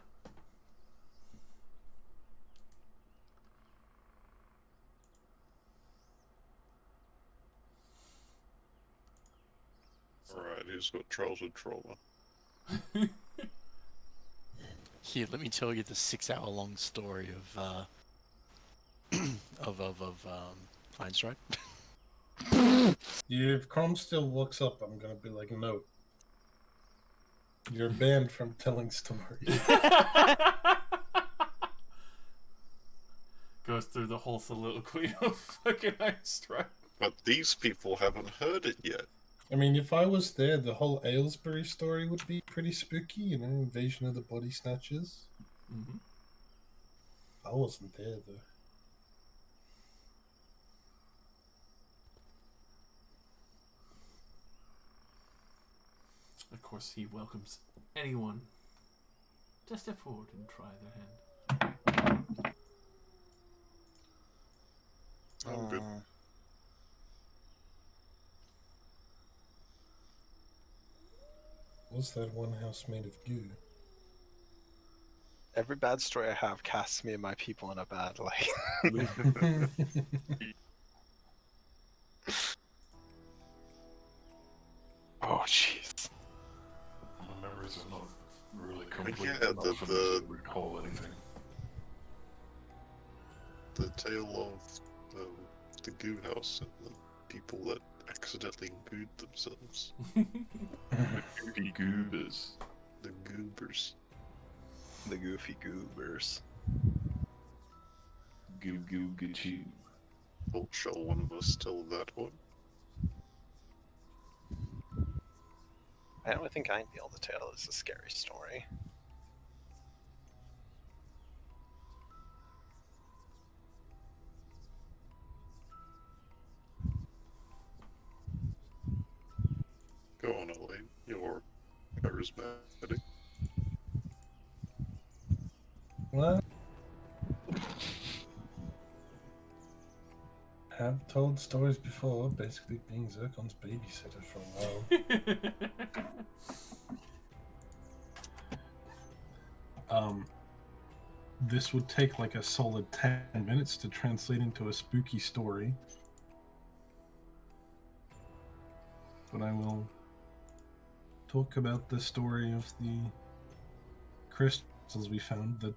D: Alright, who's got childhood trauma?
C: Here, let me tell you the 6-hour-long story of Fine Strike.
G: If Chrome still looks up, I'm gonna be like, no. You're banned from telling stories.
A: Goes through the whole soliloquy of fucking Iron Strike.
D: But these people haven't heard it yet.
G: I mean, if I was there, the whole Aylesbury story would be pretty spooky, you know, invasion of the body snatchers.
A: Mm-hmm.
G: I wasn't there, though.
A: Of course, he welcomes anyone to step forward and try their hand.
D: I'm good.
G: What's that one house made of goo?
B: Every bad story I have casts me and my people in a bad light. Oh, jeez.
H: My memories are not really complete
D: yeah,
H: enough for me to recall anything.
D: The tale of the goo house and the people that accidentally gooed themselves.
H: Goofy goobers.
D: The goobers.
B: The goofy goobers.
H: Goo goo goo.
D: Oh, shall one of us tell that one?
B: I don't think I'd be able to tell this a scary story.
D: Go on, Elaine. You're charismatic.
G: What? Have told stories before, basically being Zircon's babysitter for a while. This would take like a solid 10 minutes to translate into a spooky story. But I will talk about the story of the crystals we found that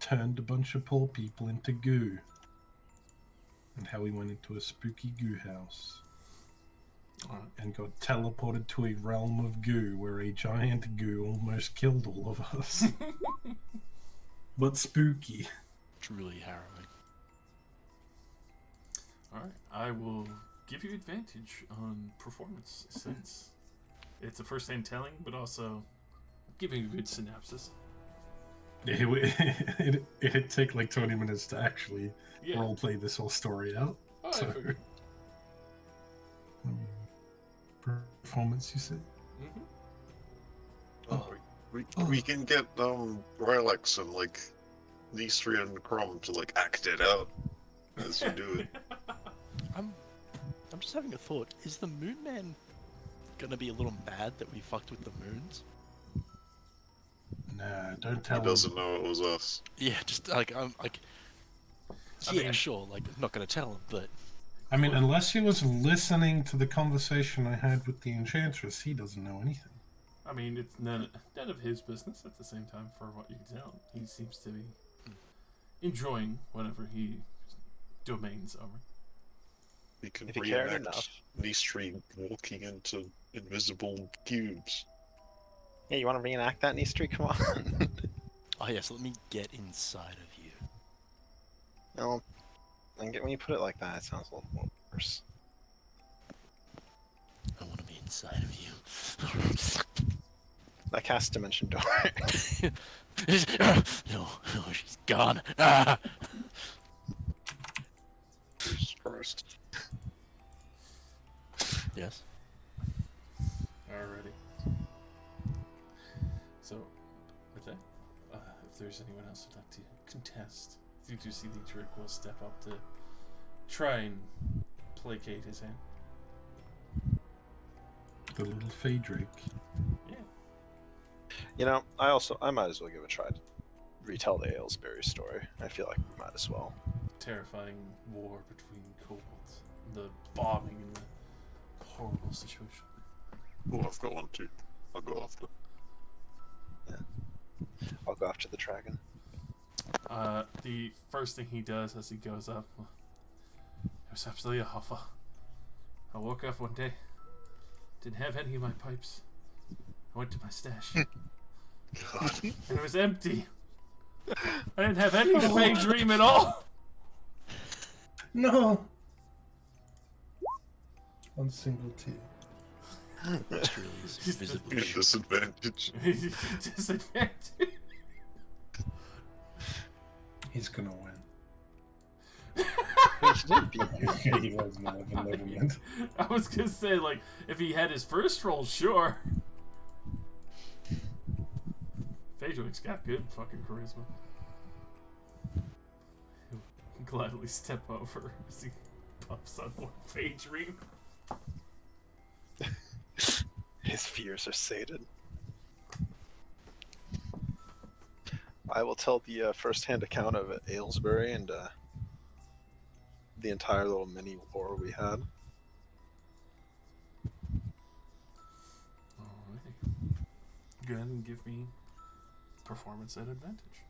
G: turned a bunch of poor people into goo. And how we went into a spooky goo house. And got teleported to a realm of goo where a giant goo almost killed all of us. But spooky.
C: Truly harrowing.
A: Alright, I will give you advantage on performance since it's a first-hand telling, but also giving a good synopsis.
G: It'd take like 20 minutes to actually roleplay this whole story out.
A: Oh,
G: So,
A: I figured.
G: performance, you said?
A: Mm-hmm.
D: We can get Rylax and like these three and Crom to like act it out as you do it.
C: I'm just having a thought. Is the Moon Man gonna be a little mad that we fucked with the moons?
G: Nah, don't
D: He
G: tell him.
D: doesn't know it was us.
C: Yeah, just like I'm like.
A: I
C: Yeah,
A: mean-
C: sure. Like, I'm not gonna tell him, but
G: I mean, unless he was listening to the conversation I had with the Enchantress, he doesn't know anything.
A: I mean, it's none of his business at the same time for what you can tell. He seems to be enjoying whatever he domains over.
D: We can
B: If he cared
D: reenact
B: enough.
D: these three walking into invisible cubes.
B: Yeah, you want to reenact that, Nistri? Come on.
C: oh yes, let me get inside of you.
B: No, when you put it like that, it sounds a little worse.
C: I want to be inside of you.
B: That cast Dimension Door.
C: no, she's gone. Ah!
D: Jesus Christ.
C: Yes.
A: Alrighty. So, with that, if there's anyone else who'd like to contest, you do see the Drake will step up to try and placate his hand.
G: The little Fey Drake.
A: Yeah.
B: You know, I might as well give it a try to retell the Aylesbury story. I feel like we might as well.
A: Terrifying war between kobolds, the bombing and the horrible situation.
D: Oh, I've got one too. I'll go after.
B: I'll go after the dragon.
A: The first thing he does as he goes up, it was absolutely awful. I woke up one day, didn't have any of my pipes. I went to my stash,
D: God.
A: and it was empty. I didn't have any Fey dream at all.
G: No! One single tear.
C: Truly is visibly shook.
D: Disadvantage.
A: Disadvantage.
G: He's gonna win.
B: He
G: He was more benevolent.
A: I was gonna say, like, if he had his first roll, sure. Phaedric's got good fucking charisma. He'll gladly step over as he puffs on one Phaedric.
B: His fears are sated. I will tell the first-hand account of Aylesbury and the entire little mini war we had.
A: Alrighty. Go ahead and give me performance at advantage.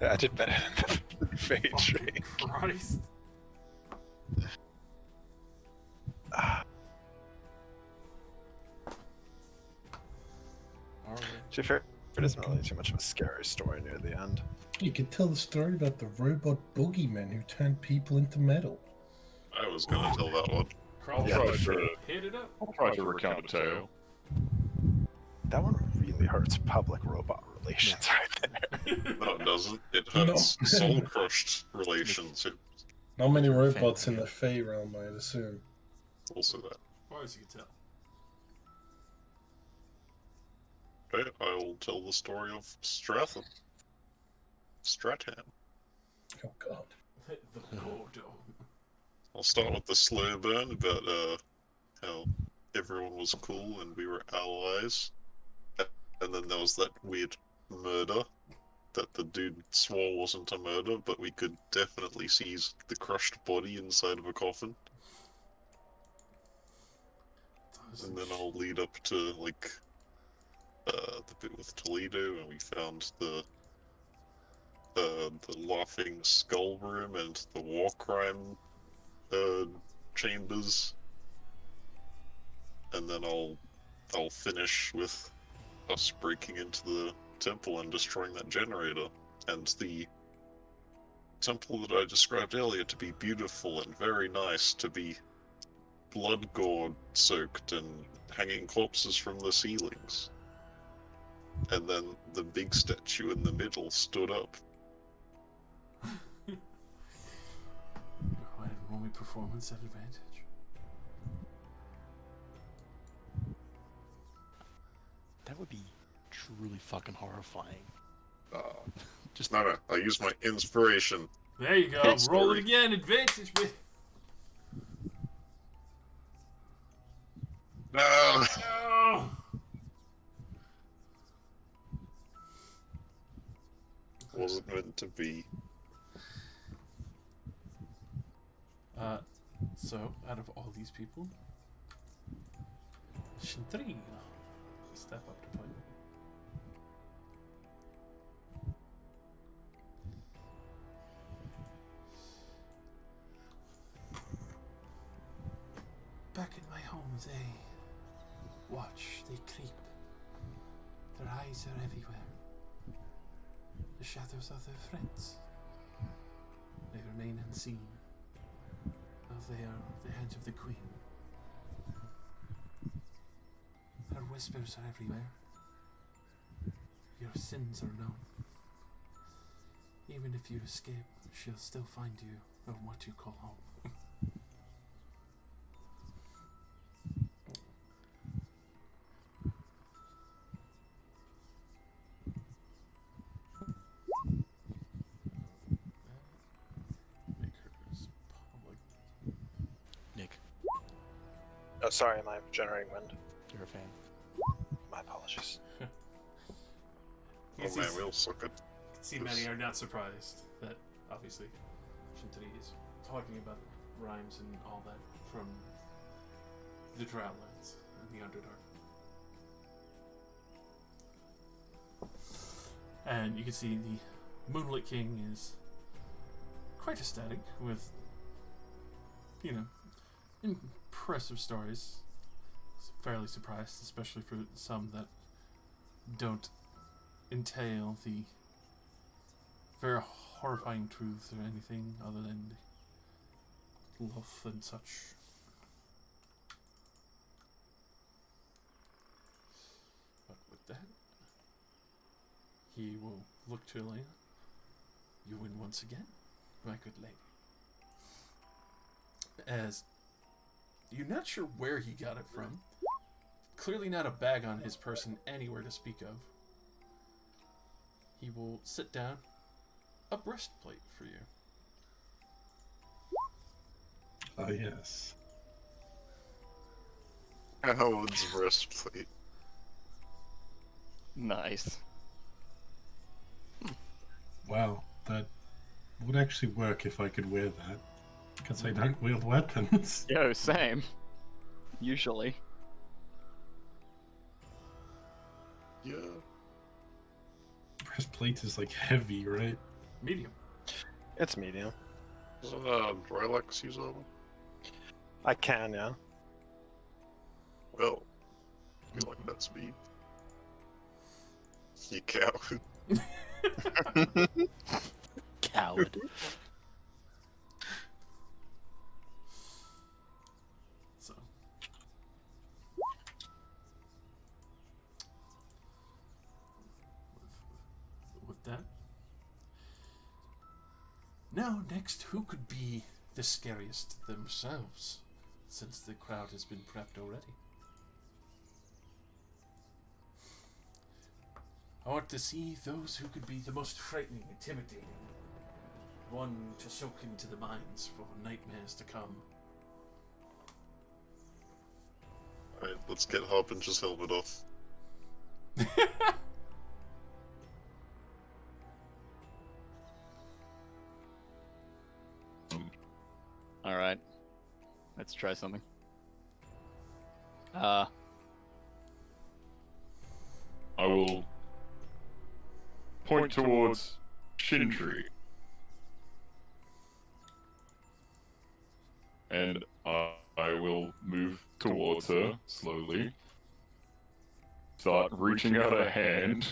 B: I did better than the Fade
A: Fucking
B: Drake.
A: Christ. Alright.
B: To be fair, it isn't really too much of a scary story near the end.
G: You could tell the story about the robot boogeymen who turned people into metal.
D: I was gonna tell that one.
A: Crawl
H: Yeah,
A: up,
H: sure.
A: hit it up.
H: I'll try to recount a tale.
B: That one really hurts public robot relations right there.
D: No, it doesn't. It hurts soul crushed relations.
G: Not many robots in the Fey realm, I'd assume.
D: Also that.
A: Or as you can tell.
D: Okay, I'll tell the story of Stratham. Stratham.
G: Oh god.
A: The Gordo.
D: I'll start with the slow burn about how everyone was cool and we were allies. And then there was that weird murder that the dude swore wasn't a murder, but we could definitely see the crushed body inside of a coffin. And then I'll lead up to, like, the bit with Toledo, and we found the laughing skull room and the war crime chambers. And then I'll finish with us breaking into the temple and destroying that generator. And the temple that I described earlier to be beautiful and very nice, to be blood gore soaked and hanging corpses from the ceilings. And then the big statue in the middle stood up.
A: Go ahead and roll me performance at advantage.
C: That would be truly fucking horrifying. Just
D: No, I used my inspiration.
A: There you go.
D: Hate
A: Roll
D: story.
A: it again. Advantage, man.
D: No!
A: No.
D: Wasn't meant to be.
A: So, out of all these people, Shintrine, step up to play. Back in my home, they watch, they creep. Their eyes are everywhere. The shadows of their friends. They remain unseen. They are the hands of the Queen. Their whispers are everywhere. Your sins are known. Even if you escape, she'll still find you on what you call home. Make hers public.
C: Nick,
B: Oh, sorry, am I generating wind?
C: you're a fan.
B: My apologies.
D: Oh man, we'll suck it.
A: See, many are not surprised that, obviously, Shintani is talking about rhymes and all that from the Drownlands and the Underdark. And you can see the Moonlit King is quite ecstatic with, impressive stories. Fairly surprised, especially for some that don't entail the very horrifying truths or anything other than love and such. But with that, he will look to Elena. You win once again, my good lady. As you're not sure where he got it from. Clearly not a bag on his person anywhere to speak of. He will sit down a breastplate for you.
G: Oh, yes.
D: Howard's breastplate.
F: Nice.
G: Wow, that would actually work if I could wear that. Because I don't wield weapons.
F: Yo, same. Usually.
D: Yeah.
G: Breastplate is like heavy, right?
A: Medium.
B: It's medium.
D: Does Rylax use armor?
B: I can, yeah.
D: Well, I feel like that's me. You coward.
C: Coward.
A: So. With that. Now, next, who could be the scariest themselves, since the crowd has been prepped already? I want to see those who could be the most frightening, intimidating. One to soak into the minds for nightmares to come.
D: Alright, let's get Harbinger's helmet off.
F: Alright. Let's try something. Uh,
H: I will point towards Shindri. And I will move towards her slowly. Start reaching out a hand.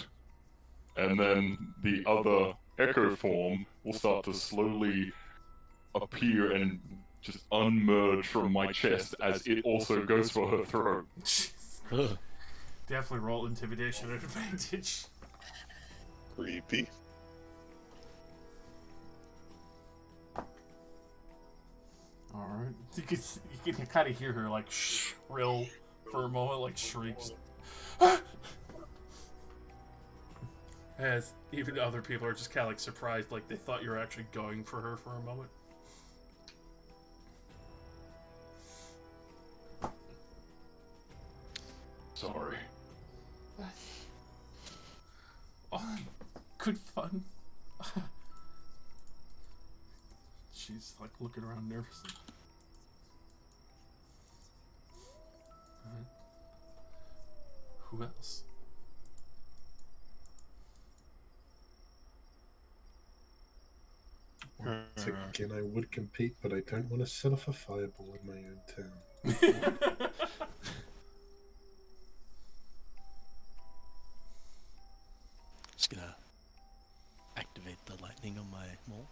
H: And then the other echo form will start to slowly appear and just unmerge from my chest as it also goes for her throat.
A: Definitely roll intimidation at advantage.
D: Creepy.
A: Alright. You can kind of hear her like shrill for a moment, like shrieks. As even other people are just kind of like surprised, like they thought you were actually going for her for a moment.
H: Sorry.
A: Oh, good fun. She's like looking around nervously. Alright. Who else?
G: Once again, I would compete, but I don't want to set off a fireball in my own town.
C: Just gonna activate the lightning on my mole.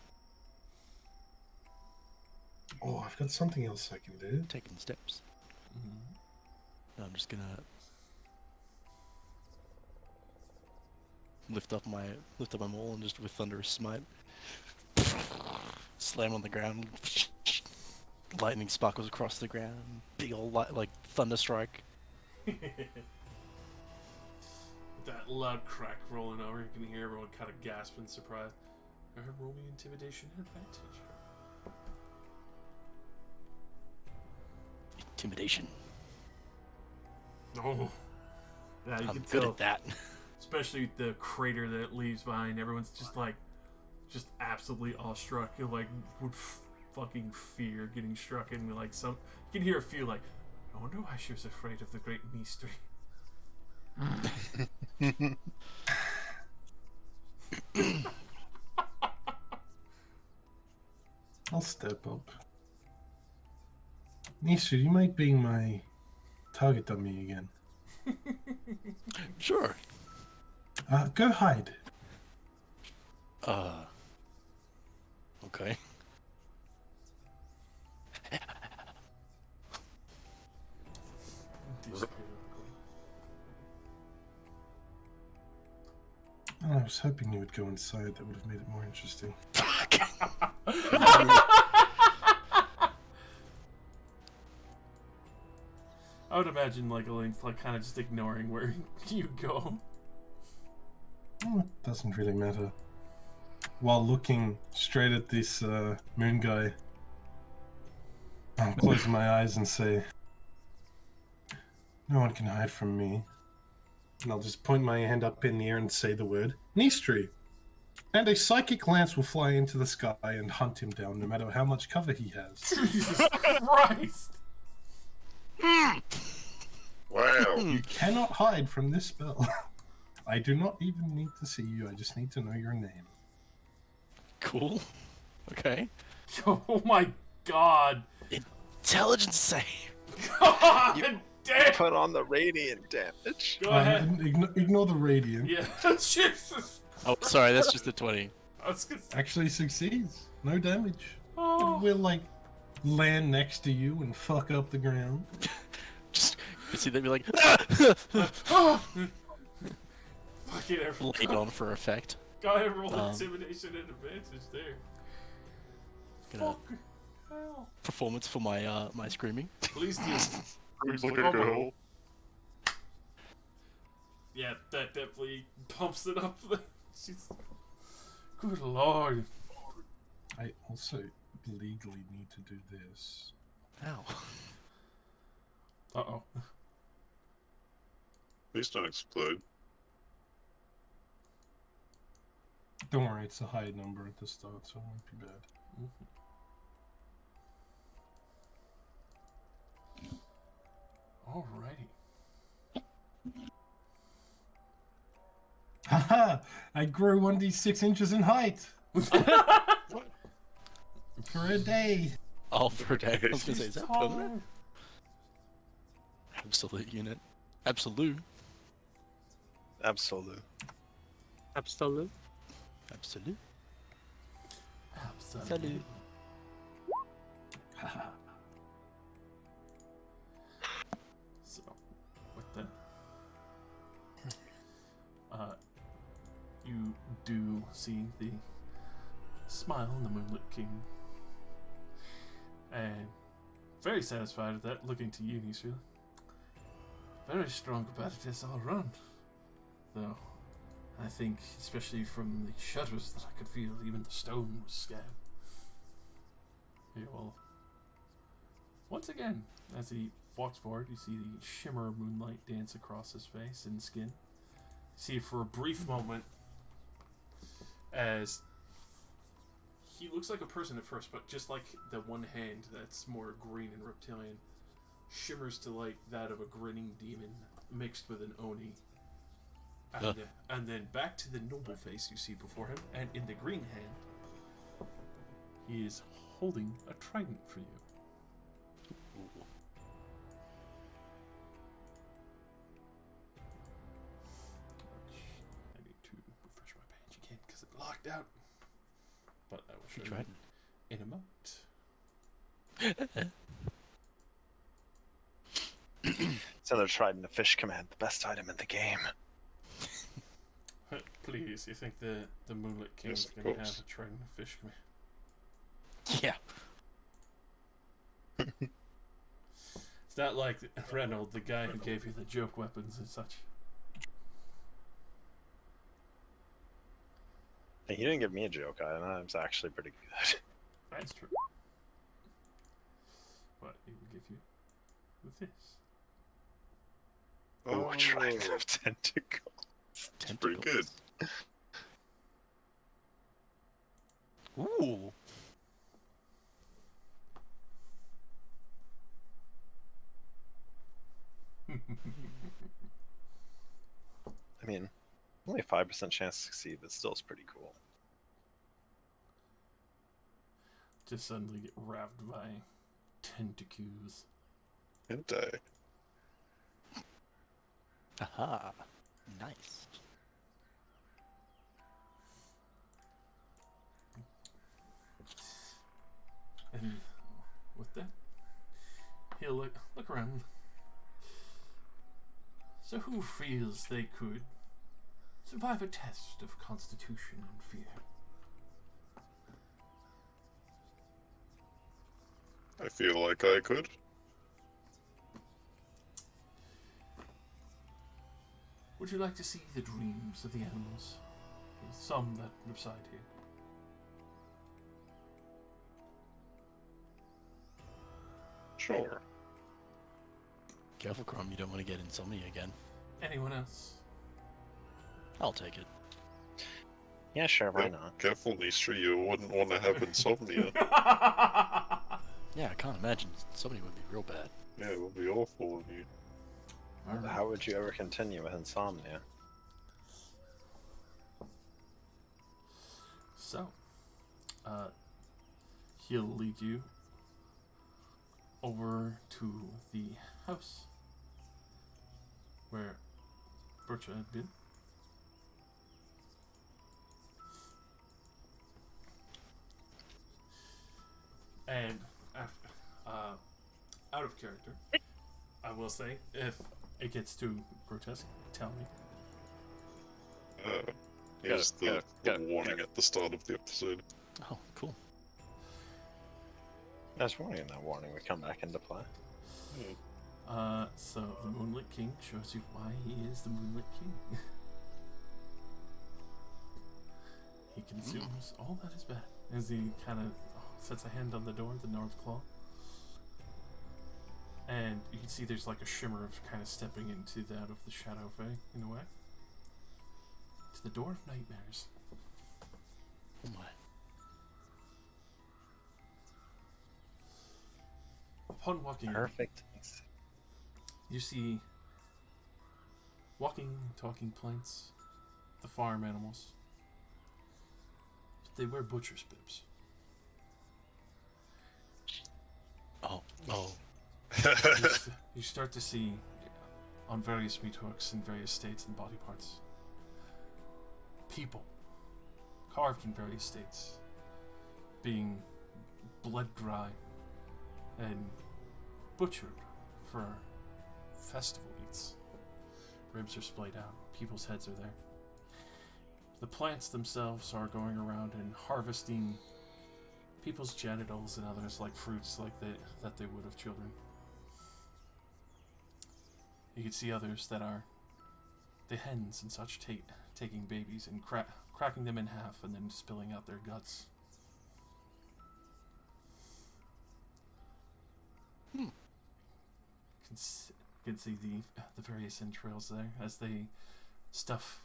G: Oh, I've got something else I can do.
C: Taking steps.
A: Mm-hmm.
C: I'm just gonna lift up my maul and just with thunderous smite, slam on the ground. Lightning sparkles across the ground. Big old like thunder strike.
A: That loud crack rolling over, you can hear everyone kind of gasp in surprise. Roll me intimidation advantage.
C: Intimidation.
A: Oh, yeah, you
C: I'm
A: can
C: good
A: tell.
C: at that.
A: Especially the crater that it leaves behind. Everyone's just absolutely awestruck. You're like, would fucking fear getting struck in. Like some, you can hear a few like, I wonder why she was afraid of the great mystery.
G: I'll step up. Nisha, you might be my target dummy again.
C: Sure.
G: Go hide.
C: Okay.
G: Oh, I was hoping you would go inside. That would have made it more interesting.
A: I would imagine like Elaine's like kind of just ignoring where you go.
G: Oh, it doesn't really matter. While looking straight at this moon guy, I'll close my eyes and say, no one can hide from me. And I'll just point my hand up in the air and say the word, Nistri. And a psychic lance will fly into the sky and hunt him down, no matter how much cover he has.
A: Jesus Christ!
D: Wow.
G: You cannot hide from this spell. I do not even need to see you, I just need to know your name.
C: Cool. Okay.
A: Oh my god!
C: Intelligence save.
A: God damn!
B: Put on the radiant damage.
A: Go ahead.
G: Ignore the radiant.
A: Yeah, Jesus!
C: Oh, sorry, that's just a 20.
A: I was gonna say,
G: Actually succeeds. No damage.
A: oh.
G: We'll like land next to you and fuck up the ground.
C: Just you see them be like
A: Fucking everyone.
C: laid on for effect.
A: Go ahead, roll intimidation and advantage there.
C: Gonna-
A: Fuck hell.
C: Performance for my my screaming.
A: Please do.
H: Screams like a girl.
A: Yeah, that definitely pumps it up. She's... Good lord.
G: I also legally need to do this.
C: Ow.
A: Uh-oh.
D: Please don't explode.
G: Don't worry, it's a high number at the start, so it won't be bad.
A: Alrighty.
G: Haha! I grew 1d6 inches in height! For a day!
C: Oh, for a day. I was gonna say, is that permanent? Absolute unit. Absolute.
B: Absolute.
E: Absolute.
C: Absolute.
A: Absolutely. So, with that, you do see the smile on the Moonlit King, and very satisfied with that. Looking to you, Nisha. Very strong competitors all around, though. I think, especially from the shudders that I could feel, even the stone was scared. Yeah, well, once again, as he walks forward, you see the shimmer of moonlight dance across his face and skin. See for a brief moment as he looks like a person at first, but just like the one hand that's more green and reptilian shimmers to like that of a grinning demon mixed with an oni. And then back to the noble face you see before him, and in the green hand, he is holding a trident for you. I need to refresh my page again because it locked out. But I will show you in a moment.
B: It's another trident of fish command, the best item in the game.
A: Please, you think the Moonlit King's
D: Yes, of
A: gonna have
D: course.
A: a trident of fish come
C: Yeah.
A: It's not like Reynold, the guy who gave you the joke weapons and such.
B: He didn't give me a joke item. That was actually pretty good.
A: That's true. But he will give you with this.
B: Oh, a trident of tentacles.
D: It's pretty good.
C: Ooh.
B: I mean, only a 5% chance to succeed, but still is pretty cool.
A: Just suddenly get wrapped by tentacles.
D: Hentai.
C: Aha. Nice.
A: And with that, he'll look around. So who feels they could survive a test of constitution and fear?
D: I feel like I could.
A: Would you like to see the dreams of the animals? Some that reside here.
D: Sure.
C: Careful, Crum, you don't want to get insomnia again.
A: Anyone else?
C: I'll take it.
B: Yeah, sure, why not?
D: Careful, Nistra, you wouldn't want to have insomnia.
C: Yeah, I can't imagine insomnia would be real bad.
D: Yeah, it would be awful of you.
B: How would you ever continue with insomnia?
A: So, he'll lead you over to the house where Bercha had been. And out of character, I will say, if it gets too grotesque, tell me.
D: Here's the
F: go.
D: warning at the start of the episode.
C: Oh, cool.
B: I was warning that warning would come back into play.
A: So the Moonlit King shows you why he is the Moonlit King. He consumes all that is bad. As he kind of sets a hand on the door, the North Claw. And you can see there's like a shimmer of kind of stepping into that of the Shadow Fae, in a way. To the Door of Nightmares.
C: Oh my.
A: Upon walking in,
B: Perfect.
A: you see walking, talking plants, the farm animals. But they wear butcher's bibs.
C: Oh. Oh.
A: You start to see on various meat hooks in various states and body parts people carved in various states being bled dry and butchered for festival eats. Ribs are splayed out, people's heads are there. The plants themselves are going around and harvesting people's genitals and others like fruits like that they would of children. You can see others that are the hens and such taking babies and cracking them in half and then spilling out their guts. You can see the various entrails there as they stuff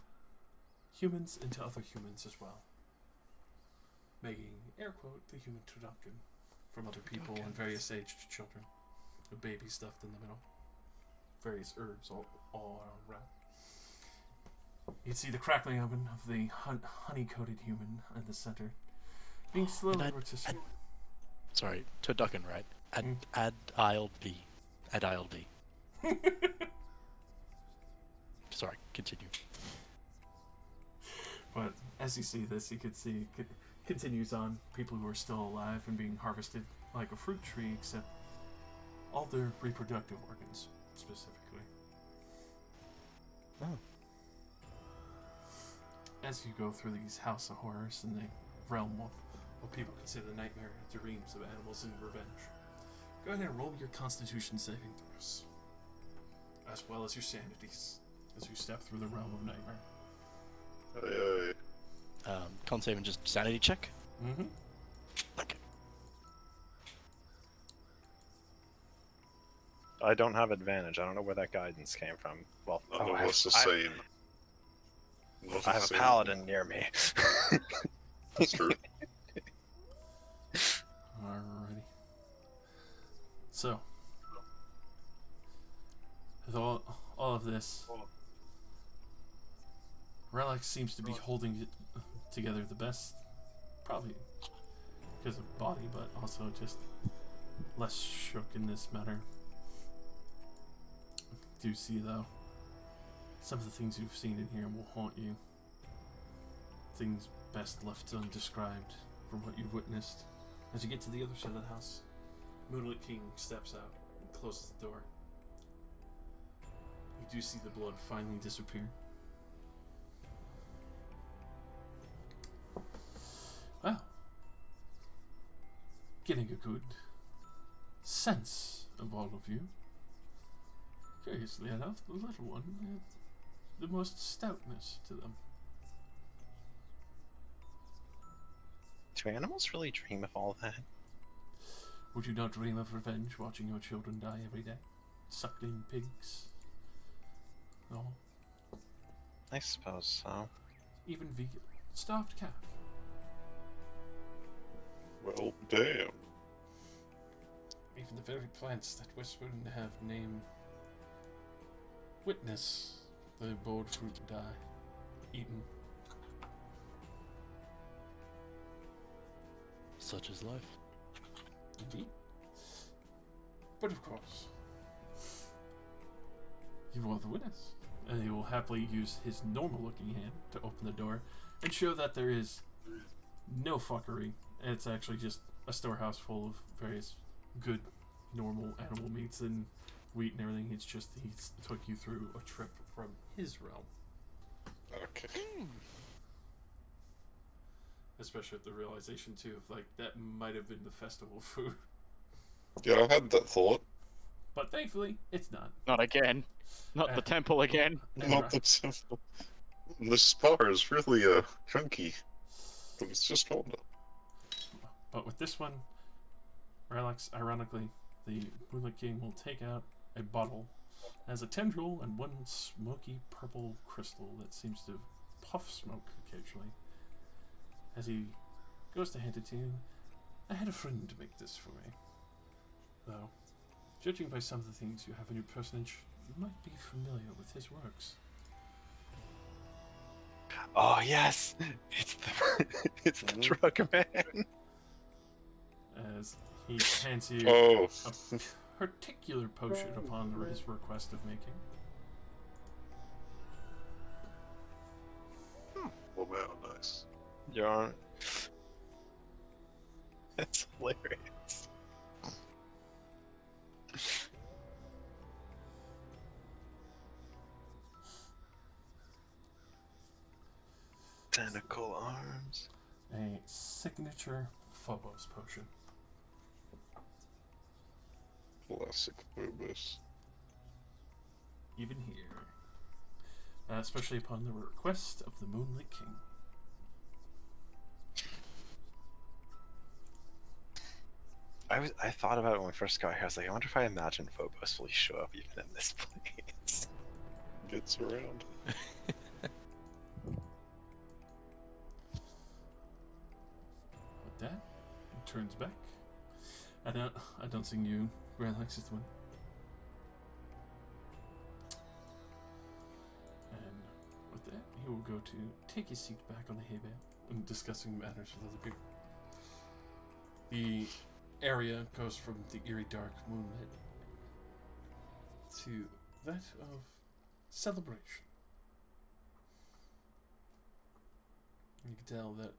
A: humans into other humans as well. Making, air quote, the human turducken from other people and various aged children. A baby stuffed in the middle. Various herbs all around. You can see the crackling oven of the honey-coated human in the center, being slowly rotisserie.
C: Sorry, turducken, right? Add aisle B. Add aisle B. Sorry, continue.
A: But as you see this, you can see it continues on. People who are still alive and being harvested like a fruit tree, except all their reproductive organs, specifically.
C: Oh.
A: as you go through these House of Horrors in the realm of what people consider nightmare dreams of animals and revenge, go ahead and roll your Constitution saving throws, as well as your sanities, as you step through the realm of nightmare.
C: Con save and just sanity check.
A: Mm-hmm.
C: Okay.
B: I don't have advantage. I don't know where that guidance came from. Well,
D: None of
B: I have,
D: us the same.
B: I have a paladin near me.
D: That's true.
A: Alrighty. So, with all of this, Relic seems to be holding it together the best. Probably because of body, but also just less shook in this matter. Do see, though, some of the things you've seen in here will haunt you. Things best left undescribed from what you've witnessed. As you get to the other side of the house, Moonlit King steps out and closes the door. You do see the blood finally disappear. Well, getting a good sense of all of you. Curiously enough, the little one had the most stoutness to them.
B: Do animals really dream of all that?
A: Would you not dream of revenge watching your children die every day? Suckling pigs? No.
B: I suppose so.
A: Even vegan. Starved calf.
D: Well, damn.
A: Even the very plants that Westwood have named witness the bored fruit die, eaten.
C: Such is life.
A: Indeed. But of course, you are the witness, and he will happily use his normal-looking hand to open the door and show that there is no fuckery. It's actually just a storehouse full of various good, normal animal meats and wheat and everything. It's just he took you through a trip from his realm.
D: Okay.
A: Especially at the realization, too, of, like, that might have been the festival food.
D: Yeah, I had that thought.
A: But thankfully, it's not.
F: Not again. Not the temple again.
D: Not the simple. The spar is really chunky, but it's just hold up.
A: But with this one, Relics, ironically, the Moonlit King will take out a bottle that has a tendril and one smoky purple crystal that seems to puff smoke occasionally. As he goes to hand it to you, I had a friend make this for me. Though, judging by some of the things you have in your personage, you might be familiar with his works.
B: Oh yes, it's the it's the drug man.
A: As he hands you
D: Oh.
A: a particular potion upon his request of making.
D: Oh wow, nice.
B: You're... That's hilarious. Tentacle arms.
A: A signature Phobos potion.
D: Classic Phobos.
A: Even here. Especially upon the request of the Moonlit King.
B: I thought about it when we first got here. I was like, I wonder if I imagine Phobos will show up even in this place.
D: Gets around.
A: With that, he turns back. I don't think you, Relics, is the one. And with that, he will go to take his seat back on the hay bale and discussing matters with other people. The area goes from the eerie dark moonlit to that of celebration. You can tell that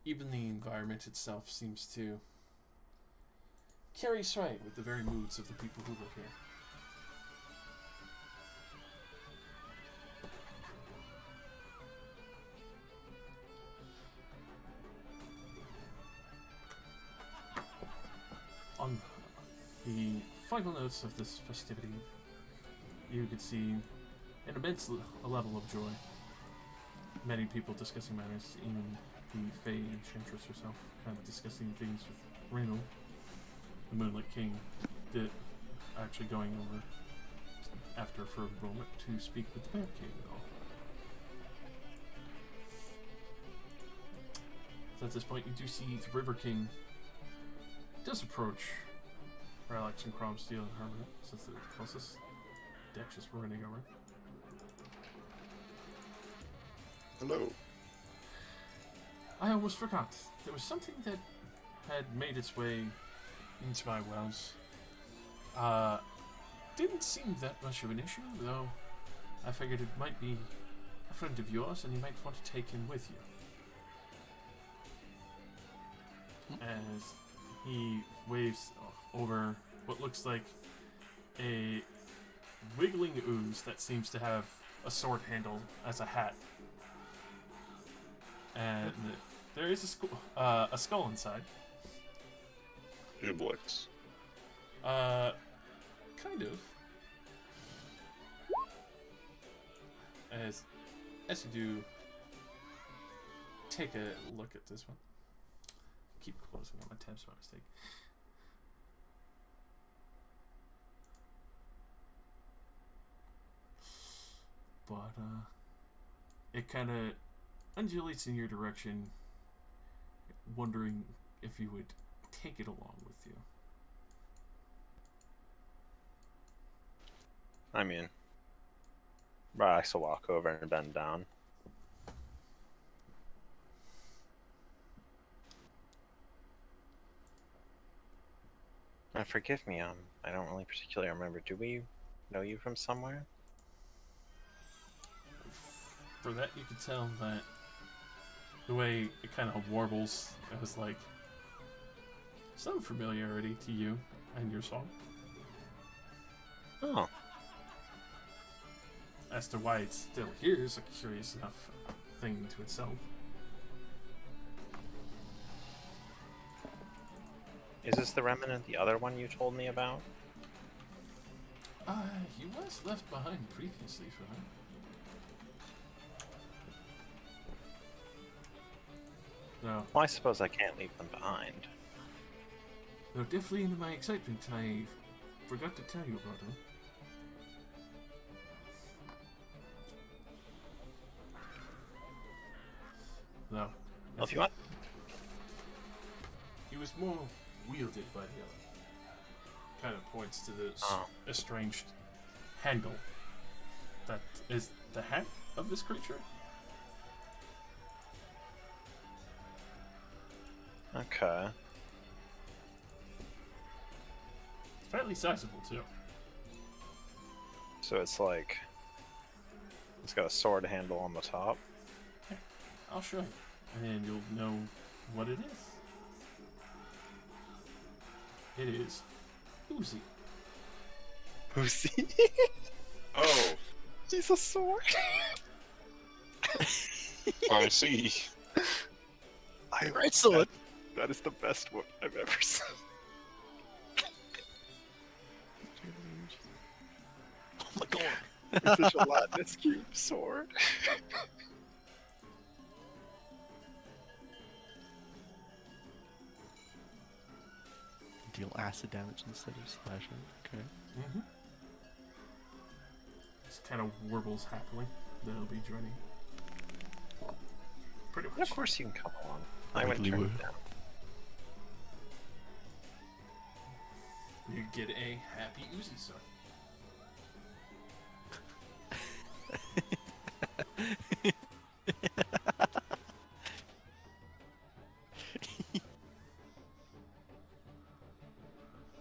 A: even the environment itself seems to carry sway with the very moods of the people who live here. on the final notes of this festivity, you could see an immense level of joy. Many people discussing matters, even the Fae Enchantress herself, kind of discussing things with Reynold, the Moonlit King, did actually going over after for a moment to speak with the Bear King and all. So at this point, you do see the River King does approach Parallax and Cromsteel and Harmony, since they're the closest. Dex just running over.
D: Hello.
A: I almost forgot. There was something that had made its way into my wells. Didn't seem that much of an issue, though I figured it might be a friend of yours and you might want to take him with you. As he waves over what looks like a wiggling ooze that seems to have a sword handle as a hat. And there is a skull inside.
D: Ublex.
A: Kind of. As you do, take a look at this one. Keep closing on my tabs by mistake. But it kind of undulates in your direction, wondering if you would take it along with you.
B: I mean, Brax will walk over and bend down. Forgive me, I don't really particularly remember. Do we know you from somewhere?
A: For that, you can tell that the way it kind of warbles, it was like some familiarity to you and your song.
B: Oh.
A: As to why it's still here is a curious enough thing to itself.
B: Is this the remnant, the other one you told me about?
A: He was left behind previously for that. No.
B: Well, I suppose I can't leave them behind.
A: No, definitely in my excitement, I forgot to tell you about him. No.
B: Well, if you want.
A: He was more wielded by the other. Kind of points to this estranged handle. That is the hat of this creature.
B: Okay.
A: It's fairly sizable too.
B: So it's like it's got a sword handle on the top.
A: Okay, I'll show you, and you'll know what it is. It is Uzi.
B: Uzi.
D: Oh,
B: He's a sword.
D: I see.
C: Right sword.
B: That is the best whoop I've ever seen.
C: Oh my god.
B: It's a gelatinous cube sword.
C: Deal acid damage instead of slashing. Okay.
A: Mm-hmm. Just kind of warbles happily. They'll be joining. Pretty
B: Of
A: much.
B: course you can come along. I went
C: Wiggly
B: turn
C: woo.
B: it down.
A: You get a happy Uzi sword.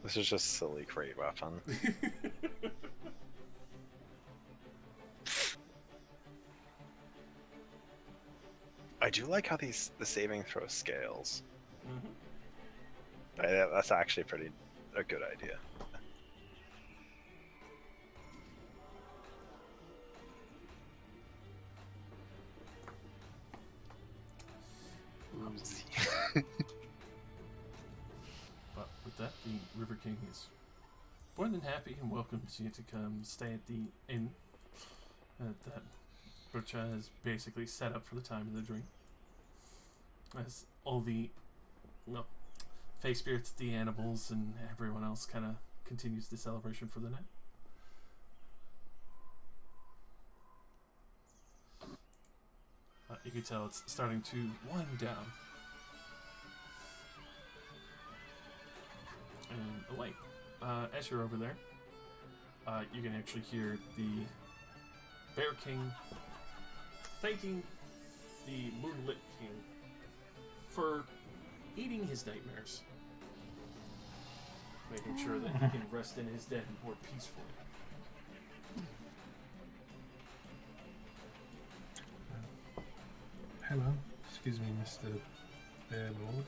B: This is just silly crate weapon. I do like how the saving throw scales.
A: Mm-hmm.
B: That's actually a good idea.
A: But with that, the River King is more than happy and welcomes you to come stay at the inn that Bercha has basically set up for the time of the drink. As all the, well, Fey spirits, the animals, and everyone else kind of continues the celebration for the night. You can tell it's starting to wind down. And away. As you're over there, you can actually hear the Bear King thanking the Moonlit King for eating his nightmares, making sure that he can rest in his den more peacefully.
G: Hello, excuse me, Mr. Bear Lord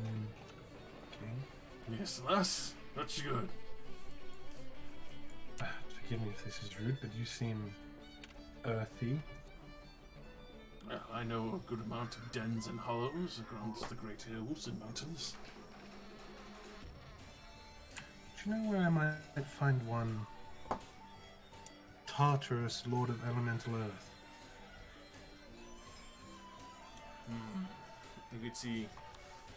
G: and King.
A: Yes, lass, that's good.
G: Forgive me if this is rude, but you seem earthy.
A: I know a good amount of dens and hollows across the great hills and mountains.
G: Do you know where I might find one Tartarus, Lord of Elemental Earth?
A: You can see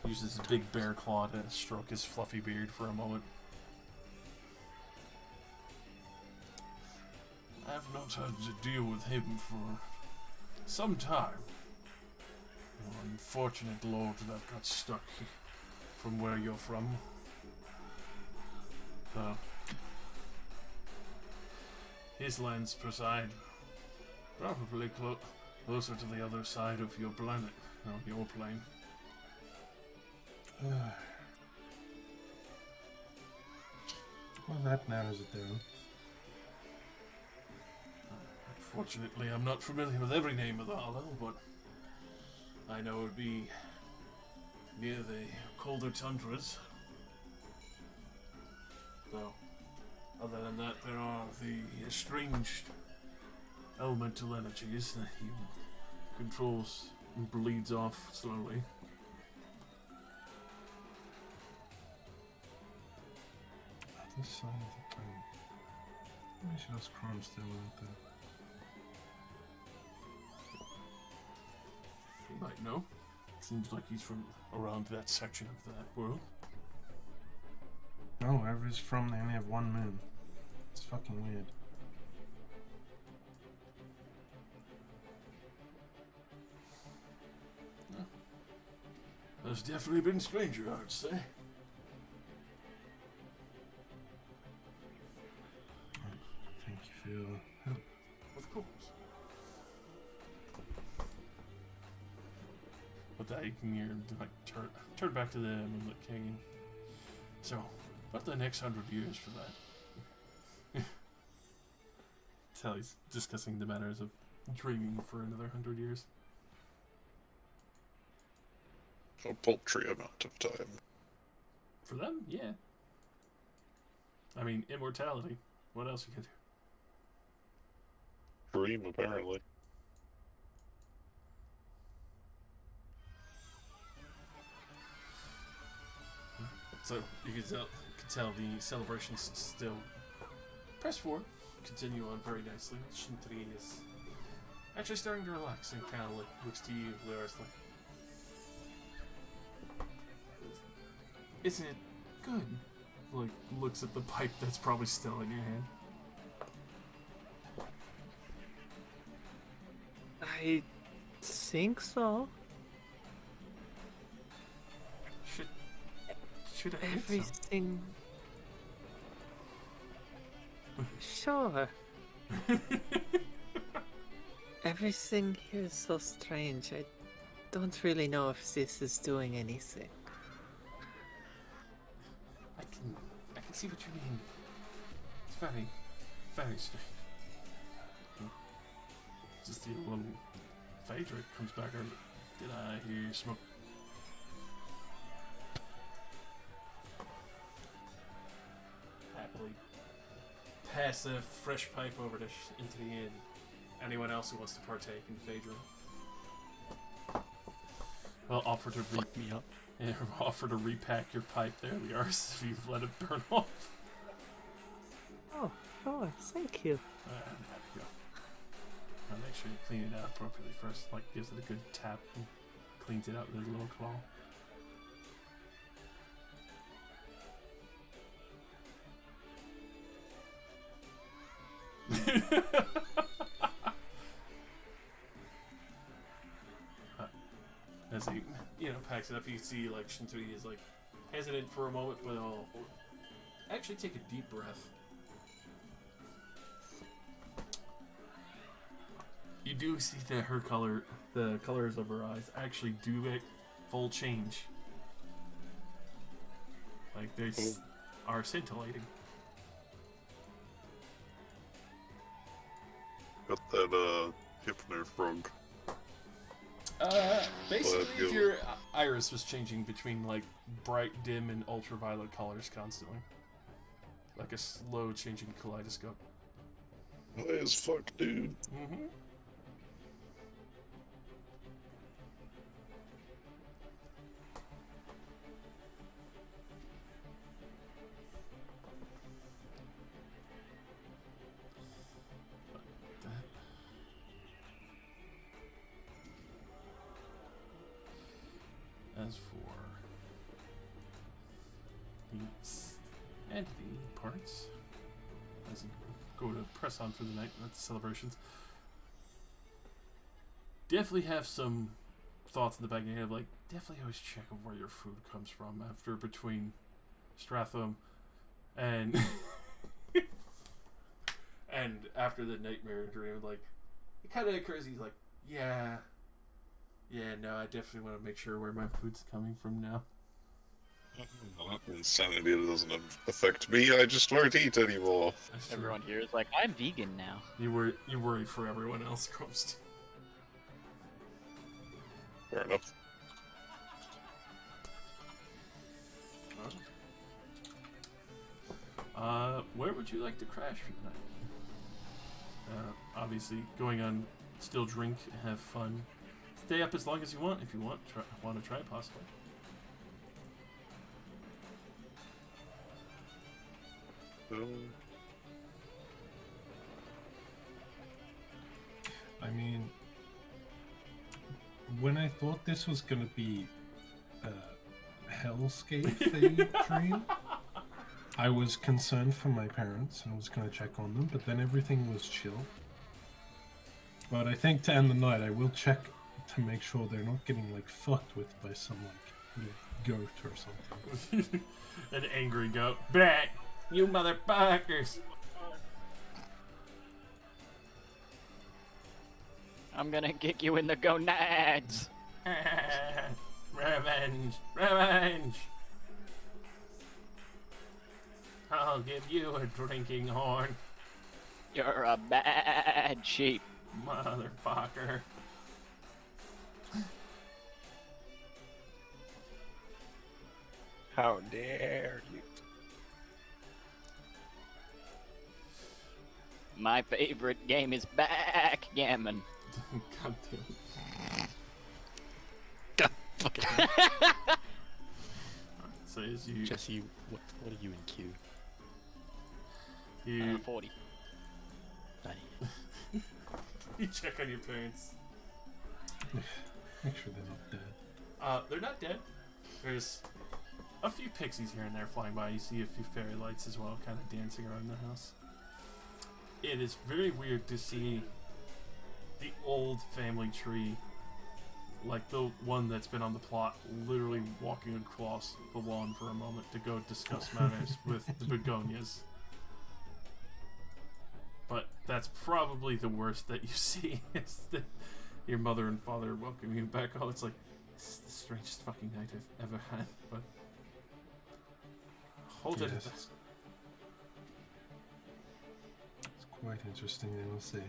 A: he uses his big bear claw to stroke his fluffy beard for a moment. I've not had to deal with him for some time. Unfortunate lord that got stuck from where you're from. His lands preside probably closer to the other side of your planet, on your plane.
G: Well, that narrows it down.
A: Fortunately, I'm not familiar with every name of the hollow, but I know it would be near the colder tundras. Though, other than that, there are the estranged elemental energies that he controls and bleeds off slowly.
G: Other side of the planet. Maybe I should ask Crom still out there.
A: He might know. Seems like he's from around that section of that world.
G: No, wherever he's from, they only have one moon. It's fucking weird.
A: There's definitely been stranger, I would say.
G: Thank you for your help.
A: Of course. With that, you can hear him like turn back to the Moonlit King. So, about the next 100 years for that? Tell he's discussing the matters of dreaming for another 100 years.
D: A paltry amount of time.
A: For them, yeah. I mean, immortality. What else you can do?
D: Dream, apparently.
A: So you can tell the celebrations still press forward, continue on very nicely. Shintri is actually starting to relax and kind of looks to you, Lyris, like, isn't it good? Like, looks at the pipe that's probably still in your hand.
E: I think so.
A: Should I hit some?
E: Everything. Sure. Everything here is so strange. I don't really know if this is doing anything.
A: I can see what you mean. It's very, very strange. Just the little Phaedric comes back early. Did I hear you smoke? Happily pass a fresh pipe over to into the inn. Anyone else who wants to partake in Phaedra? Well, offer to
C: Fuck me up.
A: offer to repack your pipe there, the arse, if you've let it burn off.
E: Oh, thank you.
A: There we go. Now make sure you clean it out appropriately first. Like, gives it a good tap and cleans it out with his little claw. As he, packs it up, you see, like, Shintui is, like, hesitant for a moment, but he'll actually take a deep breath. You do see that her color, the colors of her eyes, actually do make full change. Like, they are scintillating.
D: Got that hypno frog.
A: Basically, if your iris was changing between, like, bright, dim, and ultraviolet colors constantly. Like a slow changing kaleidoscope.
D: High as fuck, dude.
A: Mm-hmm. As for the entity parts, as you go to press on through the night, that's the celebrations, definitely have some thoughts in the back of your head, like, definitely always check of where your food comes from after between Stratham and and after the nightmare dream, like, it kind of occurs, he's like, yeah, no, I definitely want to make sure where my food's coming from now.
D: Well, insanity doesn't affect me, I just won't eat anymore.
F: Everyone here is like, I'm vegan now.
A: You worry for everyone else, Ghost.
D: Fair enough.
A: Where would you like to crash for the night? Obviously, going on, still drink, have fun. Stay up as long as you want if you want to try, possibly.
G: I mean, when I thought this was gonna be a hellscape dream, I was concerned for my parents and I was gonna check on them, but then everything was chill. But I think to end the night, I will check to make sure they're not getting, like, fucked with by some, like, goat or something.
A: An angry goat. Back! You motherfuckers!
F: I'm gonna kick you in the gonads.
A: Revenge! Revenge! I'll give you a drinking horn,
F: You're a bad sheep.
A: motherfucker.
B: How dare you?
F: My favorite game is backgammon.
A: God damn.
C: God fucking hell.
A: So as you
C: Jesse, what are you in Q?
A: you
F: 40.
C: 90.
A: you check on your parents.
G: Make sure they're not dead.
A: They're not dead. There's a few pixies here and there flying by. You see a few fairy lights as well, kind of dancing around the house. It is very weird to see the old family tree, like the one that's been on the plot, literally walking across the lawn for a moment to go discuss matters with the begonias. But that's probably the worst that you see, is that your mother and father welcome you back home. It's like, this is the strangest fucking night I've ever had, but hold it.
G: Yes. It's quite interesting, I will say.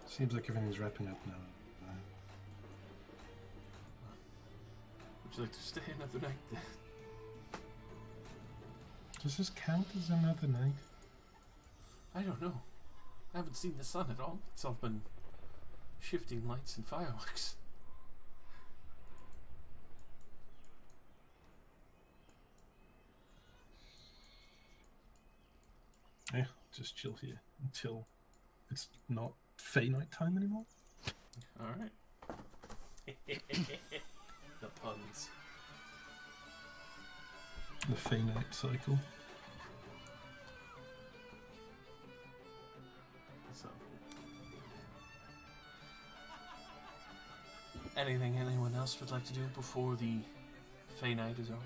G: Seems like everything's wrapping up now.
A: Would you like to stay another night then?
G: Does this count as another night?
A: I don't know. I haven't seen the sun at all. It's all been shifting lights and fireworks.
G: Yeah, just chill here until it's not Fey night time anymore.
A: Alright. The puns.
G: The Fey night cycle.
A: So. Anything anyone else would like to do before the Fey night is over?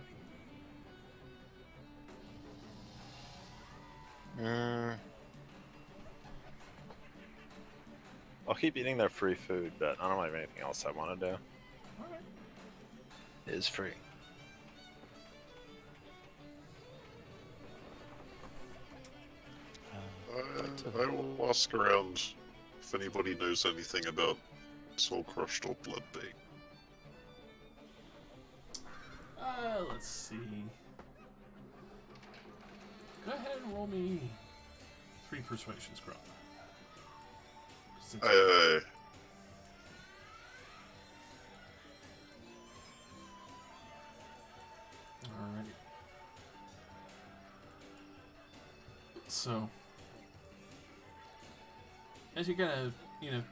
B: I'll keep eating their free food, but I don't have anything else I want to do.
A: Alright.
B: It is free.
D: I will ask around if anybody knows anything about Soul Crushed or Bloodbane.
A: Let's see. Go ahead and roll me 3 persuasion, Scrub. Since-
D: Aye.
A: Alrighty. So, as you're kind of,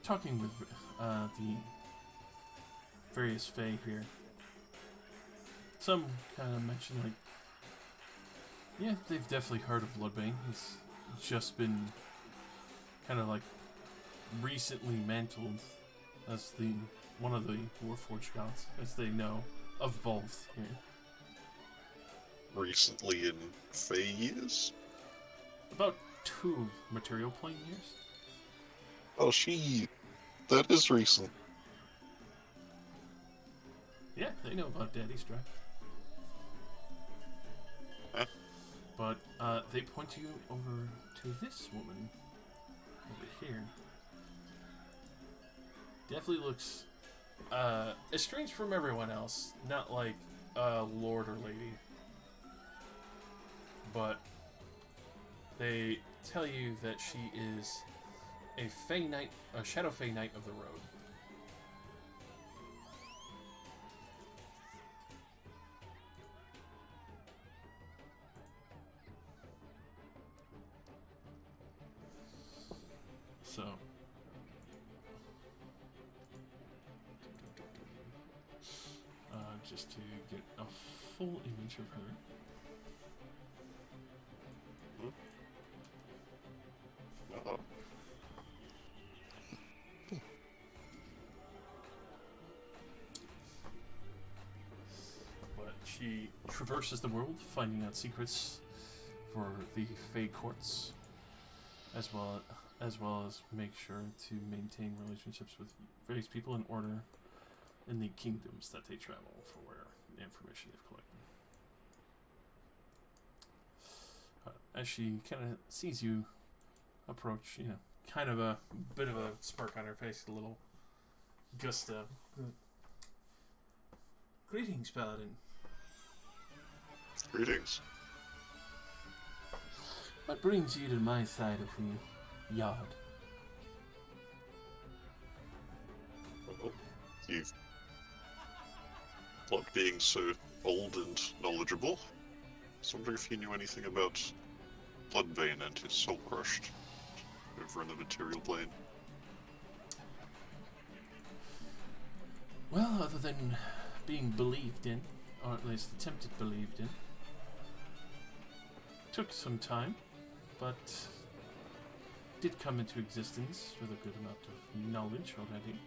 A: talking with the various Fae here, some kind of mention, like, yeah, they've definitely heard of Bloodbane. He's just been kind of, like, recently mantled as one of the Warforged gods, as they know of both here.
D: Recently in Fey years?
A: About 2 material plane years.
D: Oh, that is recent.
A: Yeah, they know about Daddy's Strike.
D: Huh?
A: But they point you over to this woman over here. Definitely looks estranged from everyone else. Not like a lord or lady. But they tell you that she is a Fey Knight, a Shadow Fey Knight of the Road. So, just to get a full image of her.
D: Uh-oh.
A: But she traverses the world, finding out secrets for the Fey courts, as well as make sure to maintain relationships with various people in order in the kingdoms that they travel for where the information they've collected. As she kind of sees you approach, kind of a bit of a smirk on her face, a little gusto. Greetings, Paladin.
D: Greetings.
A: What brings you to my side of the yard?
D: Well, you've not being so old and knowledgeable. I was wondering if you knew anything about Bloodbane and his soul crushed over in the material plane.
A: Well, other than being believed in, or at least attempted believed in, took some time, but did come into existence with a good amount of knowledge already.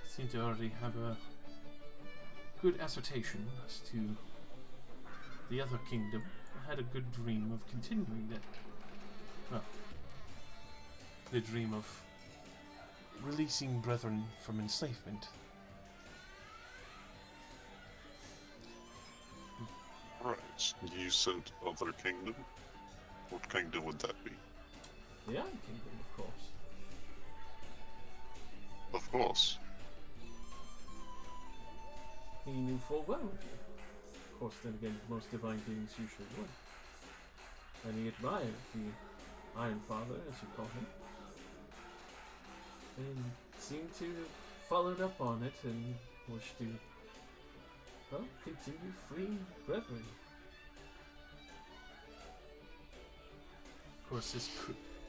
A: Seem to already have a good assertion as to the other kingdom. I had a good dream of continuing that. Well, the dream of releasing brethren from enslavement.
D: Right. You said other kingdom? What kingdom would that be?
A: The Iron Kingdom, of course.
D: Of course.
A: He knew full well of you. Of course, then again, most divine beings usually would. And he admired the Iron Father, as you call him, and seem to have followed up on it and wish to, well, continue freeing brethren. Of course,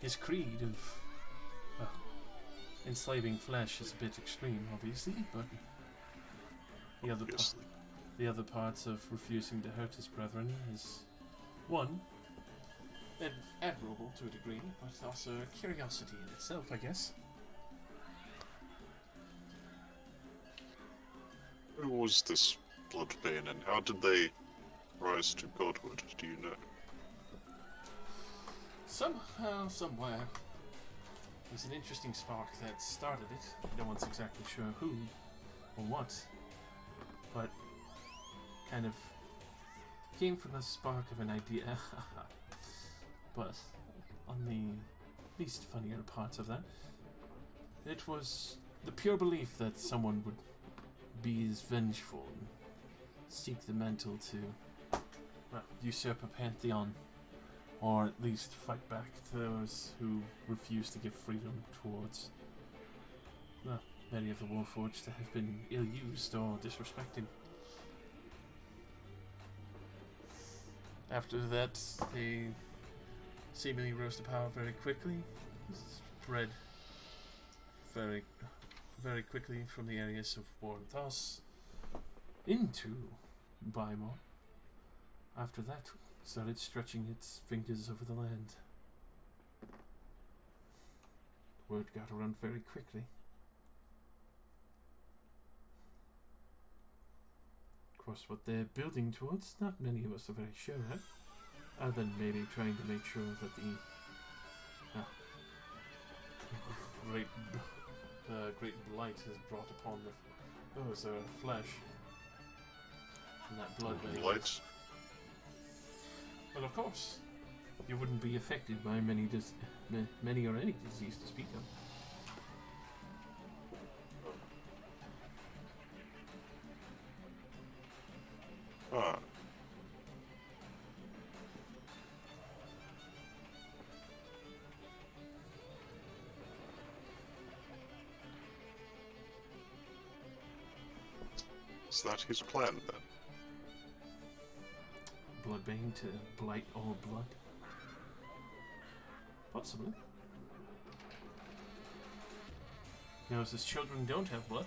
A: his creed of, well, enslaving flesh is a bit extreme, obviously, but the other parts of refusing to hurt his brethren is, one, admirable to a degree, but also a curiosity in itself, I guess.
D: Who was this Bloodbane, and how did they rise to godhood? Do you know?
A: Somehow, somewhere, there's an interesting spark that started it. No one's exactly sure who or what, but kind of came from a spark of an idea. But on the least funnier parts of that, it was the pure belief that someone would be as vengeful and seek the mantle to, well, usurp a pantheon, or at least fight back to those who refuse to give freedom towards, well, many of the Warforged that have been ill-used or disrespected. After that, they seemingly rose to power very quickly, spread very, very quickly from the areas of Warthos into Bymor. After that, started stretching its fingers over the land. Word got around very quickly. Of course, what they're building towards, not many of us are very sure at. Other than maybe trying to make sure that the great blight has brought upon the flesh and that blood.
D: Blight?
A: Well, of course, you wouldn't be affected by many or any disease to speak of.
D: Ah. Is that his plan then?
A: Bloodbane to blight all blood? Possibly. Knows his children don't have blood,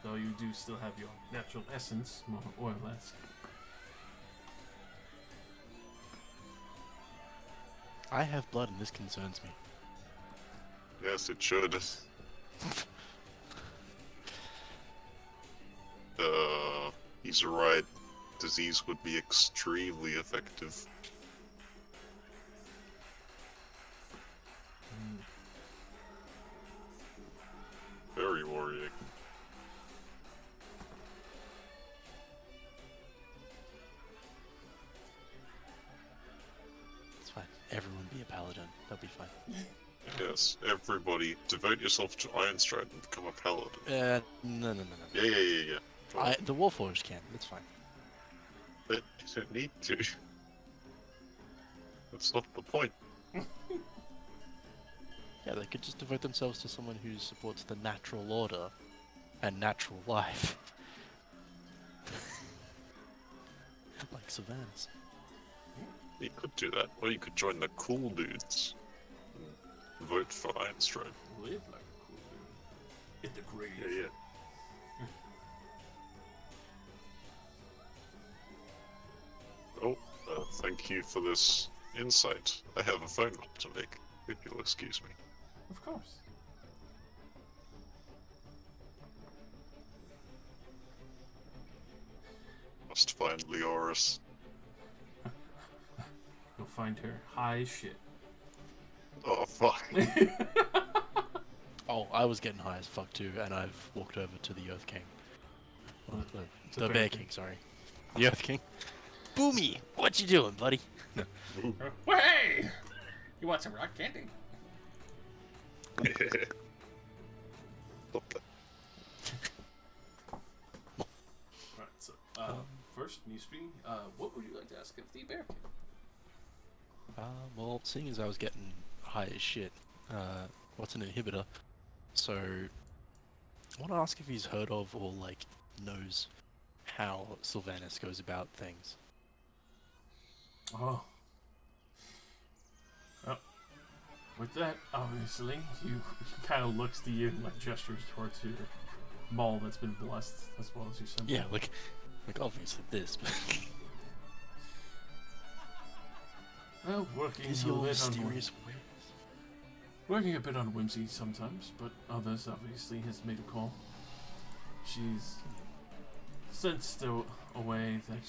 A: though you do still have your natural essence, more or less.
C: I have blood and this concerns me.
D: Yes, it should. He's right. Disease would be extremely effective. Very worrying.
C: It's fine. Everyone be a paladin. That'll be fine.
D: Yes, everybody devote yourself to Ironstride and become a paladin.
C: No.
D: Yeah.
C: The Warforged can. That's fine.
D: But you don't need to. That's not the point.
C: Yeah, they could just devote themselves to someone who supports the natural order and natural life. Like Savannah's.
D: You could do that, or you could join the cool dudes. And vote for Ironstride.
A: Live like a cool dude. In the grave.
D: Yeah. Oh, thank you for this insight. I have a phone call to make, if you'll excuse me.
A: Of course.
D: Must find Leoris.
A: You'll find her high as shit.
D: Oh, fuck.
C: Oh, I was getting high as fuck too, and I've walked over to the Earth King. The
A: Bear
C: Bear
A: King.
C: King, sorry. The Earth King. Boomy! What you doing, buddy?
A: Well, hey! You want some rock candy?
D: Stop that.
A: Right, so, first, new screen, what would you like to ask of the Bear King?
C: Well, seeing as I was getting high as shit. What's an inhibitor? So, I want to ask if he's heard of or like knows how Sylvanus goes about things.
A: Oh. Well, with that, obviously, he kind of looks to you and like gestures towards your maul that's been blessed, as well as your son.
C: Yeah, like obviously this, but
A: Well, working
C: is
A: a
C: your
A: bit on
C: mysterious ways.
A: working a bit on whimsy sometimes, but others obviously has made a call. She's sensed a way that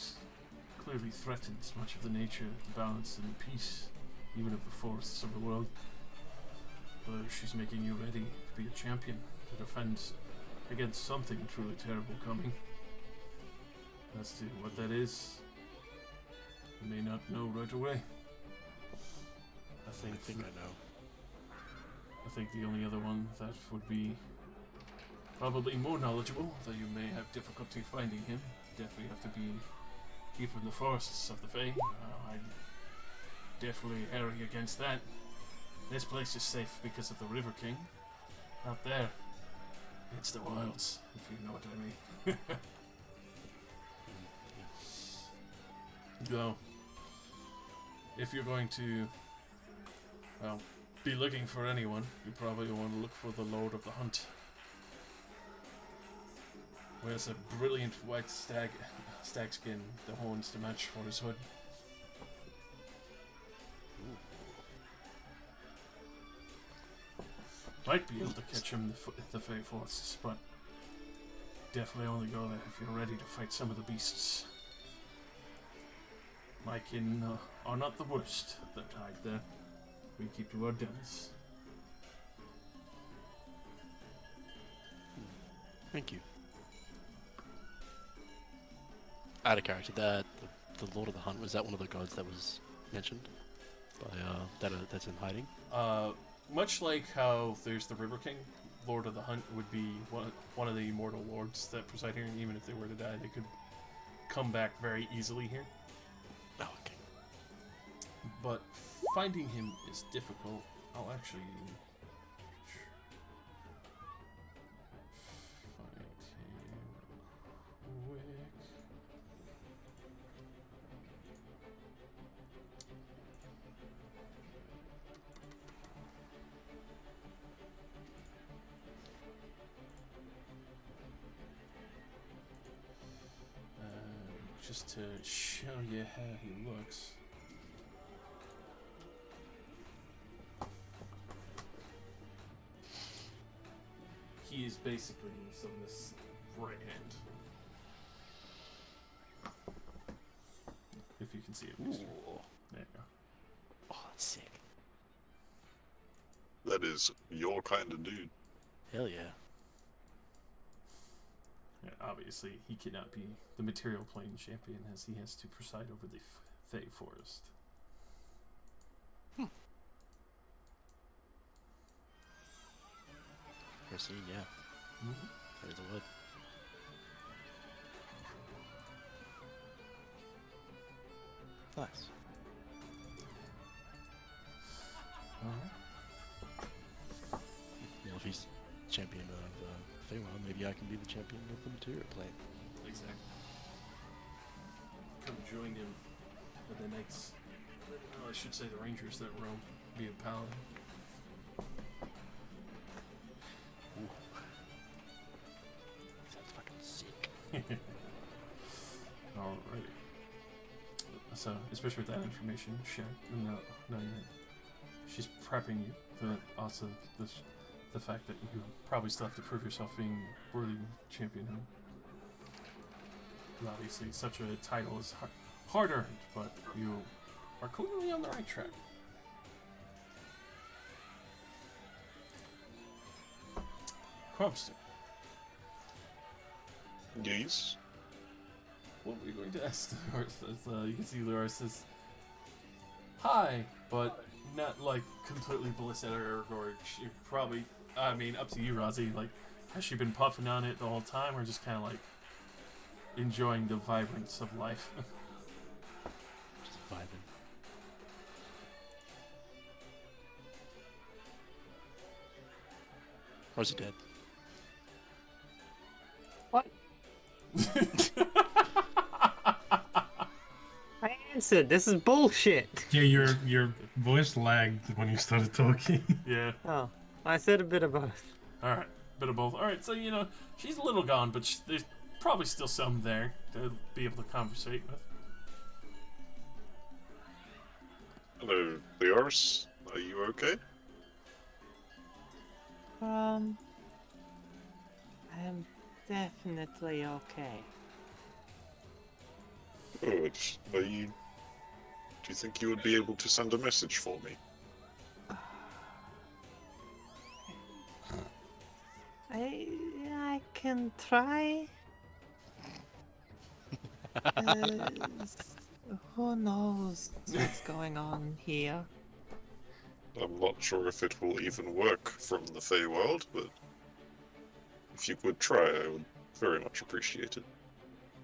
A: clearly threatens much of the nature, the balance, and peace, even of the forests of the world. But she's making you ready to be a champion to defend against something truly terrible coming. As to what that is, you may not know right away. I think
C: I know.
A: I think the only other one that would be probably more knowledgeable, though you may have difficulty finding him, definitely have to be keeping the forests of the Fae. I'd definitely err against that. This place is safe because of the River King. Out there, it's the wilds, if you know what I mean. Though, if you're going to, well, be looking for anyone, you probably want to look for the Lord of the Hunt. Wears a brilliant white stag skin, the horns to match for his hood. Might be able to catch him in the Fey Forests, but definitely only go there if you're ready to fight some of the beasts. My kin are not the worst that hide there. We keep to our dens.
C: Thank you. Out of character, the Lord of the Hunt, was that one of the gods that was mentioned by that's in hiding?
A: Much like how there's the River King, Lord of the Hunt would be one of the immortal lords that preside here, and even if they were to die, they could come back very easily here.
C: Oh, okay.
A: But finding him is difficult. I'll actually find him quick. Just to show you how he looks. He is basically this right hand. If you can see it.
C: Ooh.
A: There you go.
C: Oh, that's sick.
D: That is your kind of dude.
C: Hell yeah.
A: Yeah, obviously, he cannot be the material plane champion as he has to preside over the Fey Forest.
C: Proceed, yeah.
A: Mm-hmm.
C: There's a word. Nice.
A: Alright.
C: Well, if he's champion of Feywild, maybe I can be the champion of the material plane.
A: Exactly. Come join him for the Knights. I should say the Rangers that roam. Be a paladin.
C: Sounds fucking sick.
A: Alrighty. So, especially with that information, she's prepping you. Also, the fact that you probably still have to prove yourself being worthy champion. Obviously, such a title is hard earned, but you are clearly on the right track. Crumpster,
D: Yes.
A: what were you going to ask Dolores? You can see Dolores says, hi, but not like completely bliss at her, or she probably, I mean, up to you, Rozzy. Like, has she been puffing on it the whole time, or just kind of like enjoying the vibrance of life?
C: Just vibing. Or is he dead?
E: What? I answered. This is bullshit.
G: Yeah, your voice lagged when you started talking.
A: Yeah.
E: Oh, I said a bit of both.
A: All right. Bit of both. All right. So she's a little gone, but there's probably still some there to be able to conversate with.
D: Hello, Leors. Are you okay?
E: I am definitely okay.
D: Good. Do you think you would be able to send a message for me?
E: I can try. Who knows what's going on here?
D: I'm not sure if it will even work from the Feywild, but if you could try, I would very much appreciate it.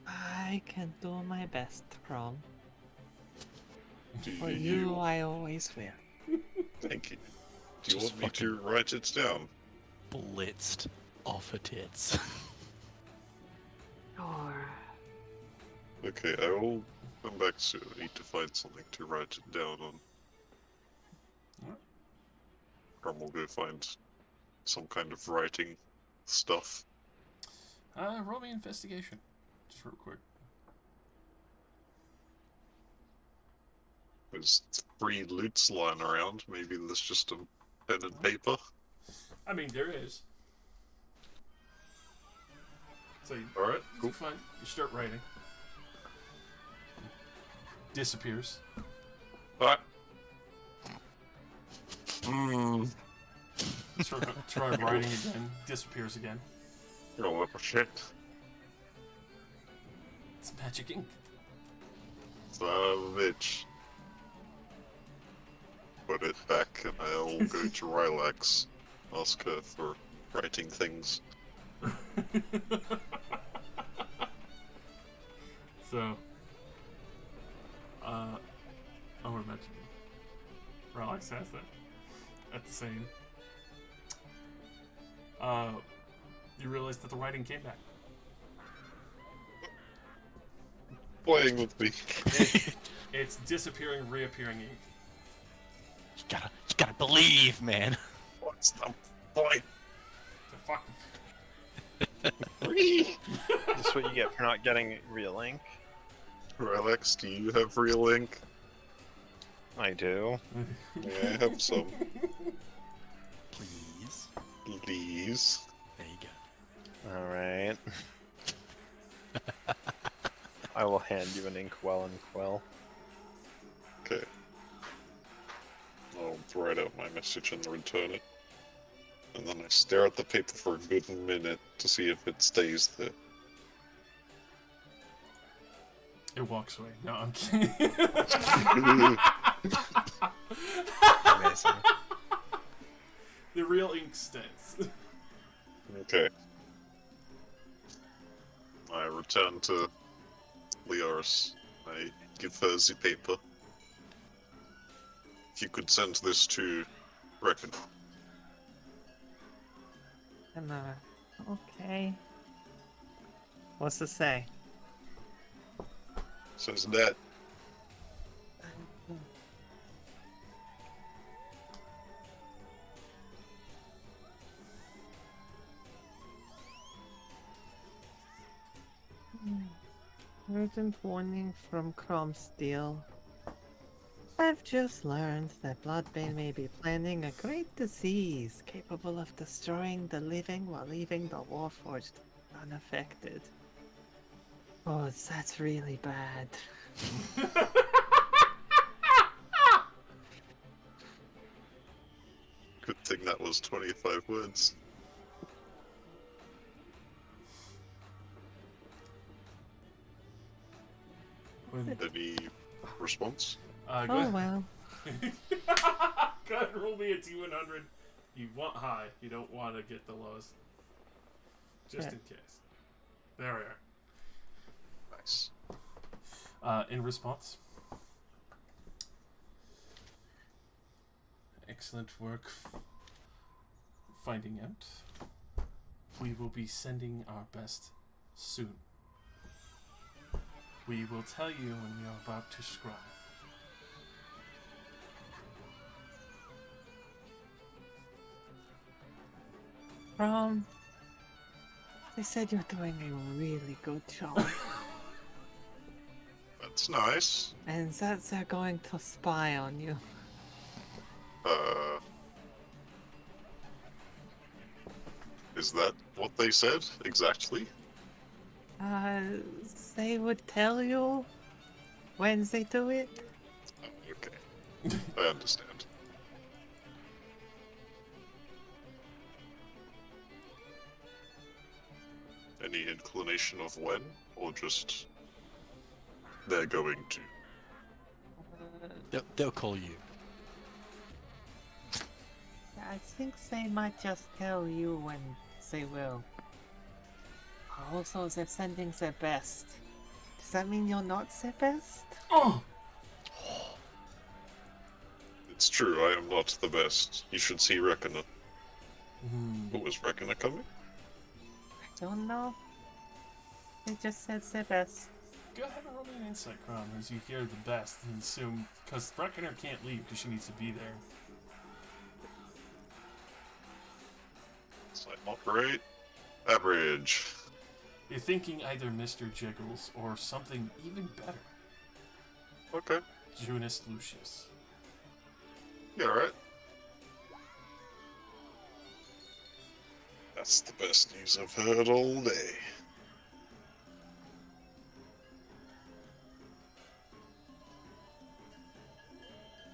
E: I can do my best, Chrome.
D: Do
E: For you, I always will.
D: Thank you. Do you
C: Just
D: want me to write it down?
C: Blitzed off her tits.
E: Or
D: Okay, I will come back soon. I need to find something to write it down on. Or we'll go find some kind of writing stuff.
A: Roll me investigation, just real quick.
D: There's 3 loots lying around. Maybe there's just a pen and paper.
A: I mean, there is. So
D: Alright,
A: cool. Fine. You start writing. Disappears.
D: Alright.
A: Try writing again. Disappears again.
D: You know what shit.
A: It's magic ink.
D: Son of a bitch. Put it back and I'll go to Rylax. Ask her for writing things.
A: So, I want to mention Relax has that at the same. You realize that the writing came back.
D: Playing with me.
A: It's disappearing, reappearing ink.
C: You gotta believe, man.
D: What's the point?
A: The fuck.
B: This is what you get for not getting real ink.
D: Rylax, do you have real ink?
B: I do.
D: Yeah, I have some.
C: Please.
D: Please.
C: There you go.
B: Alright. I will hand you an inkwell and quill.
D: Okay. I'll write out my message and return it. And then I stare at the paper for a good minute to see if it stays there.
A: It walks away. No, I'm kidding.
B: Amazing.
A: The real ink stays.
D: Okay. I return to Leors. I give her the paper. If you could send this to Reckon.
E: Okay. What's to say?
D: Says that.
E: Urgent warning from Cromsteel. I've just learned that Bloodbane may be planning a great disease capable of destroying the living while leaving the Warforged unaffected. Oh, that's really bad.
D: Good thing that was 25 words. Any response?
A: Go
E: Oh
A: ahead.
E: well.
A: Go ahead, roll me a T100. You want high. You don't want to get the lowest. Just in case. There we are.
D: Nice.
A: In response. Excellent work finding out. we will be sending our best soon. We will tell you when we are about to scry.
E: They said you're doing a really good job.
D: That's nice.
E: And that they're going to spy on you.
D: Is that what they said exactly?
E: They would tell you when they do it.
D: Oh, okay. I understand. Any inclination of when, or just they're going to?
C: They'll call you.
E: I think they might just tell you when they will. Also, they're sending their best. Does that mean you're not their best?
A: Oh!
D: It's true, I am not the best. You should see Reckoner. What was Reckoner coming?
E: I don't know. They just said their best.
A: Go ahead and roll me an insight, Crom, as you hear the best and assume, because Reckoner can't leave because she needs to be there.
D: It's like, not great. Average.
A: You're thinking either Mr. Jiggles or something even better.
D: Okay.
A: Junus Lucius.
D: Yeah, right. That's the best news I've heard all day.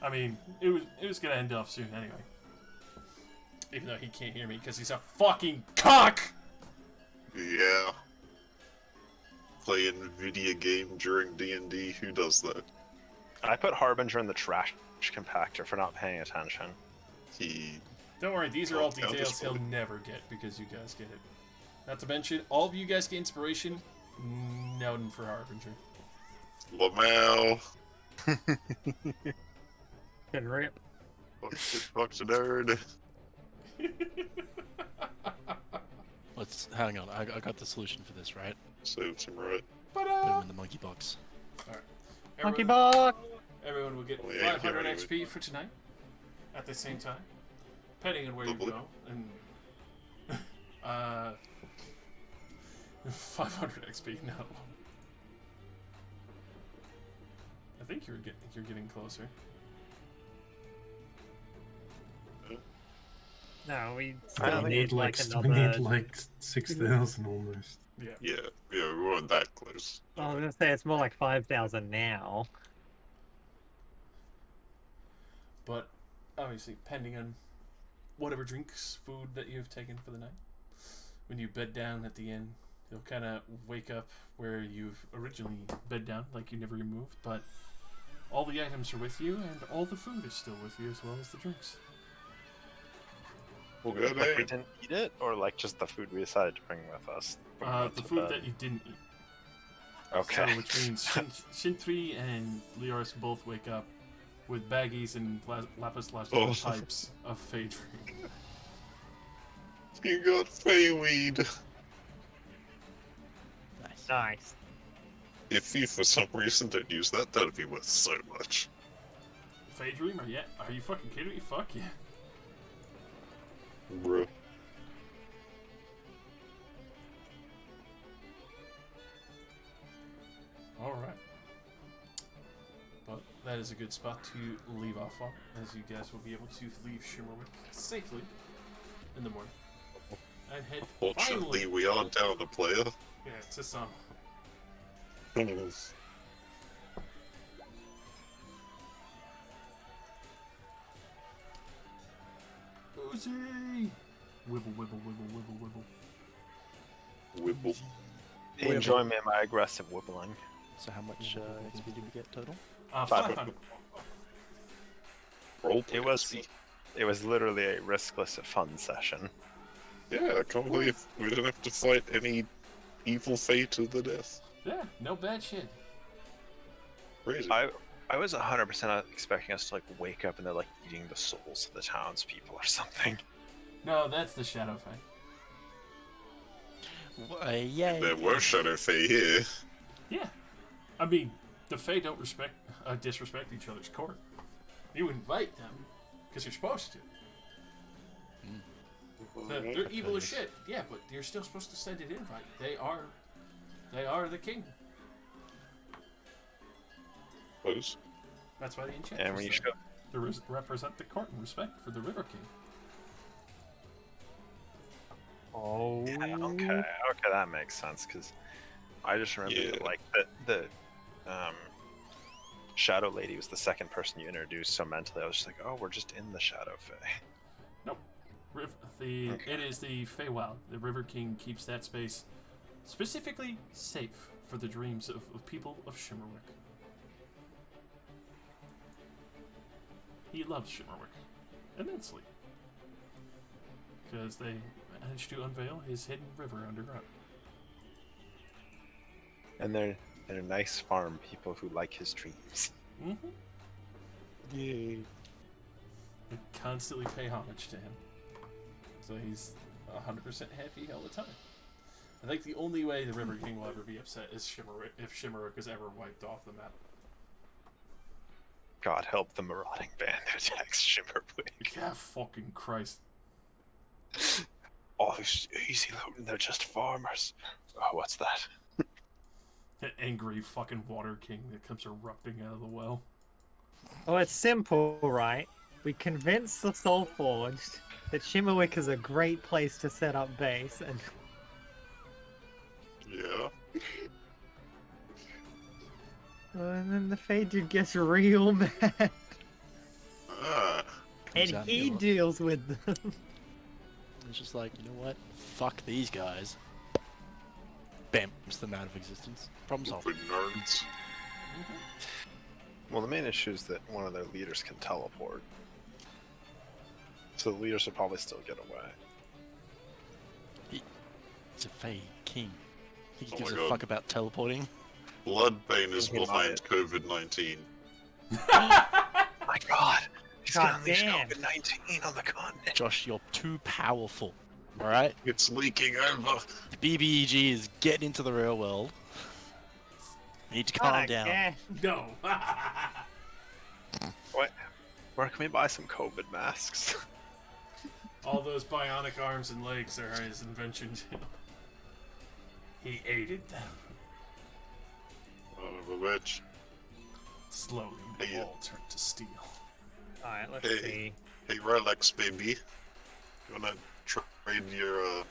A: I mean, it was gonna end off soon anyway. Even though he can't hear me because he's a fucking cock!
D: Yeah. Playing video game during D&D, who does that?
B: I put Harbinger in the trash compactor for not paying attention.
A: Don't worry, these are all
D: Count as
A: details he'll
D: funny.
A: never get because you guys get it. Not to mention, all of you guys get inspiration. Noting for Harbinger.
D: Lamau.
E: Good rip.
D: Fuck's a nerd.
C: Let's hang on. I got the solution for this, right?
D: Serves him right.
C: Put him in the monkey box.
A: Alright.
E: Monkey box!
A: Everyone will get
D: Oh, yeah,
A: 500
D: yeah,
A: XP for tonight. At the same time. Depending on where
D: Lovely.
A: you go. And 500 XP, no. I think you're getting closer.
E: No, we
B: I
E: still
B: don't
E: need like
G: we need
E: another...
G: like 6,000 almost.
A: Yeah.
D: Yeah, we weren't that close.
E: I was gonna say it's more like 5,000 now.
A: But obviously, depending on whatever drinks, food that you've taken for the night, when you bed down at the end, you'll kind of wake up where you've originally bed down, like you never moved, but all the items are with you, and all the food is still with you, as well as the drinks.
D: Well, good,
B: Like we
D: eh?
B: didn't eat it, or like just the food we decided to bring with us? when we went
A: The
B: to
A: food
B: bed?
A: that you didn't eat.
B: Okay.
A: So, which means Shintri and Leoris both wake up with baggies and lapis lazuli
D: Oh.
A: pipes of Phaedra.
D: You got Feyweed.
C: Nice.
E: Nice.
D: If you for some reason don't use that, that'd be worth so much.
A: Phaedra? Are you fucking kidding me? Fuck yeah.
D: Bruh.
A: Alright. But that is a good spot to leave off on, as you guys will be able to leave Shimmerwick safely in the morning. And head
D: Fortunately,
A: finally,
D: we are down a player.
A: yeah, to some. Boozy! Wibble, wibble, wibble, wibble, wibble.
D: Wibble.
B: Enjoy me my aggressive wibbling.
C: So how much XP did we get total?
A: 500.
D: Roleplay.
B: It was literally a riskless fun session.
D: Yeah, I can't believe we didn't have to fight any evil fate to the death.
A: Yeah, no bad shit.
D: Crazy.
B: I was 100% expecting us to like wake up and they're like eating the souls of the townspeople or something.
A: No, that's the Shadow Fight.
C: Yay.
D: There were Shadow Fae here.
A: Yeah. I mean, the Fae don't disrespect each other's court. You invite them because you're supposed to. They're evil as shit. Yeah, but you're still supposed to send an invite. They are the king.
D: Suppose.
A: That's why the enchanters
B: And when you
A: there.
B: show,
A: To represent the court and respect for the River King.
E: Oh.
B: yeah, okay, that makes sense because I just remember that,
D: Yeah.
B: like the Shadow Lady was the second person you introduced, so mentally I was just like, oh, we're just in the Shadow Fae.
A: Nope. It is the Feywild. The River King keeps that space specifically safe for the dreams of people of Shimmerwick. He loves Shimmerwick immensely because they managed to unveil his hidden river underground.
B: And they're nice farm people who like his dreams.
A: Mm-hmm.
C: Yay.
A: They constantly pay homage to him, so he's 100% happy all the time. I think the only way the River King will ever be upset is if Shimmerwick is ever wiped off the map.
B: God help the marauding band who attacks Shimmerwick.
A: Yeah, fucking Christ.
B: Oh, easy looting, they're just farmers. Oh, what's that?
A: That angry fucking Water King that comes erupting out of the well.
E: Oh, it's simple, right? We convince the Soulforged that Shimmerwick is a great place to set up base, and
D: Yeah.
E: and then the Phaedra gets real mad,
D: Ah.
E: and
C: Comes out
E: he
C: and go,
E: deals with them.
C: It's just like, you know what? Fuck these guys. Bamps them out of existence. Problem solved.
D: Stupid nerds.
B: Well, the main issue is that one of their leaders can teleport. So the leaders will probably still get away.
C: It's a Fey king. He
D: Oh
C: gives
D: my
C: a
D: God.
C: fuck about teleporting.
D: Bloodbane is
B: He
D: behind COVID-19.
B: My God! He's
E: God
B: gonna unleash
E: damn.
B: COVID-19 on the continent.
C: Josh, you're too powerful. Alright?
D: It's leaking over.
C: The BBEG is getting into the real world. You need to calm down.
E: Again.
A: No!
B: What? Where can we buy some COVID masks?
A: All those bionic arms and legs are his invention too. He aided them.
D: Son of a bitch.
A: Slowly,
D: Hey,
A: they all turned to steel.
E: Alright, let's
D: Hey.
E: see.
D: Hey, Relax, baby. You wanna trade your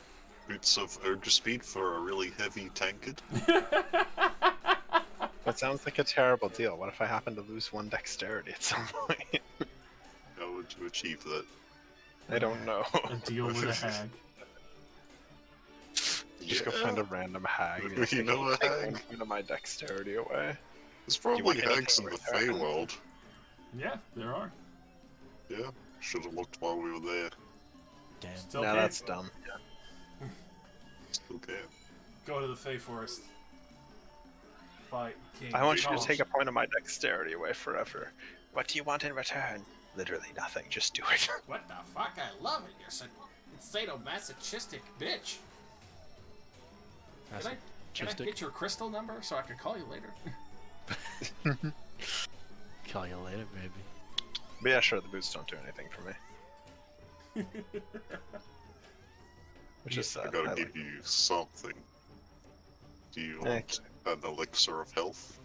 D: boots of Ogre Speed for a really heavy tankard?
B: That sounds like a terrible deal. What if I happen to lose one dexterity at some point?
D: How would you achieve that?
B: I don't know.
A: A deal with a hag.
B: Just go find a random hag. and
D: You know a
B: take
D: hag?
B: one point of my dexterity away.
D: There's
B: you want
D: probably
B: anything
D: hags in
B: in
D: the
B: return?
D: Feywild.
A: Yeah, there are.
D: Yeah, should have looked while we were there.
C: Damn.
A: Still
B: No,
A: can't
B: that's dumb.
D: Still can.
A: go to the Fey Forest. Fight King.
B: I want you to
A: Kong.
B: take a point of my dexterity away forever. What do you want in return? Literally nothing. Just do it.
A: What the fuck? I love it. You're such sadomasochistic bitch.
C: That's
A: Can I
C: Masochistic.
A: get your crystal number so I can call you later?
C: Call you later, baby.
B: But yeah, sure, the boots don't do anything for me. Which is
D: I
B: sad.
D: gotta
B: I
D: give
B: like-
D: you something. Do you want an elixir of health?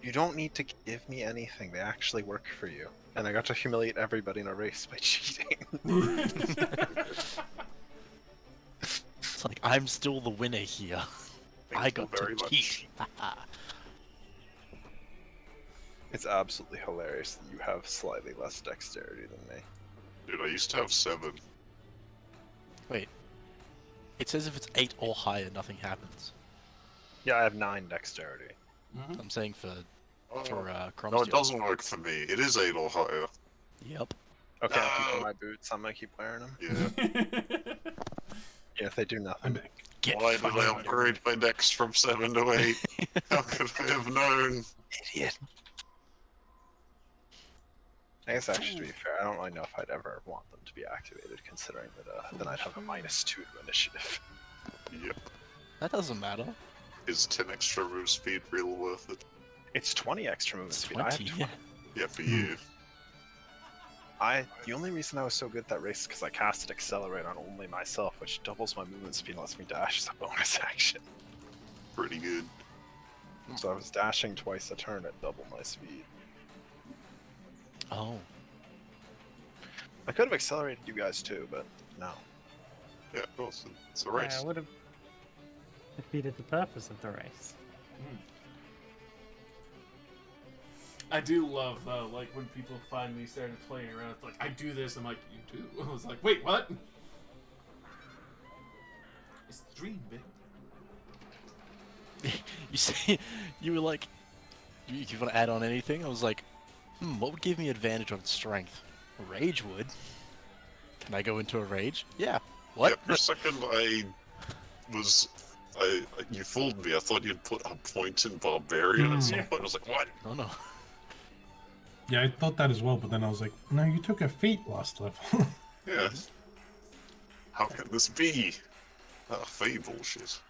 B: You don't need to give me anything. They actually work for you. And I got to humiliate everybody in a race by cheating.
C: It's like, I'm still the winner here.
D: Thank
C: I
D: you
C: got
D: very
C: to
D: much.
C: cheat.
B: It's absolutely hilarious that you have slightly less dexterity than me.
D: Dude, I used to have 7.
C: Wait. It says if it's 8 or higher, nothing happens.
B: Yeah, I have 9 dexterity.
C: I'm saying for
D: Oh.
C: Cromsteel.
D: No, it doesn't work for me. It is 8 or higher.
C: Yep.
B: Okay, I'm
D: No.
B: keeping my boots. I'm gonna keep wearing them.
D: Yeah.
B: Yeah, if they do nothing.
G: I'm back.
C: Get
D: Why did
C: fucked.
D: I upgrade my dex from 7 to 8? How could I have known?
B: Idiot. I guess actually, to be fair, I don't really know if I'd ever want them to be activated, considering that then I'd have a -2 to initiative.
D: Yep.
C: That doesn't matter.
D: Is 10 extra move speed real worth it?
B: It's 20 extra movement
C: It's
B: speed. I have
C: 20.
B: 20.
D: Yeah, for you.
B: The only reason I was so good at that race is because I casted Accelerate on only myself, which doubles my movement speed and lets me dash as a bonus action.
D: Pretty good.
B: So I was dashing twice a turn at double my speed.
C: Oh.
B: I could have accelerated you guys too, but no.
D: Yeah, of course. It's a
J: Yeah,
D: race.
J: I would have defeated the purpose of the race.
A: I do love though, like when people finally started playing around. It's like I do this. I'm like, you do? I was like, wait, what? It's the dream, babe.
C: You see, you were like, you want to add on anything? I was like, what would give me advantage on strength? Rage would. Can I go into a rage? Yeah. What?
D: Yeah, for a second you fooled me. I thought you'd put a point in Barbarian at some point. I was like, what?
C: Oh no.
G: Yeah, I thought that as well, but then I was like, no, you took a feat last level.
D: Yeah. How can this be? Fey bullshit.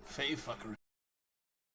A: Fey fuckery.